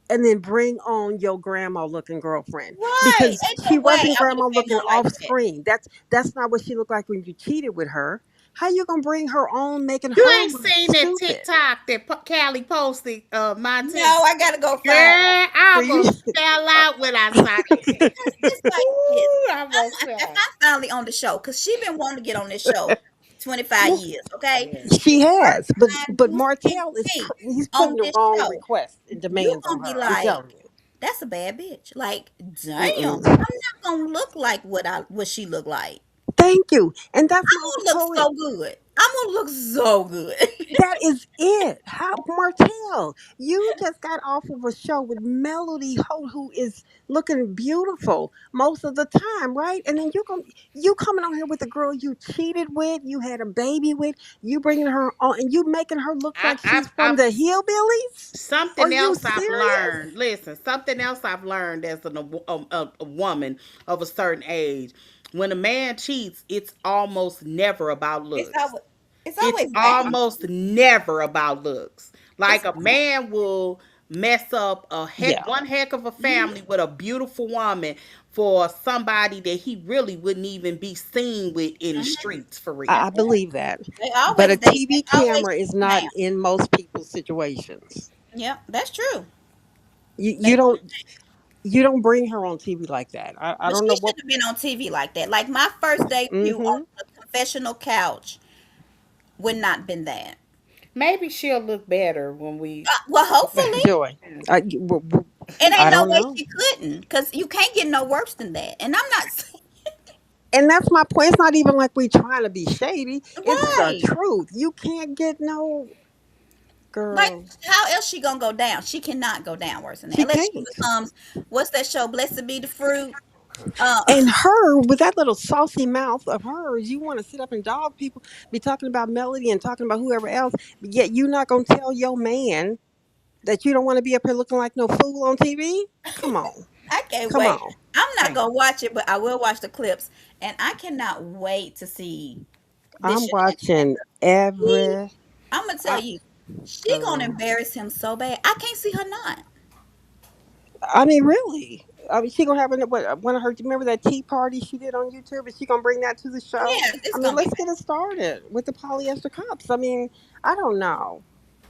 and then bring on your grandma looking girlfriend Right. because Ain't she no way wasn't I would grandma have came looking on like off that. screen. That's not what she looked like when you cheated with her. How you gonna bring her on, making You her ain't look seen that stupid? TikTok that Callie posted, my No, TikTok. I gotta go Girl, find it. I For you, almost fell out when I saw that. Because it's like this. Ooh, I almost If fell. I'm finally on the show, because she been wanting to get on this show 25 yeah, years, okay? Yeah. This she is the has, first time but you see Martell is me he's on putting the this wrong show. request and You demands on gonna be her. I'm like, telling you. That's a bad bitch. Like, damn, I'm Mm-mm. not gonna look like what she look like. Thank you. And that's I'm my gonna look whole. so good. I'm gonna look so good. That is it. How Martell, you just got off of a show with Melody Holt, who is looking beautiful most of the time, right? And then you coming on here with a girl you cheated with, you had a baby with, you bringing her on, and you making her look I, like she's I've, from I've the hillbillies. Are something you else I've serious? learned. Listen, something else I've learned as a woman of a certain age. When a man cheats, it's almost never about It's looks. always it's It's always bad. almost never about looks. It's Like a man will mess up Yeah. one heck of a mhm. family with a beautiful woman for somebody that he really wouldn't even be seen with in the Mhm. streets for I real. believe that. They But a always TV they always camera is cheat not now. in most people's situations. Yeah, that's true. You, They you don't cheat. you don't bring her on TV like that. I But don't she know what. shouldn't have been on TV like that. Like my first debut on Mm-hmm. the confessional couch would not been that. Maybe she'll look better when we. Well, hopefully. Joy. It I ain't no don't way know. she couldn't, because you can't get no worse than that. And I'm not And that's my point. It's not even like we trying to be shady. It's the right. truth. You can't get no Like, girl. how else she gonna go down? She cannot go down worse than that She unless she can't. becomes, what's that show? Blessed be the fruit. Uh, And her with that little saucy mouth of hers, you want to sit up and dog people, be talking about Melody and talking about whoever else, but yet you're not gonna tell your man that you don't want to be up here looking like no fool on TV. Come on, I can't come wait. on. I'm not Hey, gonna watch it, but I will watch the clips, and I cannot wait to see this I'm shenanigans. watching He, every I'm gonna tell I, you, she gonna girl. embarrass him so bad. I can't see her not. I mean, really. I mean, she gonna have one of her. Remember that tea party she did on YouTube? Is she gonna bring that to the show? Yeah, it's I mean, gonna be let's bad. get it started with the polyester cups. I mean, I don't know.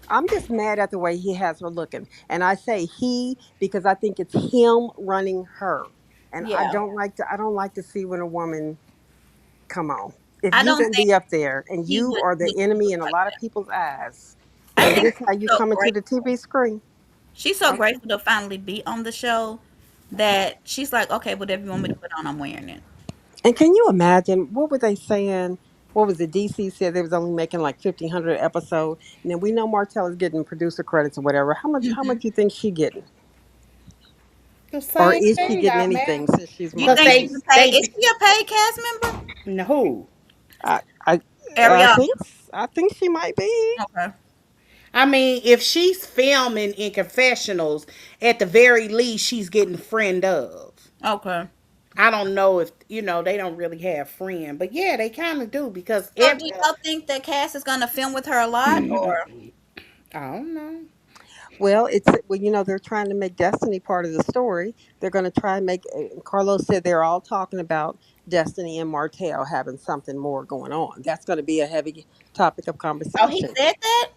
I'm just mad at the way he has her looking, and I say he because I think it's him running her, and I Yeah, don't like to. I don't like to see when a woman come on. If I you don't gonna think be up there and he you would are the enemy look in a like lot of that. people's eyes, I and think this how she's you so coming to the grateful. TV screen. She's so grateful to finally be on the show that she's like, okay, whatever you want me to put on, I'm wearing it. And can you imagine what were they saying? What was it? DC said they was only making like 1,500 episode, and then we know Martell is getting producer credits or whatever. How much? How Hmm. much you think she getting, the or same is she thing, getting I man. anything since she's You Cause think she's Martell's? a paid? Is they she a paid cast member? who? I I I Ariana. think I think she might be. Okay. I mean, if she's filming in confessionals, at the very least, she's getting friend of. Okay. I don't know if they don't really have friend, but yeah, they kind of do because So do y'all think that Cass is gonna film with her a lot, or I don't know. Well, they're trying to make Destiny part of the story. They're going to try and make. Carlos said they're all talking about Destiny and Martell having something more going on. That's going to be a heavy topic of oh, he conversation. said that?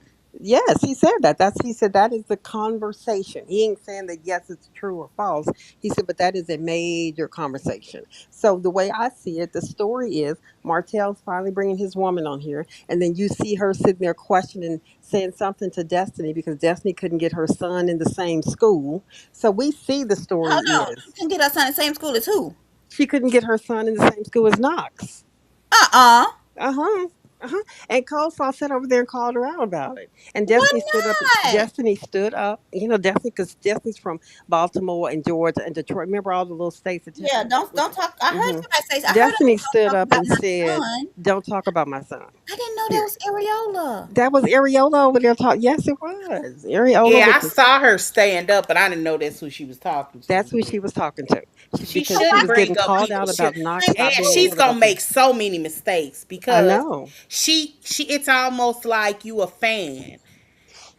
Yes, he said that. He said that is the conversation. He ain't saying that yes, it's true or false. He said, but that is a major conversation. So the way I see it, the story is Martell's finally bringing his woman on here, and then you see her sitting there questioning, saying something to Destiny because Destiny couldn't get her son in the same school. So we see the story Hold on. She is can get us on the same school as who? she couldn't get her son in the same school as Knox. Uh-uh. Uh huh. Uh-huh. And Coleslaw sat over there and called her out about it. And Why Destiny stood up. not? Destiny stood up. Destiny, because Destiny's from Baltimore and Georgia and Detroit. Remember all the little states that Yeah, Tiffany don't was don't talk. I heard in? somebody say. I heard Destiny her don't stood talk up about and my said, son. "Don't talk about my son." I didn't know that Period. was Areola. That was Areola over there talking. Yes, it was Areola Yeah, with I the. saw her stand up, but I didn't know that's who she was talking That's to. who she was talking to, She So because she why shouldn't was getting bring up called people out shit, about Knox bring and not being she's able to go gonna to. make so many mistakes I because know, she it's almost like you a fan.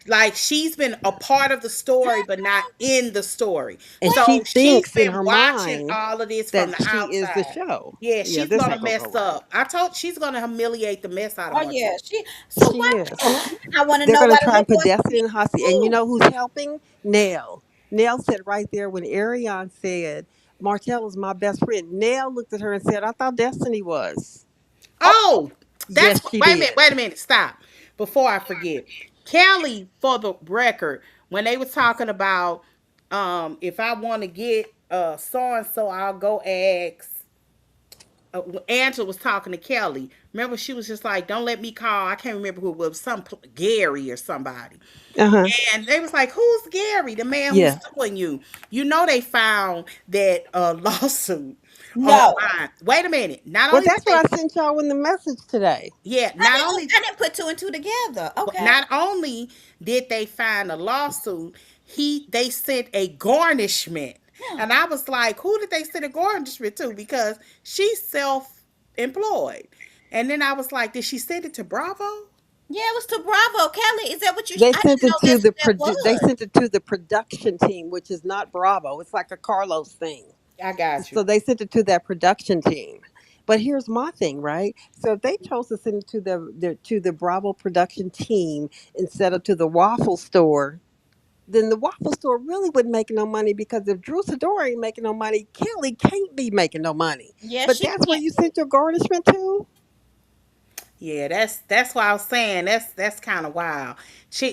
Like she's been a part of the story, but not in the story. and wait? she So she's thinks in been her watching mind all of this from that the she is the outside. show. Yeah, Yeah, she's this gonna ain't gonna go mess right. up. I told she's gonna humiliate the mess out of Oh Martell. yeah, she. So She why? is. I want to They're know going why to the try little and put boy Destiny in the hot seat. And you school. know who's helping? Nell. Nell said right there when Ariane said, Martell was my best friend. Nell looked at her and said, I thought Destiny was. Oh, that's Yes, she wait a minute, did. wait a minute, stop. Before I forget. Kelly, for the record, when they was talking about If I want to get so and so, I'll go ask. Angela was talking to Kelly. Remember, she was just like, "Don't let me call." I can't remember who it was, some Gary or somebody. Uh-huh. And they was like, "Who's Gary? The man who's Yeah. suing you?" You know, they found that lawsuit No, online. Wait a minute. Not Well, only did that's they, what I sent y'all in the message today. yeah, not only I didn't put two and two together. Okay. not only did they find a lawsuit, they sent a garnishment. And I was like, who did they send a garnishment to? Because she's self-employed. And then I was like, did she send it to Bravo? Yeah, it was to Bravo. Kelly, is that what you? They I sent didn't it know to that's the what that was. production team, which is not Bravo. It's like a Carlos thing. I got you. So they sent it to that production team. But here's my thing, right? So if they chose to send it to the Bravo production team instead of to the waffle store, then the waffle store really wouldn't make no money, because if Drew Sidor ain't making no money, Kelly can't be making no money. Yeah, But she that's where can't. you sent your garnishment to? Yeah, that's why I was saying that's kind of wild.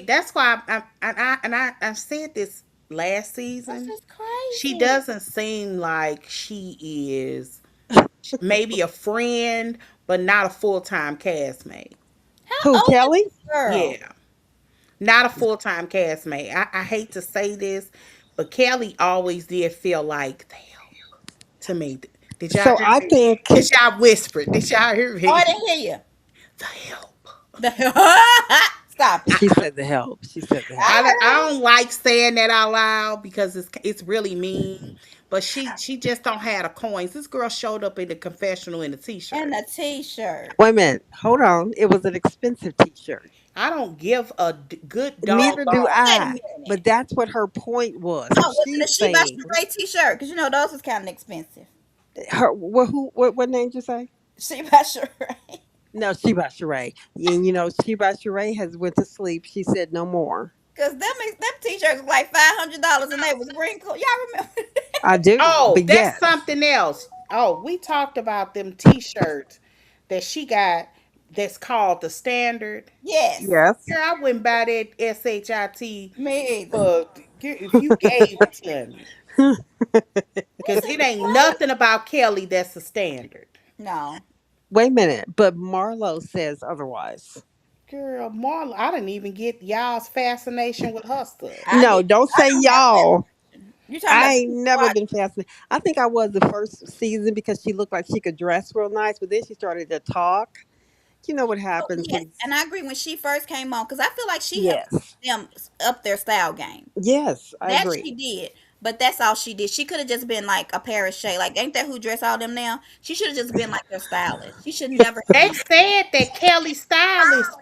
That's why I said this last This season. is She crazy. doesn't seem like she is maybe a friend, but not a full-time castmate. Who, How old is Kelly? this girl? Yeah, not a full-time castmate. I hate to say this, but Kelly always did feel like the help to me. Did y'all So hear I me? think Did y'all whisper? Did y'all hear Oh, I me? didn't hear you. The help. The Stop it. she said the help. She said the help. I I heard don't like saying that out loud because it's really mean. But she just don't have the coins. This girl showed up in the confessional in a her in t-shirt. a t-shirt. Wait a minute. Hold on. It was an expensive t-shirt. I don't give a good Neither do doggone. Wait a I. minute. But that's what her point was. Oh, was it a She's She by saying Sheree t-shirt? Because you know those was kind of expensive. what name did you say? She by Sheree. No, Sheba Sheree. And you know, Sheba Sheree has went to sleep. She said no more. Because them t-shirts was like $500 and they was wrinkled. Y'all remember that? I do, Oh, but that's yes, something else. Oh, we talked about them t-shirts that she got that's called the standard. Yes. yes. Girl, I wouldn't buy that SHIT Me either. for if you gave it to me. Cause This it is ain't nothing crazy. about Kelly that's a standard. No. Wait a minute, but Marlo says otherwise. Girl, Marla, I didn't even get y'all's fascination with her stuff. I No, did. don't I say don't have y'all. that. You talking about I the ain't people never watch? been fascinated. I think I was the first season because she looked like she could dress real nice, but then she started to talk. You know what Oh, happens yes. when? And I agree when she first came on because I feel like she helped Yes, them up their style game. yes, I That agree. she did. But that's all she did. She could have just been like a Paris Shay. Like, ain't that who dress all them now? She should have just been like their stylist. She should never have They been. said that Kelly stylist,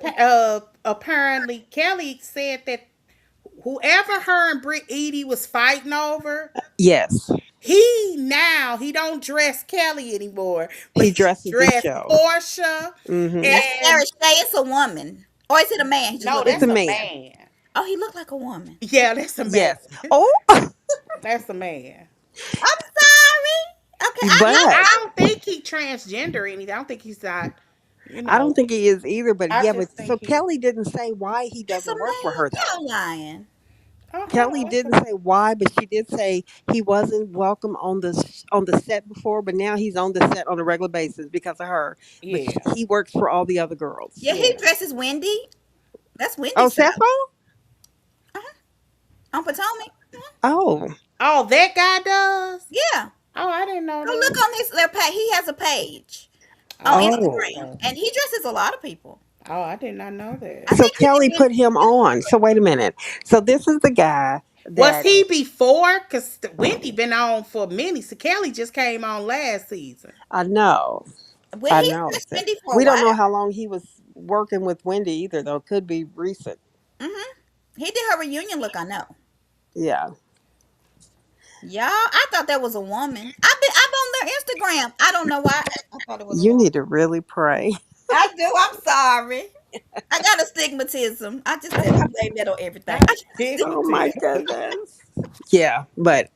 apparently Kelly said that whoever her and Britt Edie was fighting over, Yes, he don't dress Kelly anymore, but he he dresses the dressed show. Portia Hmm. That's and Paris Shay. It's a woman. Or is it a man? He just no, looked like It's a that's a man. man. Oh, he looked like a woman. Yeah, that's a man. Yes. Oh, That's a man. I'm sorry. Okay, but I don't think he transgender or anything. I don't think he's not, you I don't know. think he is either. But I yeah, just but think so he. Kelly didn't say why he it's a doesn't work with her man. though. Y'all lying. Oh, hold Kelly on. didn't say why, but she did say he wasn't welcome on the set before, but now he's on the set on a regular basis because of her. But Yeah, he works for all the other girls. Yeah, he yeah. dresses Wendy. That's Oh, Wendy's style. Sepho? Uh-huh. On Potomac. Uh-huh. Oh, Oh, that guy does. Yeah. Oh, I didn't know Go look that. on his their page. He has a page on Oh, oh. Instagram, okay. and he dresses a lot of people. Oh, I did not know I that. So think he Kelly did. put him on. So wait a minute. So this is the guy Was that he before? Cause Wendy been on for many. So Kelly just came on last season. I know. Well, I he know. dressed Wendy for a We don't while. know how long he was working with Wendy either, though. Could be recent. Hmm. He did her reunion look. I know. Yeah. Y'all, I thought that was a woman. I'm on their Instagram. I don't know why. I thought it was a You woman. need to really pray. I do. I'm sorry. I got astigmatism. I blame that on everything. Not I got Oh my stigmatism. goodness. Yeah, but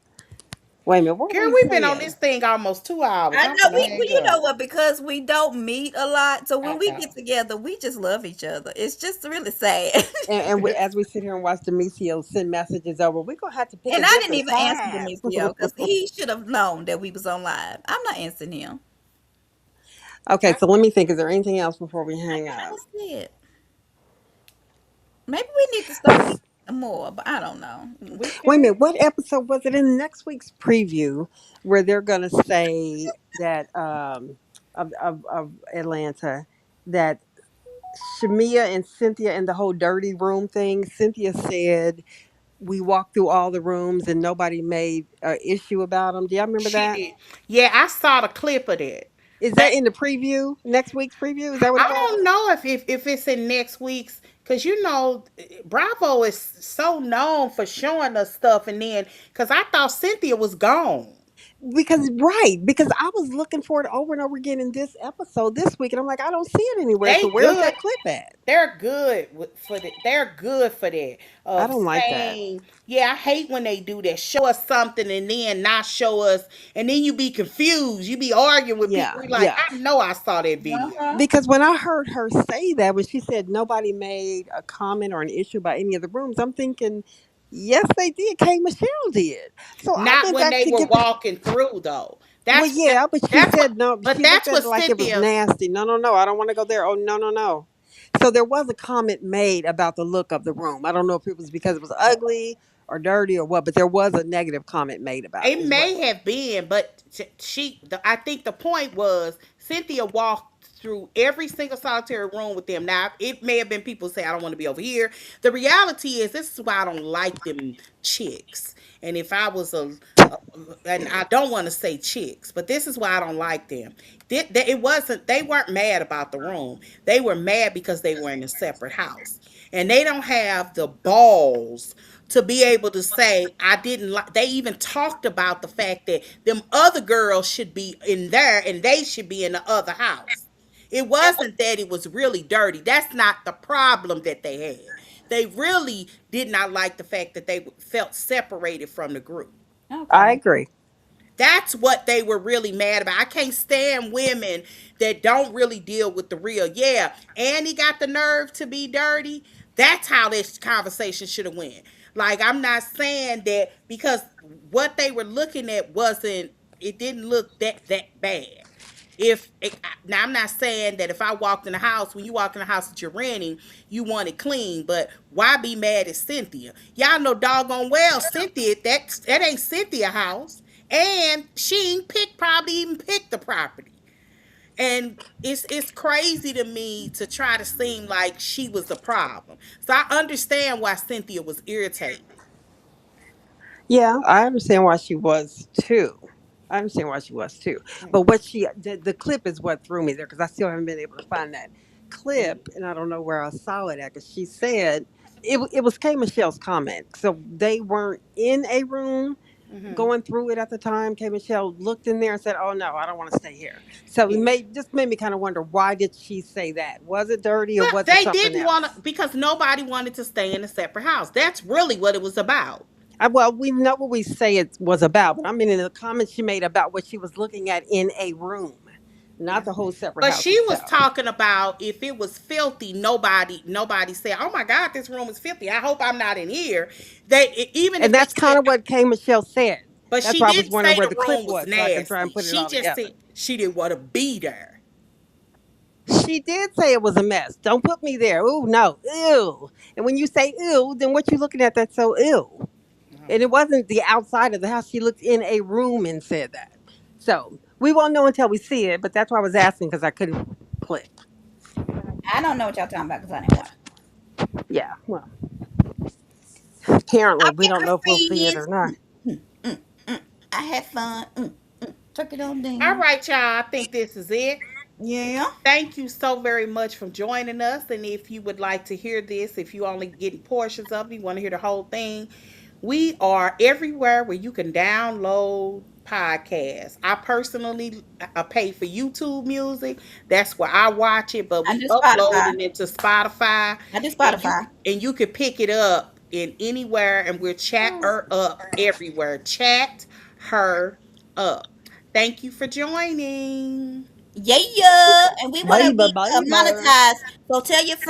Wait a minute, what were Girl, we we've been on this saying? thing almost 2 hours. I I'm know gonna we, hang you know up. what, because we don't meet a lot, so I when we get know. together, we just love each other. It's just really sad. And as we sit here and watch Demetrio send messages over, we're gonna have to pick a And I didn't different even answer time. Demetrio because he should have known that we was on live. I'm not answering him. Okay, so let me think. Is there anything else before we I hang think up? that's it. Maybe we need to start meeting more, but I don't know. We Wait a can. minute, what episode was it in next week's preview where they're gonna say that of Atlanta that Shamia and Cynthia and the whole dirty room thing? Cynthia said we walked through all the rooms and nobody made an issue about them. Do y'all remember She that? did. Yeah, I saw the clip of that. Is They, that in the preview? Next week's preview? Is that what it I was? don't know if it's in next week's, because you know Bravo is so known for showing us stuff, and then because I thought Cynthia was gone. Because right, because I was looking for it over and over again in this episode this week, and I'm like, I don't see it anywhere. So They where's good. that clip at? They're good for that. They're good for that. I Of don't like that. saying, yeah, I hate when they do that. Show us something and then not show us, and then you be confused. You be arguing with people. Yeah, We like, yeah. I know I saw that video. Uh-huh. Because when I heard her say that, when she said nobody made a comment or an issue about any of the rooms, I'm thinking, yes, they did. K. Michelle did. So I Not went when back they to were get the. walking through though. Well, That's yeah, but she that's what. said no. But She looked that's at what it like it was Cynthia. nasty. No, no, no. I don't want to go there. Oh, no, no, no. So there was a comment made about the look of the room. I don't know if it was because it was ugly or dirty or what, but there was a negative comment made about it It as may well. have been, but I think the point was Cynthia walked through every single solitary room with them. Now, it may have been people say, I don't want to be over here. The reality is, this is why I don't like them chicks. And if I was a and I don't want to say chicks, but this is why I don't like them. It wasn't, they weren't mad about the room. They were mad because they were in a separate house. And they don't have the balls to be able to say I didn't like. They even talked about the fact that them other girls should be in there and they should be in the other house. It wasn't that it was really dirty. That's not the problem that they had. They really did not like the fact that they felt separated from the group. I Okay. agree. That's what they were really mad about. I can't stand women that don't really deal with the real. Yeah, Annie got the nerve to be dirty. That's how this conversation should have went. Like, I'm not saying that because what they were looking at wasn't. It didn't look that bad. If it, now I'm not saying that if I walked in the house, when you walk in the house that you're renting, you want it clean, but why be mad at Cynthia? Y'all know doggone well Cynthia, that ain't Cynthia house. And she ain't probably even picked the property. And it's crazy to me to try to seem like she was the problem. So I understand why Cynthia was irritated. Yeah, I understand why she was too. I understand why she was too. But what the clip is what threw me there because I still haven't been able to find that clip, and I don't know where I saw it at. Because she said it was K Michelle's comment. So they weren't in a room Mm-hmm. going through it at the time. K Michelle looked in there and said, "Oh no, I don't want to stay here." So Yeah. just made me kind of wonder, why did she say that? Was it dirty or Well, was it they something didn't want to else? because nobody wanted to stay in a separate house. That's really what it was about. Well, we know what we say it was about, but I mean, in the comments she made about what she was looking at in a room, not Yeah. the whole separate But house she was itself. talking about if it was filthy, nobody said, "Oh my God, this room is filthy. I hope I'm not in here." Even And if they that's said, kind of what K. Michelle said. but That's she why I was didn't wondering say where the the clip room was was so I can try and nasty. put it She all just together. said she didn't want to be there. She did say it was a mess. Don't put me there. Ooh, no. Ew. And when you say ew, then what you looking at that's so ew? And it wasn't the outside of the house. She looked in a room and said that. So we won't know until we see it, but that's why I was asking because I couldn't click. I don't know what y'all talking about because I didn't watch. Yeah, well, apparently we Okay, don't know if we'll see it or Christine. not. Mm, mm, mm. I had fun. Turkey on All ding. right, y'all. I think this is it. Yeah. Thank you so very much for joining us. And if you would like to hear this, if you only getting portions of it, you want to hear the whole thing, we are everywhere where you can download podcasts. I personally pay for YouTube music. That's where I watch it, but I we do upload Spotify. it into Spotify, I do and you Spotify. and you can pick it up in anywhere, and we're chat up everywhere. Chat her up. Thank you for joining. Yeah, and we want to Bye, bye, be bye, bye. monetized. So tell your friends.